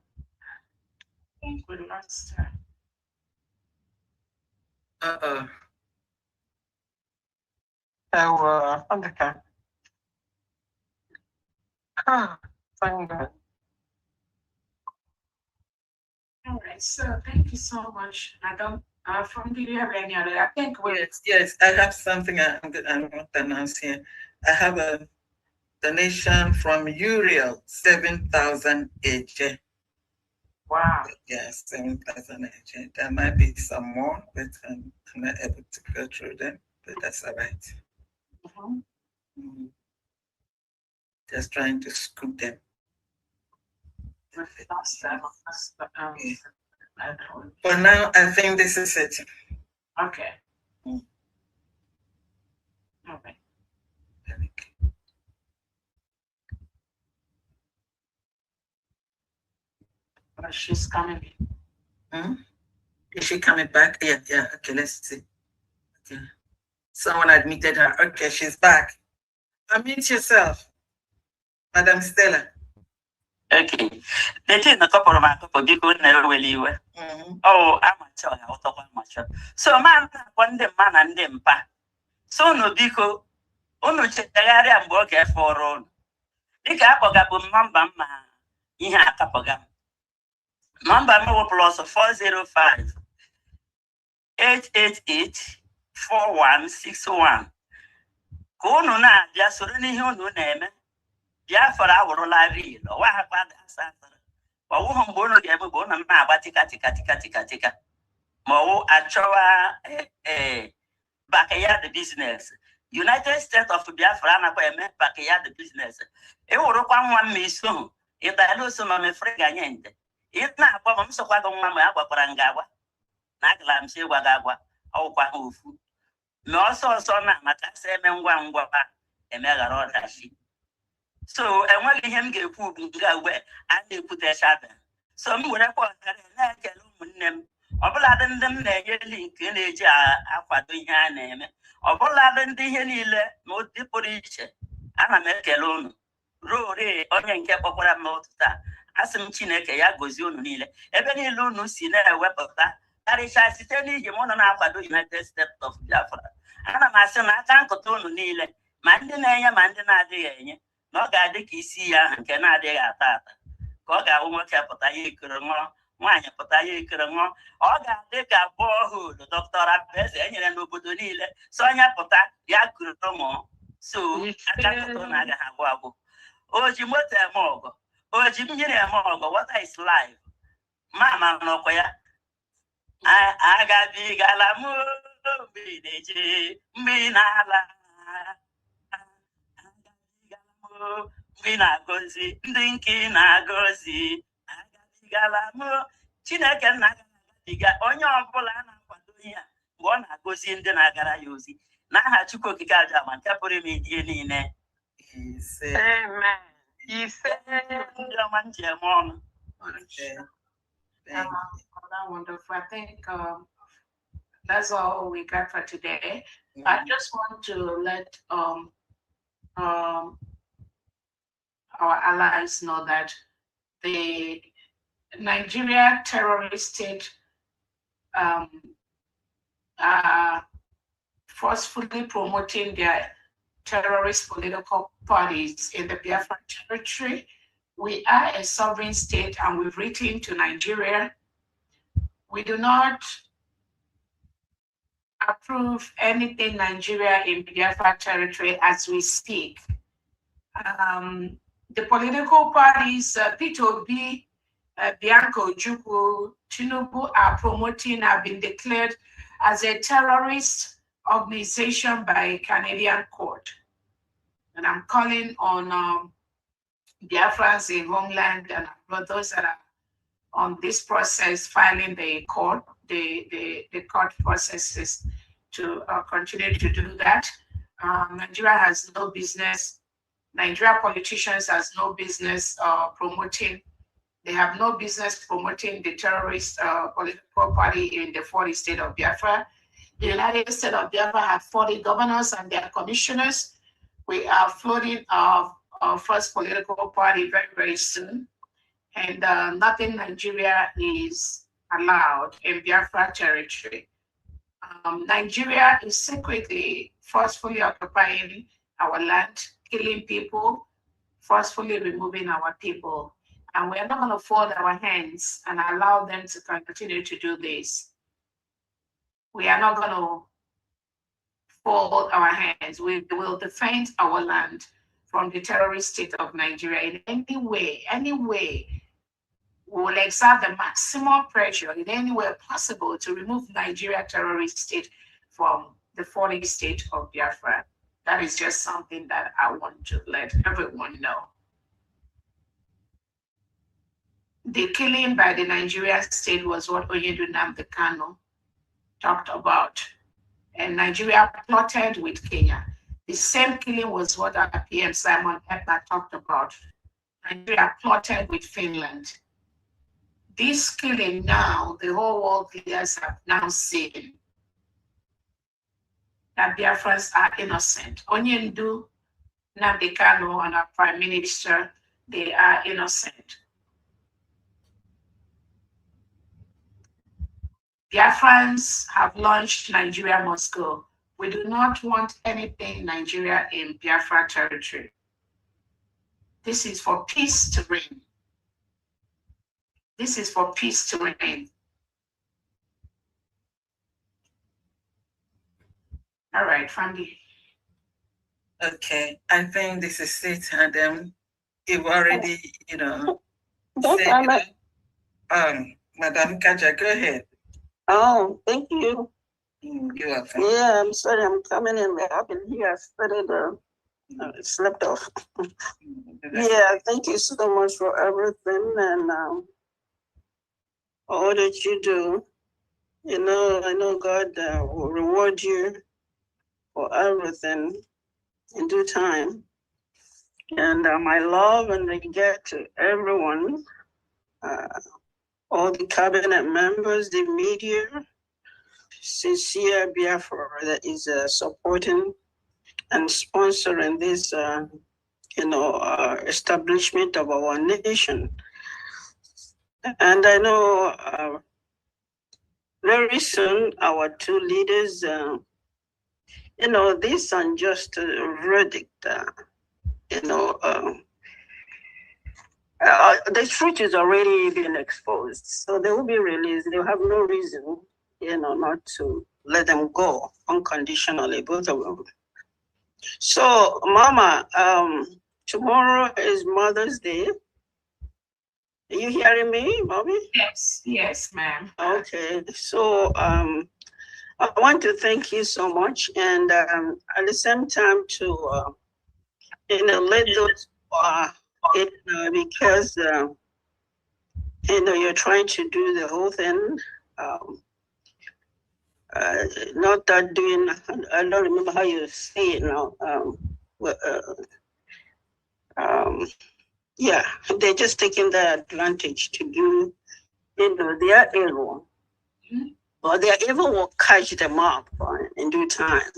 think we lost her. Okay. Thank God. All right, so thank you so much. I don't, do you have any other? I think Yes, I have something I want to announce here. I have a donation from Uriel, 7,000 AJ. Wow. Yes, 7,000 AJ. There might be some more, but I'm not able to go through them, but that's all right. Just trying to scoop them. For now, I think this is it. Okay. Okay. She's coming. Is she coming back? Yeah. Okay, let's see. Okay. Someone admitted her. Okay, she's back. Unmute yourself, Madam Stella. Okay. They a couple of my couple because never will you. Oh, I'm a child. I'll talk much. So, man, one day, man, and them pa. So, no, because only check the area and work for all. The Capogabum Mamba, you have Capogam. Number plus 405 888 4161. Kono na dia soroni ho no neme. Dia fara woro la ri lo wa ha kwa asa. Wa wo ho bo no dia bo na ma agba tika. Mo wo achowa backyard business. United States of Biafra na kwa eme backyard business. E woro kwa nwa mmeso. E da lo so ma me frega nyende. Ina agba ma mso kwa go nwa ma agbakwara ngagwa. Na agla mse gwa gagwa. Au kwa ofu. Me also na maka se eme ngwa emeghara ọdachi. So enweghị ihe m ga-ekwu nga we a na-ekwute shabe. So m were kpọtara na-ekele ụmụnne m. Ọbụladị ndị m na-enye link na-eji akwado ihe a na-eme. Ọbụladị ndị ihe niile n'ụdị pụrụ iche. Ana m ekele unu. Rore onye nke kpọkwara m n'ụtụtụ a. Asị m Chineke ya gozie unu niile. Ebe niile unu si na-ewepụta karịchaa site n'iji m ụnụ na-akwado United States of Biafra. Ana m asị na aka nkụta unu niile ma ndị na-enye ma ndị na-adịghị enye na ọ ga-adị ka isi ya ahụ nke na-adịghị ata ka ọ ga-awụ nwoke pụta ya ekere ṅụọ nwaanyị pụta ya ekere ṅụọ ọ ga-adị ka bọọholu Dr. Abeze enyere n'obodo niile so onye pụta ya kuru ṅụọ so aka nkụta unu agaghị agwụ agwụ o ji moto eme ọgọ o ji mmiri eme ọgọ what is life mama nọkwa ya agabigala m mgbe na-eje mgbe na-ala mgbe na-agọzi ndị nke na-agọzi agabigala m Chineke nna agabiga onye ọbụla na-akwado ihe a mgbe ọ na-agọzi ndị na-agara ya ozi n'aha Chukwu okike aja ma nke pụrụ ime ihe niile Amen. ndị ọma njem ọnụ Wonderful. I think that's all we got for today. I just want to let our allies know that the Nigeria terrorist state are forcefully promoting their terrorist political parties in the Biafra territory. We are a sovereign state and we've written to Nigeria. We do not approve anything Nigeria in Biafra territory as we speak. The political parties, P2B, Bianco, Juku, Tinubu are promoting, have been declared as a terrorist organization by a Canadian court. And I'm calling on Biafrans in homeland and those that are on this process filing the court processes to continue to do that. Nigeria has no business. Nigeria politicians has no business promoting. They have no business promoting the terrorist political party in the 40 state of Biafra. The United States of Biafra have 40 governors and their commissioners. We are floating our first political party very, very soon. And nothing Nigeria is allowed in Biafra territory. Nigeria is secretly, forcefully occupying our land, killing people, forcefully removing our people. And we are not going to fold our hands and allow them to continue to do this. We are not going to fold our hands. We will defend our land from the terrorist state of Nigeria in any way. We will exert the maximum pressure in any way possible to remove Nigeria terrorist state from the 40 state of Biafra. That is just something that I want to let everyone know. The killing by the Nigerian state was what Oyedu Nnamdi Kanu talked about. And Nigeria plotted with Kenya. The same killing was what our PM Simon Ekpa talked about. Nigeria plotted with Finland. This killing now, the whole world leaders have now seen that Biafrans are innocent. Onyendu, Nnamdi Kanu, and our Prime Minister, they are innocent. Biafrans have launched Nigeria Must Go. We do not want anything Nigeria in Biafra territory. This is for peace to reign. This is for peace to reign. All right, family. Okay, I think this is it, and you've already, said, Madam Kaja, go ahead. Oh, thank you. You're welcome. Yeah, I'm sorry, I'm coming in. I've been here. I started, slept off. Yeah, thank you so much for everything and all that you do. I know God will reward you for everything in due time. And my love and regard to everyone, all the cabinet members, the media, sincere Biafra that is supporting and sponsoring this, establishment of our nation. And I know very soon our two leaders, this unjust verdict, the truth is already being exposed, so they will be released. They have no reason, not to let them go unconditionally, both of them. So, Mama, tomorrow is Mother's Day. Are you hearing me, Mommy? Yes, ma'am. Okay, so I want to thank you so much, and at the same time to let those because you're trying to do the whole thing. Not that doing. I don't remember how you say it now. Yeah, they're just taking the advantage to do their evil, or their evil will catch them up in due time.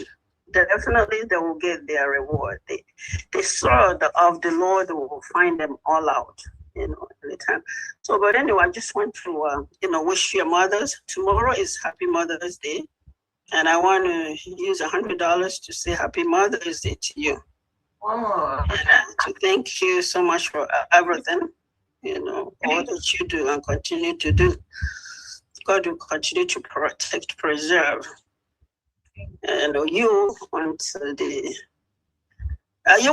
Definitely they will get their reward. The sword of the Lord will find them all out, every time. So, but anyway, I just want to, wish your mothers. Tomorrow is Happy Mother's Day. And I want to use $100 to say Happy Mother's Day to you. Oh. And to thank you so much for everything, all that you do and continue to do. God will continue to protect, preserve, and you until you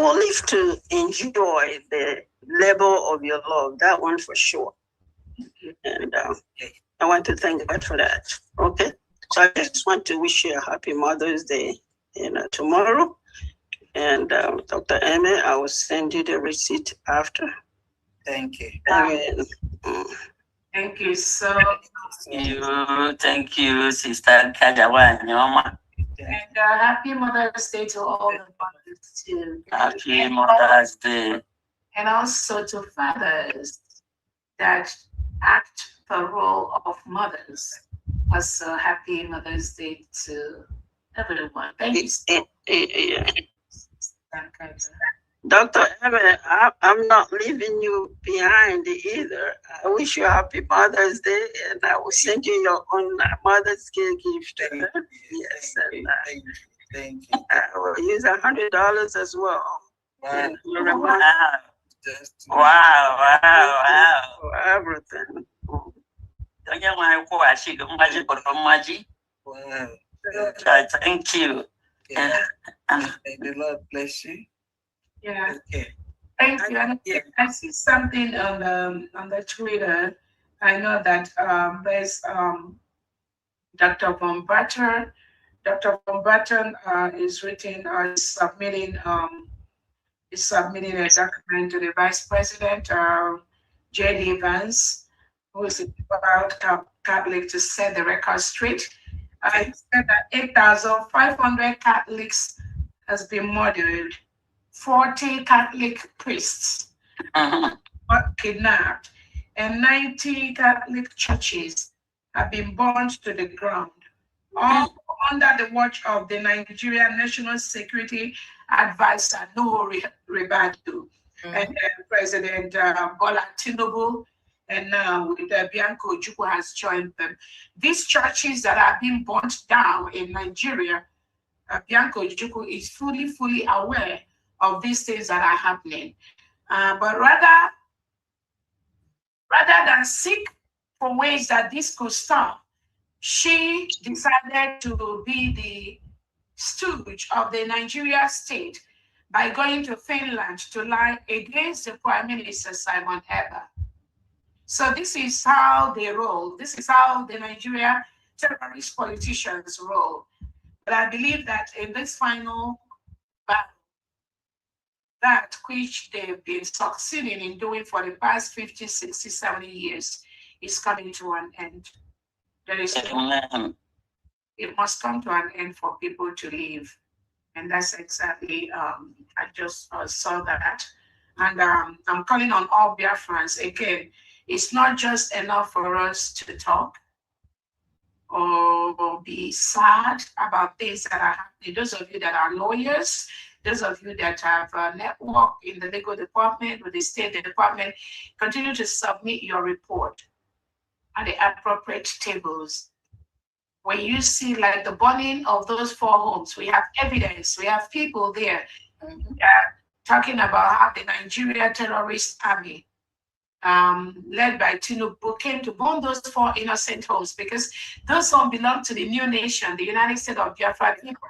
will live to enjoy the level of your love. That one for sure. And I want to thank God for that. Okay. So I just want to wish you a happy Mother's Day, tomorrow. And Dr. Eme, I will send you the receipt after. Thank you. Thank you so much. Thank you, Sister Kajawa Nyoma. And happy Mother's Day to all the mothers too. Happy Mother's Day. And also to fathers that act the role of mothers. Also, happy Mother's Day to everyone. Thank you so much. Dr. Eme, I'm not leaving you behind either. I wish you a happy Mother's Day, and I will send you your own Mother's Day gift. Yes, and thank you. I will use $100 as well. Wow. Wow. For everything. Thank you. May the Lord bless you. Yeah. Okay. Thank you. I see something on the Twitter. I know that there's Dr. Von Batten. Dr. Von Batten is submitting a document to the Vice President, J.D. Vance, who is about Catholic to set the record straight. He said that 8,500 Catholics has been murdered. 40 Catholic priests were kidnapped, and 90 Catholic churches have been burned to the ground, all under the watch of the Nigerian National Security Advisor, Nuhu Ribadu, and President Bola Tinubu, and now Bianco Ojukwu has joined them. These churches that are being burnt down in Nigeria, Bianco Ojukwu is fully aware of these things that are happening. But rather than seek for ways that this could stop, she decided to be the stooge of the Nigeria state by going to Finland to lie against the Prime Minister Simon Eber. So this is how they roll. This is how the Nigeria terrorist politicians roll. But I believe that in this final battle, that which they've been succeeding in doing for the past 50, 60, 70 years is coming to an end. There is it must come to an end for people to live. And that's exactly, I just saw that. And I'm calling on all Biafrans again. It's not just enough for us to talk or be sad about things that are happening. Those of you that are lawyers, those of you that have a network in the legal department, with the state department, continue to submit your report at the appropriate tables. When you see like the burning of those 4 homes, we have evidence, we have people there talking about how the Nigeria terrorist army, led by Tinubu, came to burn those 4 innocent homes because those homes belong to the new nation, the United States of Biafra people.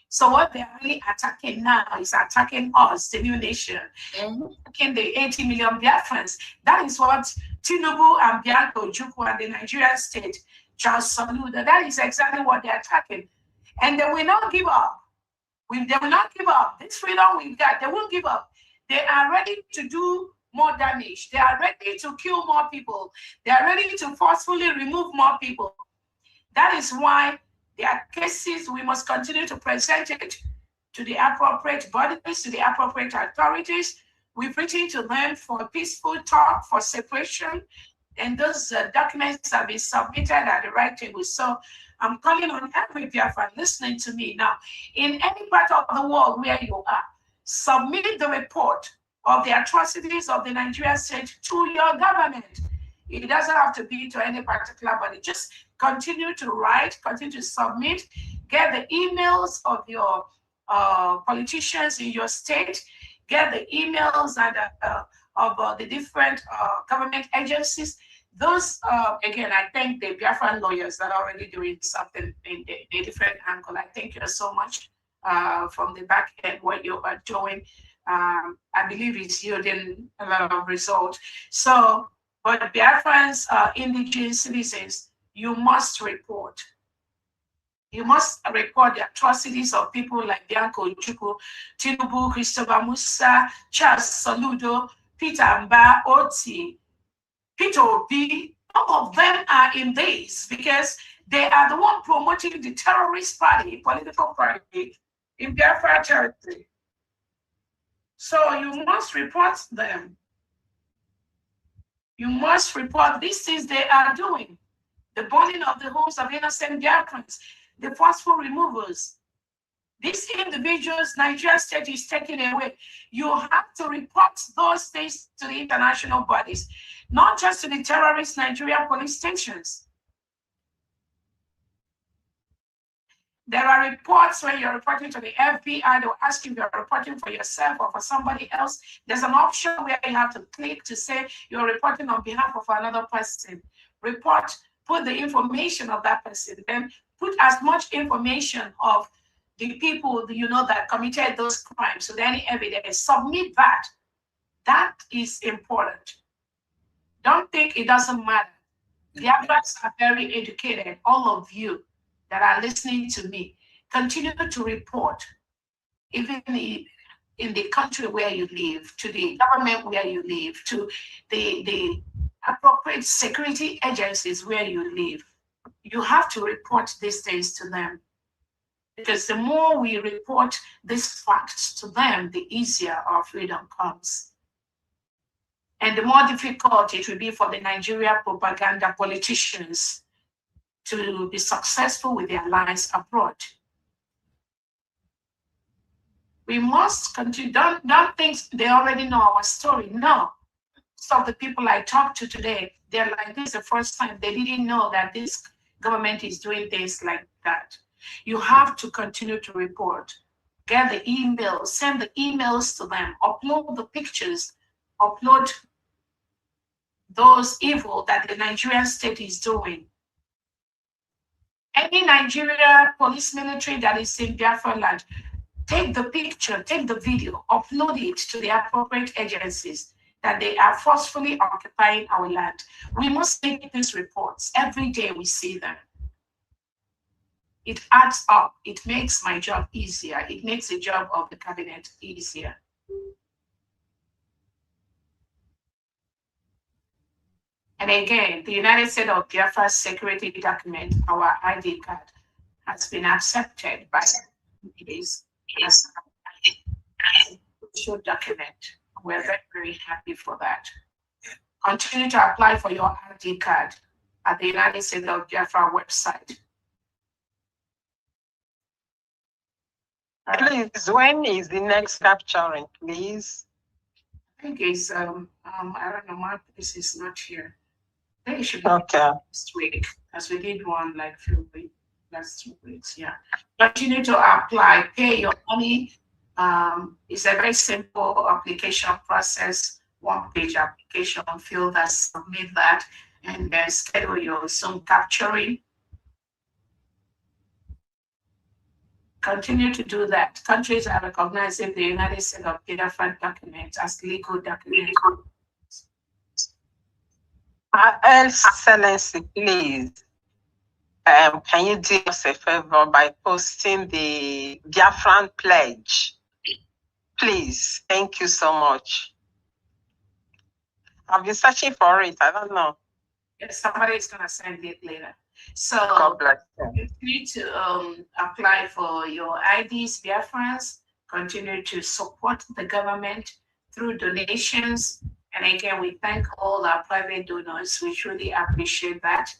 So what they're really attacking now is attacking us, the new nation, attacking the 80 million Biafrans. That is what Tinubu and Bianco Ojukwu and the Nigerian state, Charles Soludo, that is exactly what they're attacking. And they will not give up. They will not give up. This freedom we got, they won't give up. They are ready to do more damage. They are ready to kill more people. They are ready to forcefully remove more people. That is why there are cases we must continue to present it to the appropriate bodies, to the appropriate authorities. We've written to them for peaceful talk, for separation. and those documents have been submitted at the right table. So I'm calling on every Biafran listening to me now, in any part of the world where you are, submit the report of the atrocities of the Nigerian state to your government. It doesn't have to be to any particular body. Just continue to write, continue to submit, get the emails of your politicians in your state, get the emails and of the different government agencies. Those, again, I thank the Biafran lawyers that are already doing something in a different angle. I thank you so much from the back end, what you are doing. I believe it's yielding a lot of results. So, but Biafrans, indigenous citizens, you must report. You must report the atrocities of people like Bianco Ojukwu, Tinubu, Christopher Musa, Charles Soludo, Peter Mba, Oti, Peter Obi. All of them are in this because they are the one promoting the terrorist party, political party in Biafra territory. So you must report them. You must report these things they are doing. The burning of the homes of innocent Biafrans, the forceful removals. These individuals, Nigeria state is taking away. You have to report those things to the international bodies, not just to the terrorist Nigerian police stations. There are reports when you're reporting to the FBI, they'll ask you if you're reporting for yourself or for somebody else. There's an option where you have to click to say you're reporting on behalf of another person. Report, put the information of that person, then put as much information of the people you know that committed those crimes, so any evidence, submit that. That is important. Don't think it doesn't matter. The adults are very educated, all of you that are listening to me. Continue to report, even in the country where you live, to the government where you live, to the appropriate security agencies where you live. You have to report these things to them. Because the more we report these facts to them, the easier our freedom comes. And the more difficult it will be for the Nigeria propaganda politicians to be successful with their lies abroad. We must continue. Don't think they already know our story. No. Some of the people I talked to today, they're like, this is the first time they didn't know that this government is doing things like that. You have to continue to report. Get the emails, send the emails to them, upload the pictures, upload those evil that the Nigerian state is doing. Any Nigeria police military that is in Biafra land, take the picture, take the video, upload it to the appropriate agencies that they are forcefully occupying our land. We must make these reports. Every day we see them. It adds up. It makes my job easier. It makes the job of the cabinet easier. And again, the United States of Biafra security document, our ID card, has been accepted by this as an official document. We're very, very happy for that. Continue to apply for your ID card at the United States of Biafra website. Please, when is the next capturing, please? I think it's, I don't know, my place is not here. I think it should be next week, as we did one like last 2 weeks, yeah. Continue to apply, pay your money. It's a very simple application process, one-page application, fill that, submit that, and then schedule your Zoom capturing. Continue to do that. Countries are recognizing the United States of Biafra documents as legal documents. Excellency, please, can you do us a favor by posting the Biafran pledge? Please, thank you so much. I've been searching for it. I don't know. Yes, somebody is going to send it later. So you need to apply for your IDs, Biafrans. Continue to support the government through donations And again, we thank all our private donors. We truly appreciate that.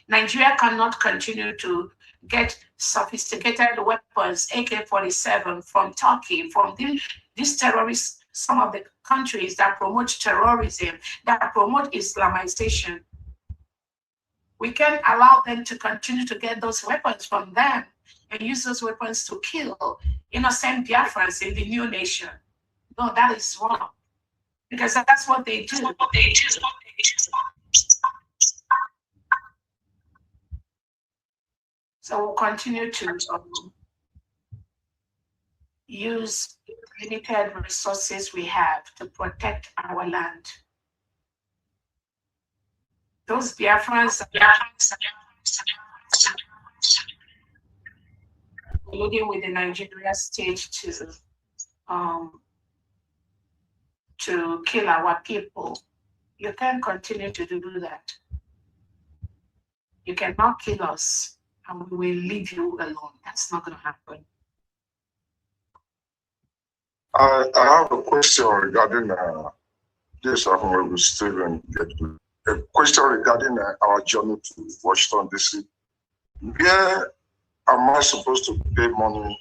Nigeria cannot continue to get sophisticated weapons, AK-47 from Turkey, from these terrorists, some of the countries that promote terrorism, that promote Islamization. We can't allow them to continue to get those weapons from them and use those weapons to kill innocent Biafrans in the new nation. No, that is wrong. Because that's what they do. So we'll continue to use limited resources we have to protect our land. Those Biafrans, including with the Nigeria state, to kill our people. You can't continue to do that. You cannot kill us and we will leave you alone. That's not going to happen. I have a question regarding this. Honorable Stephen, a question regarding our journey to Washington, D.C. Where am I supposed to pay money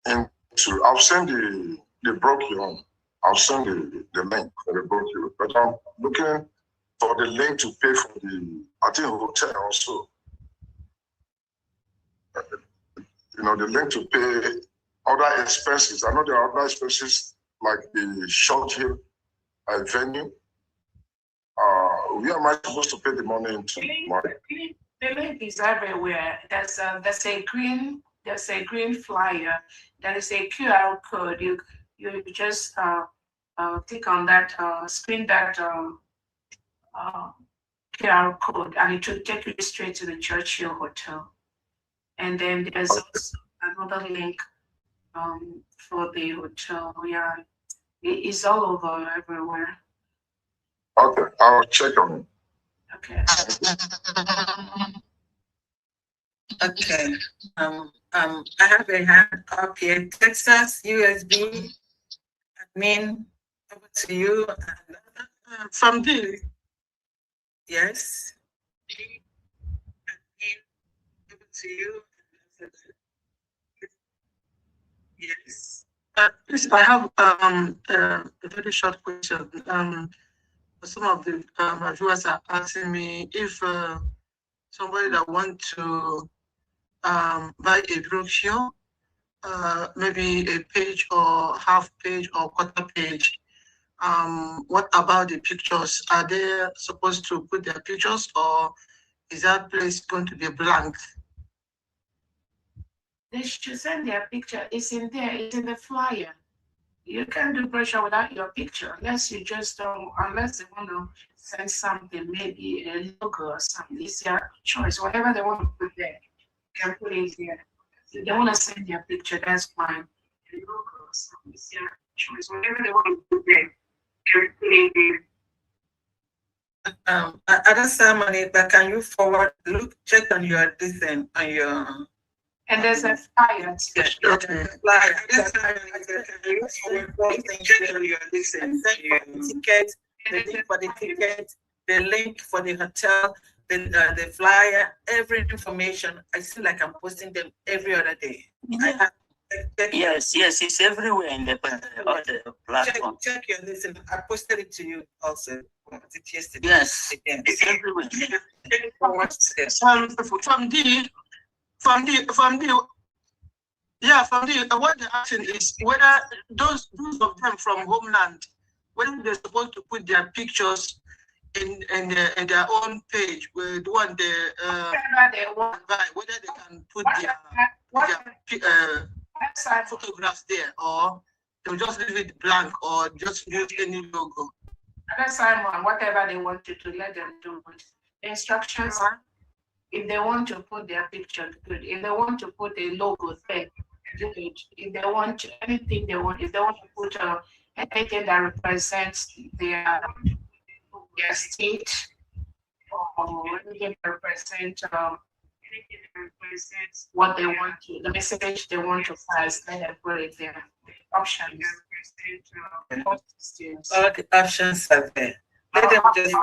into? I've sent the brochure. I'll send the link for the brochure, but I'm looking for the link to pay for the, I think, hotel also. You know, the link to pay other expenses. I know there are other expenses like the short hill venue. Where am I supposed to pay the money into? The link is everywhere. There's a green flyer. There is a QR code. You just click on that, screen that QR code, and it will take you straight to the Churchill Hotel. And then there's also another link for the hotel. Yeah, it's all over everywhere. Okay, I'll check on it. Okay. Okay. I have a hand up here. Texas USB admin, over to you. From the yes. Admin, over to you. Yes. Please, I have a very short question. Some of the viewers are asking me if somebody that want to buy a brochure, maybe a page or half page or quarter page, what about the pictures? Are they supposed to put their pictures, or is that place going to be blank? They should send their picture. It's in there. It's in the flyer. You can't do brochure without your picture, unless you just don't, unless they want to send something, maybe a logo or something. It's their choice. Whatever they want to put there, you can put it there. If they want to send their picture, that's fine. A logo or something, it's their choice. Whatever they want to put there, you can put it there. Other ceremony, but can you forward, check on your design, on your. And there's a flyer. Okay. Flyer. Ticket, the link for the ticket, the link for the hotel, the flyer, every information. I feel like I'm posting them every other day. Yes, it's everywhere in the platform. Check your listen. I posted it to you also. Yesterday. Yes, it's everywhere. From the what they're asking is whether those of them from homeland, whether they're supposed to put their pictures in their own page, whether they can put their photographs there, or they'll just leave it blank, or just use any logo. That's Simon, whatever they want you to let them do. The instructions are, if they want to put their picture, good. If they want to put a logo there, do it. If they want anything they want, if they want to put anything that represents their state, or anything that represents what they want to, the message they want to pass, let them put it there. The options. All the options are there. Let them just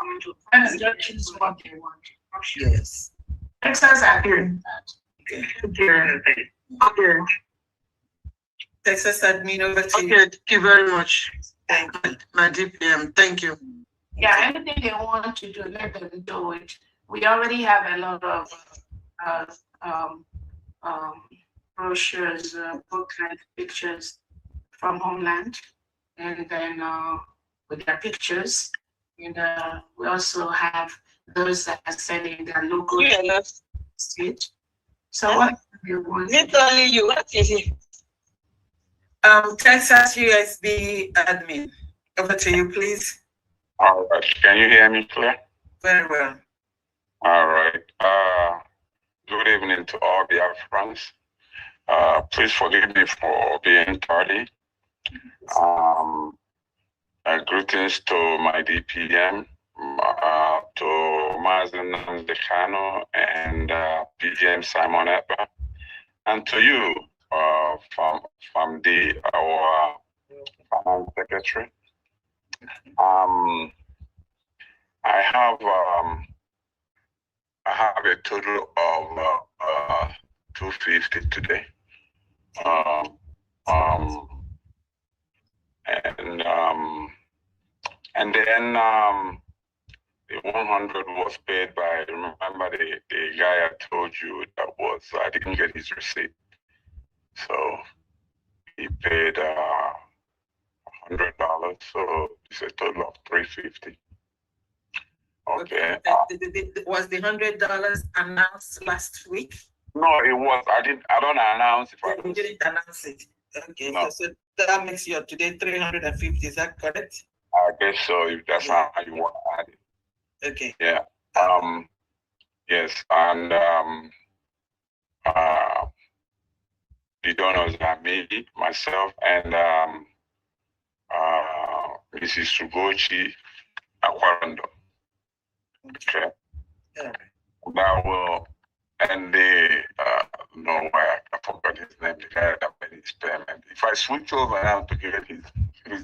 choose what they want. Yes. Texas admin. Okay. Texas admin, over to you. Okay, thank you very much. Thank you. My DPM, thank you. Yeah, anything they want to do, let them do it. We already have a lot of brochures, booklet, pictures from Homeland, and then with their pictures. And we also have those that are selling their logo stage. So what do you want? Not only you, what is it? Texas USB admin. Over to you, please. All right. Can you hear me clear? Very well. All right. Good evening to all Biafrans. Please forgive me for being tardy. Greetings to my DPM, to Mazen Namdekano and PGM Simon Eppa, and to you from our finance secretary. I have a total of 250 today. And then the 100 was paid by, remember the guy I told you that was, I didn't get his receipt. So he paid $100, so it's a total of $350. Okay. Was the $100 announced last week? No, it was. I don't announce it. You didn't announce it. Okay, No. so that makes your today 350. Is that correct? I guess so. If that's how you want to add it. Okay. Yeah. Yes, and the donors are me, myself, and Mrs. Sugochi Aquarando. Okay. Yeah. That will, and they know why I forgot his name, the guy that made his payment. If I switch over now to get his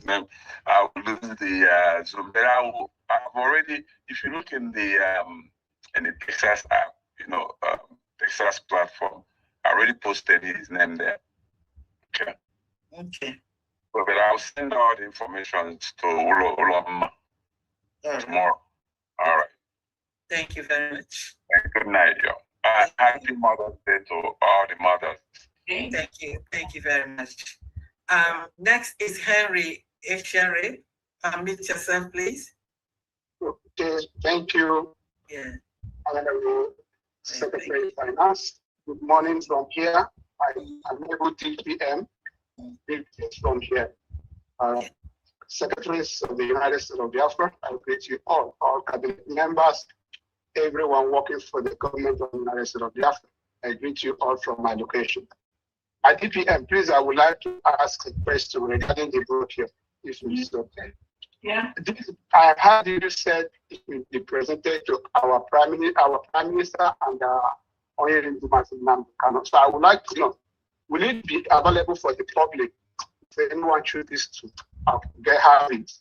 name, I will lose the Zoom. But I've already, if you look in the Texas app, Texas platform, I already posted his name there. Okay. Okay. But I'll send all the information to Ulama tomorrow. All right. Thank you very much. And good night, yo. Happy Mother's Day to all the mothers. Thank you. Thank you very much. Next is Henry Echere. Unmute yourself, please. Okay, thank you. Yeah. Honorable Secretary of Finance. Good morning from here. I'm able to PM. From here. Secretaries of the United States of Biafra, I greet you all cabinet members, everyone working for the government of the United States of Biafra. I greet you all from my location. At DPM, please, I would like to ask a question regarding the vote here, if it's okay. Yeah. I heard you said it will be presented to our Prime Minister and Honorable Namdekano. So I would like to know, will it be available for the public if anyone chooses to have it?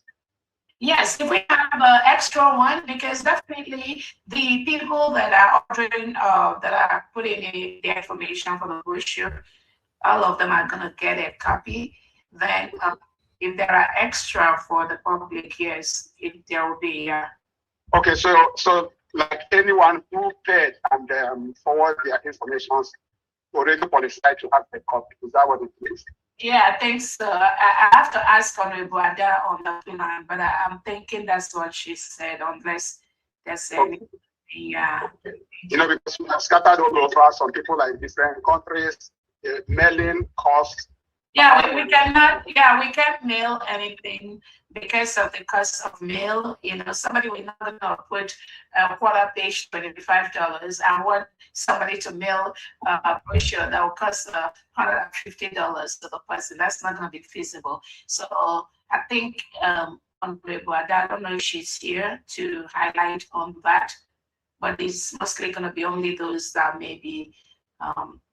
Yes, if we have an extra one, because definitely the people that are ordering, that are putting in the information for the brochure, all of them are going to get a copy. Then if there are extra for the public, yes, there will be. Okay, so like anyone who paid and forward their information already qualified to have the copy. Is that what it is? Yeah, I think so. I have to ask Honorable Ada on the line, but I'm thinking that's what she said, unless there's any. Yeah. Because we have scattered all over, some people like different countries, mailing costs. Yeah, we cannot. Yeah, we can't mail anything because of the cost of mail. Somebody will not gonna put a quarter page $25. I want somebody to mail a brochure that will cost $150 to the person. That's not gonna be feasible. So I think I don't know if she's here to highlight on that. but it's mostly going to be only those that may be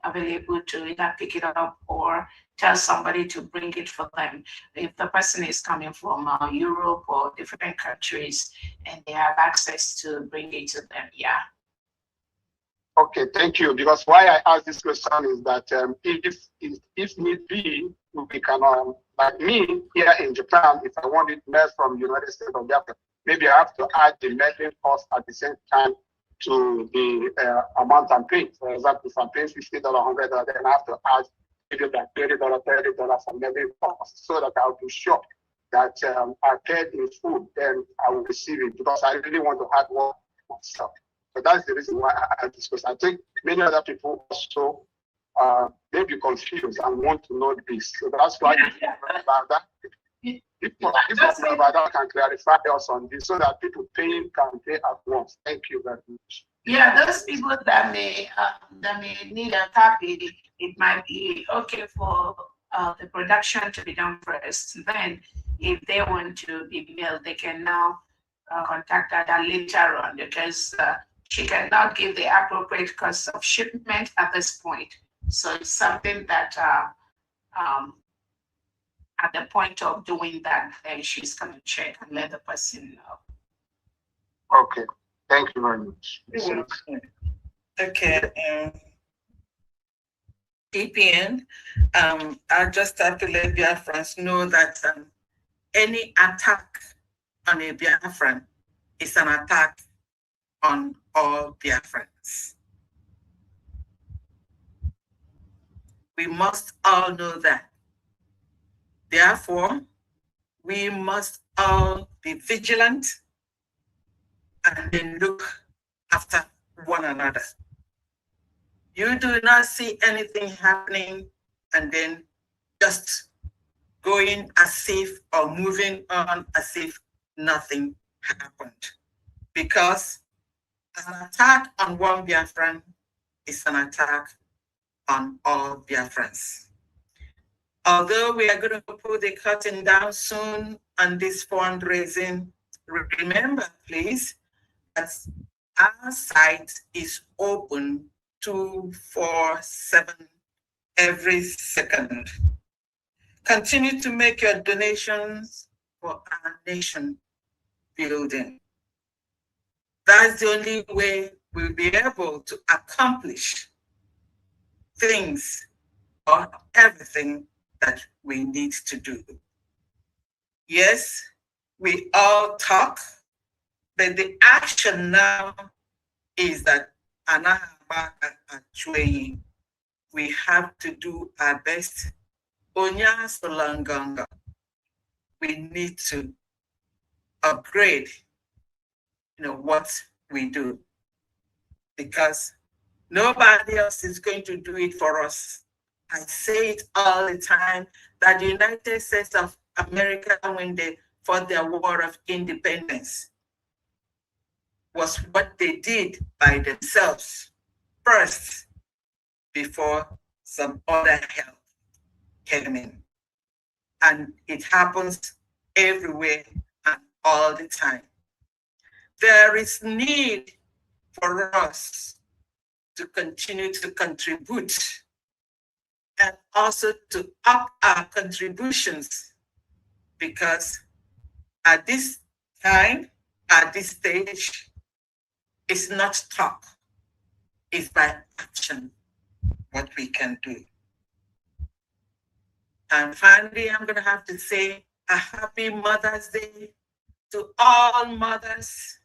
available to either pick it up or tell somebody to bring it for them. If the person is coming from Europe or different countries and they have access to bring it to them, yeah. Okay, thank you. Because why I ask this question is that if need be, we can, like me here in Japan, if I want it mailed from United States of America, maybe I have to add the mailing cost at the same time to the amount I'm paying. For example, if I'm paying $50, $100, then I have to add maybe like $30, $30 for mailing cost, so that I'll be sure that I paid in full, then I will receive it, because I really want to hard work myself. So that's the reason why I discuss. I think many other people also may be confused and want to know this. So that's why about that. People about that can clarify us on this, so that people paying can pay at once. Thank you very much. Yeah, those people that may need a copy, it might be okay for the production to be done first. Then, if they want to be mailed, they can now contact her later on, because she cannot give the appropriate cost of shipment at this point. So it's something that at the point of doing that, then she's going to check and let the person know. Okay, thank you very much. Okay. EPN, I just have to let Biafrans know that any attack on a Biafran is an attack on all Biafrans. We must all know that. Therefore, we must all be vigilant and then look after one another. You do not see anything happening and then just going as if or moving on as if nothing happened. Because an attack on one Biafran is an attack on all Biafrans. Although we are going to put the curtain down soon on this fundraising, remember, please, that our site is open 24/7 every second. Continue to make your donations for our nation building. That's the only way we'll be able to accomplish things or everything that we need to do. Yes, we all talk, but the action now is that we have to do our best. We need to upgrade, what we do, because nobody else is going to do it for us. I say it all the time that the United States of America, when they fought their war of independence, was what they did by themselves first before some other help came in. And it happens everywhere and all the time. There is need for us to continue to contribute and also to up our contributions, because at this time, at this stage, it's not talk, it's by action what we can do. And finally, I'm going to have to say a happy Mother's Day to all mothers,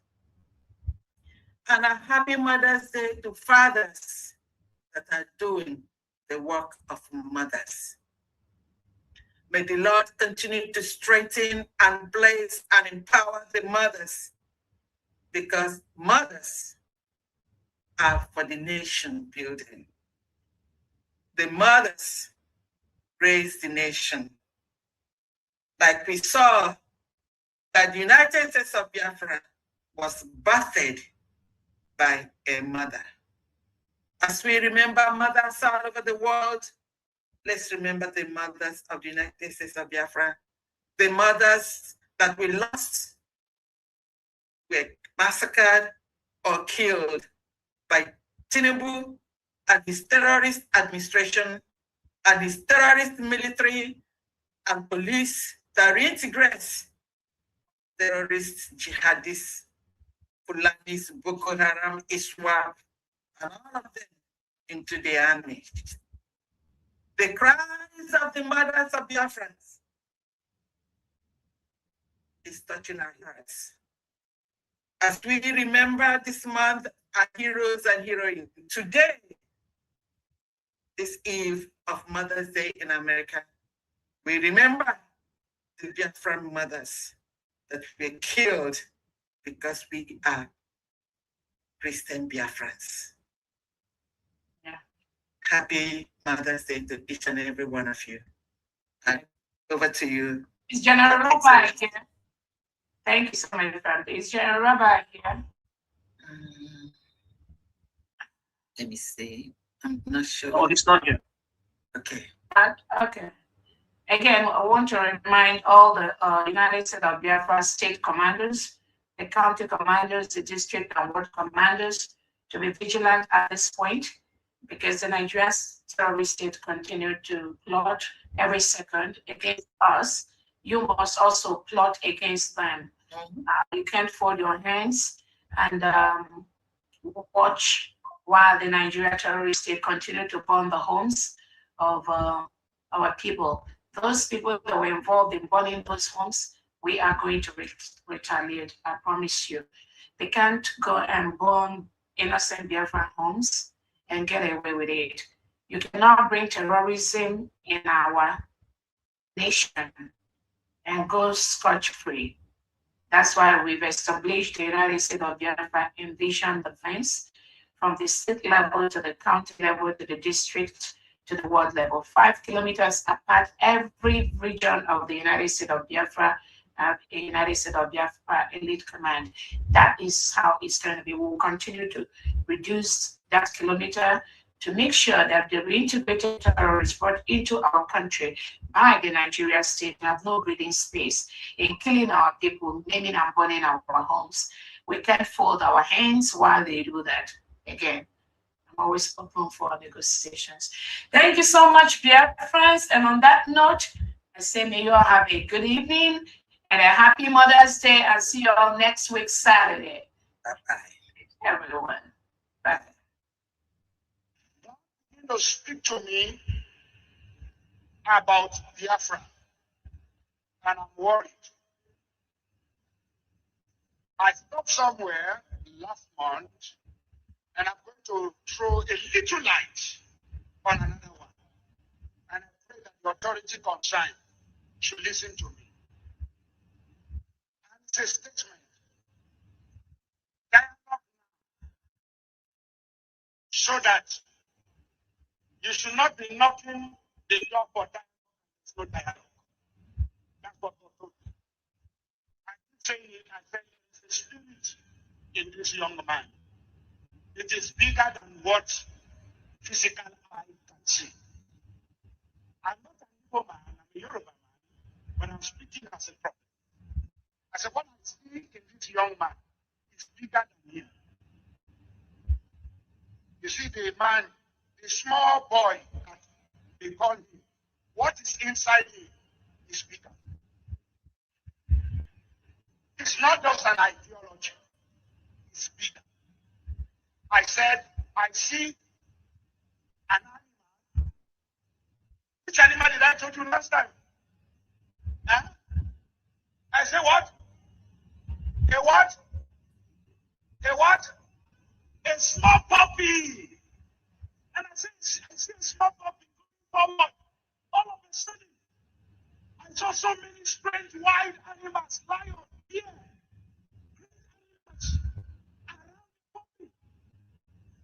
and a happy Mother's Day to fathers that are doing the work of mothers. May the Lord continue to strengthen and bless and empower the mothers, because mothers are for the nation building. The mothers raise the nation. Like we saw that the United States of Biafra was birthed by a mother. As we remember mothers all over the world, let's remember the mothers of the United States of Biafra, the mothers that we lost, were massacred or killed by Tinubu and his terrorist administration and his terrorist military and police that reintegrates terrorists, jihadists, Fulanis, Boko Haram, ISWAP, and all of them into the army. The cries of the mothers of Biafrans is touching our hearts. As we remember this month our heroes and heroines, today, this eve of Mother's Day in America, we remember the Biafran mothers that were killed because we are Christian Biafrans. Yeah. Happy Mother's Day to each and every one of you. And over to you. Is General Rabbi here? Thank you so much, family. Is General Rabbi here? Let me see. I'm not sure. Oh, he's not here. Okay. Okay. Again, I want to remind all the United States of Biafra state commanders, the county commanders, the district and ward commanders to be vigilant at this point, because the Nigerian terrorist state continue to plot every second against us. You must also plot against them. You can't fold your hands and watch while the Nigerian terrorist state continue to burn the homes of our people. Those people that were involved in burning those homes, we are going to retaliate, I promise you. They can't go and burn innocent Biafran homes and get away with it. You cannot bring terrorism in our nation and go scotch-free. That's why we've established the United States of Biafra Invasion Defense from the state level to the county level to the district to the world level, 5 kilometers apart. Every region of the United States of Biafra have a United States of Biafra elite command. That is how it's going to be. We will continue to reduce that kilometer to make sure that the reintegrated terrorists brought into our country by the Nigerian state have no breathing space in killing our people, maiming and burning our homes. We can't fold our hands while they do that. Again, I'm always open for negotiations. Thank you so much, Biafrans. And on that note, I say may you all have a good evening and a happy Mother's Day. I'll see you all next week, Saturday. Bye-bye. Everyone. Bye. To speak to me about Biafra, and I'm worried. I stopped somewhere last month, and I'm going to throw a little light on another one. And I pray that the authority concerned should listen to me. And it's a statement. Dialogue so that you should not be knocking the door for dialogue. It's no dialogue. That's what God told me. I keep saying it, I said it's a spirit in this young man. It is bigger than what physical eye can see. I'm not an Igbo man, I'm a Yoruba man, but I'm speaking as a prophet. I said, what I see in this young man is bigger than him. You see, the man, the small boy that they call him, what is inside him is bigger. It's not just an ideology, it's bigger. I said, I see an animal. Which animal did I told you last time? Huh? I said what? A what? A what? A small puppy. And I see a small puppy going forward. All of a sudden, I saw so many strange wild animals, lion, deer, great animals around the puppy.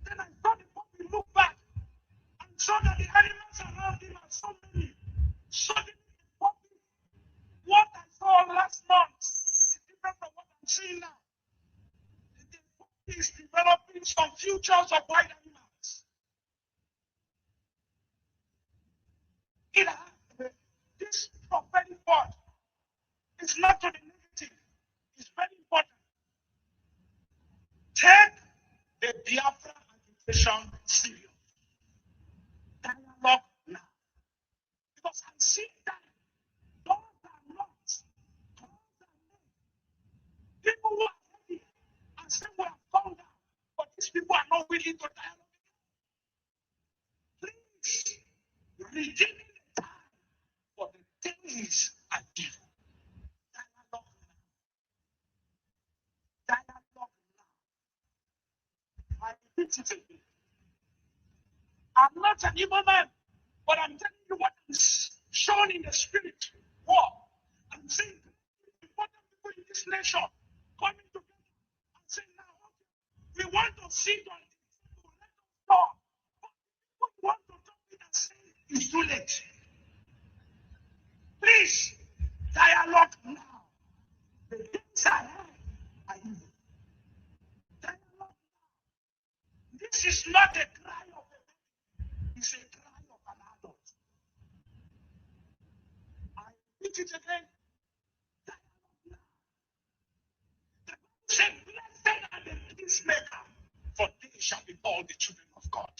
Then I saw the puppy look back and saw that the animals around him are so many. Suddenly, the puppy, what I saw last month is different from what I'm seeing now. The puppy is developing some futures of wild animals. This prophetic word is not to the negative. It's very important. Take nation serious. Dialogue now. Because I see that those are not, people who are ready and say we have gone down, but these people are not willing to dialogue. Please, redeem the time for the days are evil. Dialogue now. Dialogue now. I repeat it again. I'm not an evil man, but I'm telling you what is shown in the spirit. War. I'm saying important people in this nation coming together and saying now, okay, we want to sit on the table, let us talk. But what we want to talk with and say is too late. Please, dialogue now. The things I have are evil. Dialogue now. This is not a cry of a baby, it's a cry of an adult. I repeat it again. Say, blessed are the peacemaker, for they shall be called the children of God.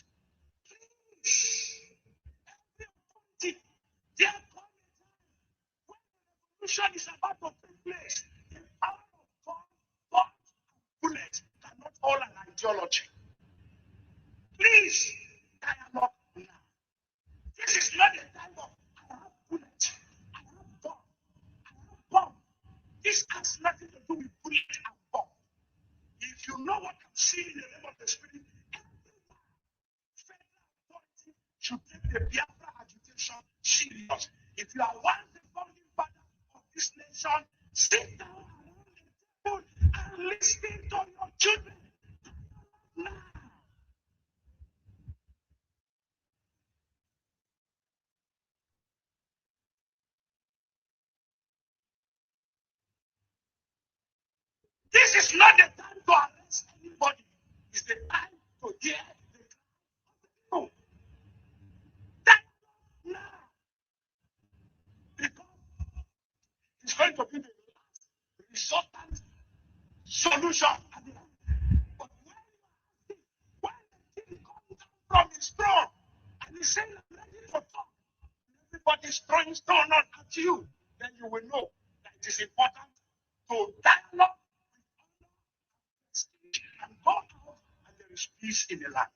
Please, every authority, there comes a time when the revolution is about to take place. The power of God and bullet cannot hold an ideology. Please, dialogue now. This is not a time of I have bullet, I have bomb, I have bomb. This has nothing to do with bullet and bomb. If you know what I'm seeing in the name of the Spirit, federal authority should take the Biafra agitation serious. If you are one of the founding fathers of this nation, sit down around the table and listen to your children. Now. This is not the time to arrest anybody. It's the time to hear the cry of the people. That now. Because it's going to be the last resultant solution at the end. But when the king comes down from his throne and he's saying, I'm ready to talk, everybody's throwing stone at you, then you will know that it is important to dialogue with others and go out and there is peace in the land.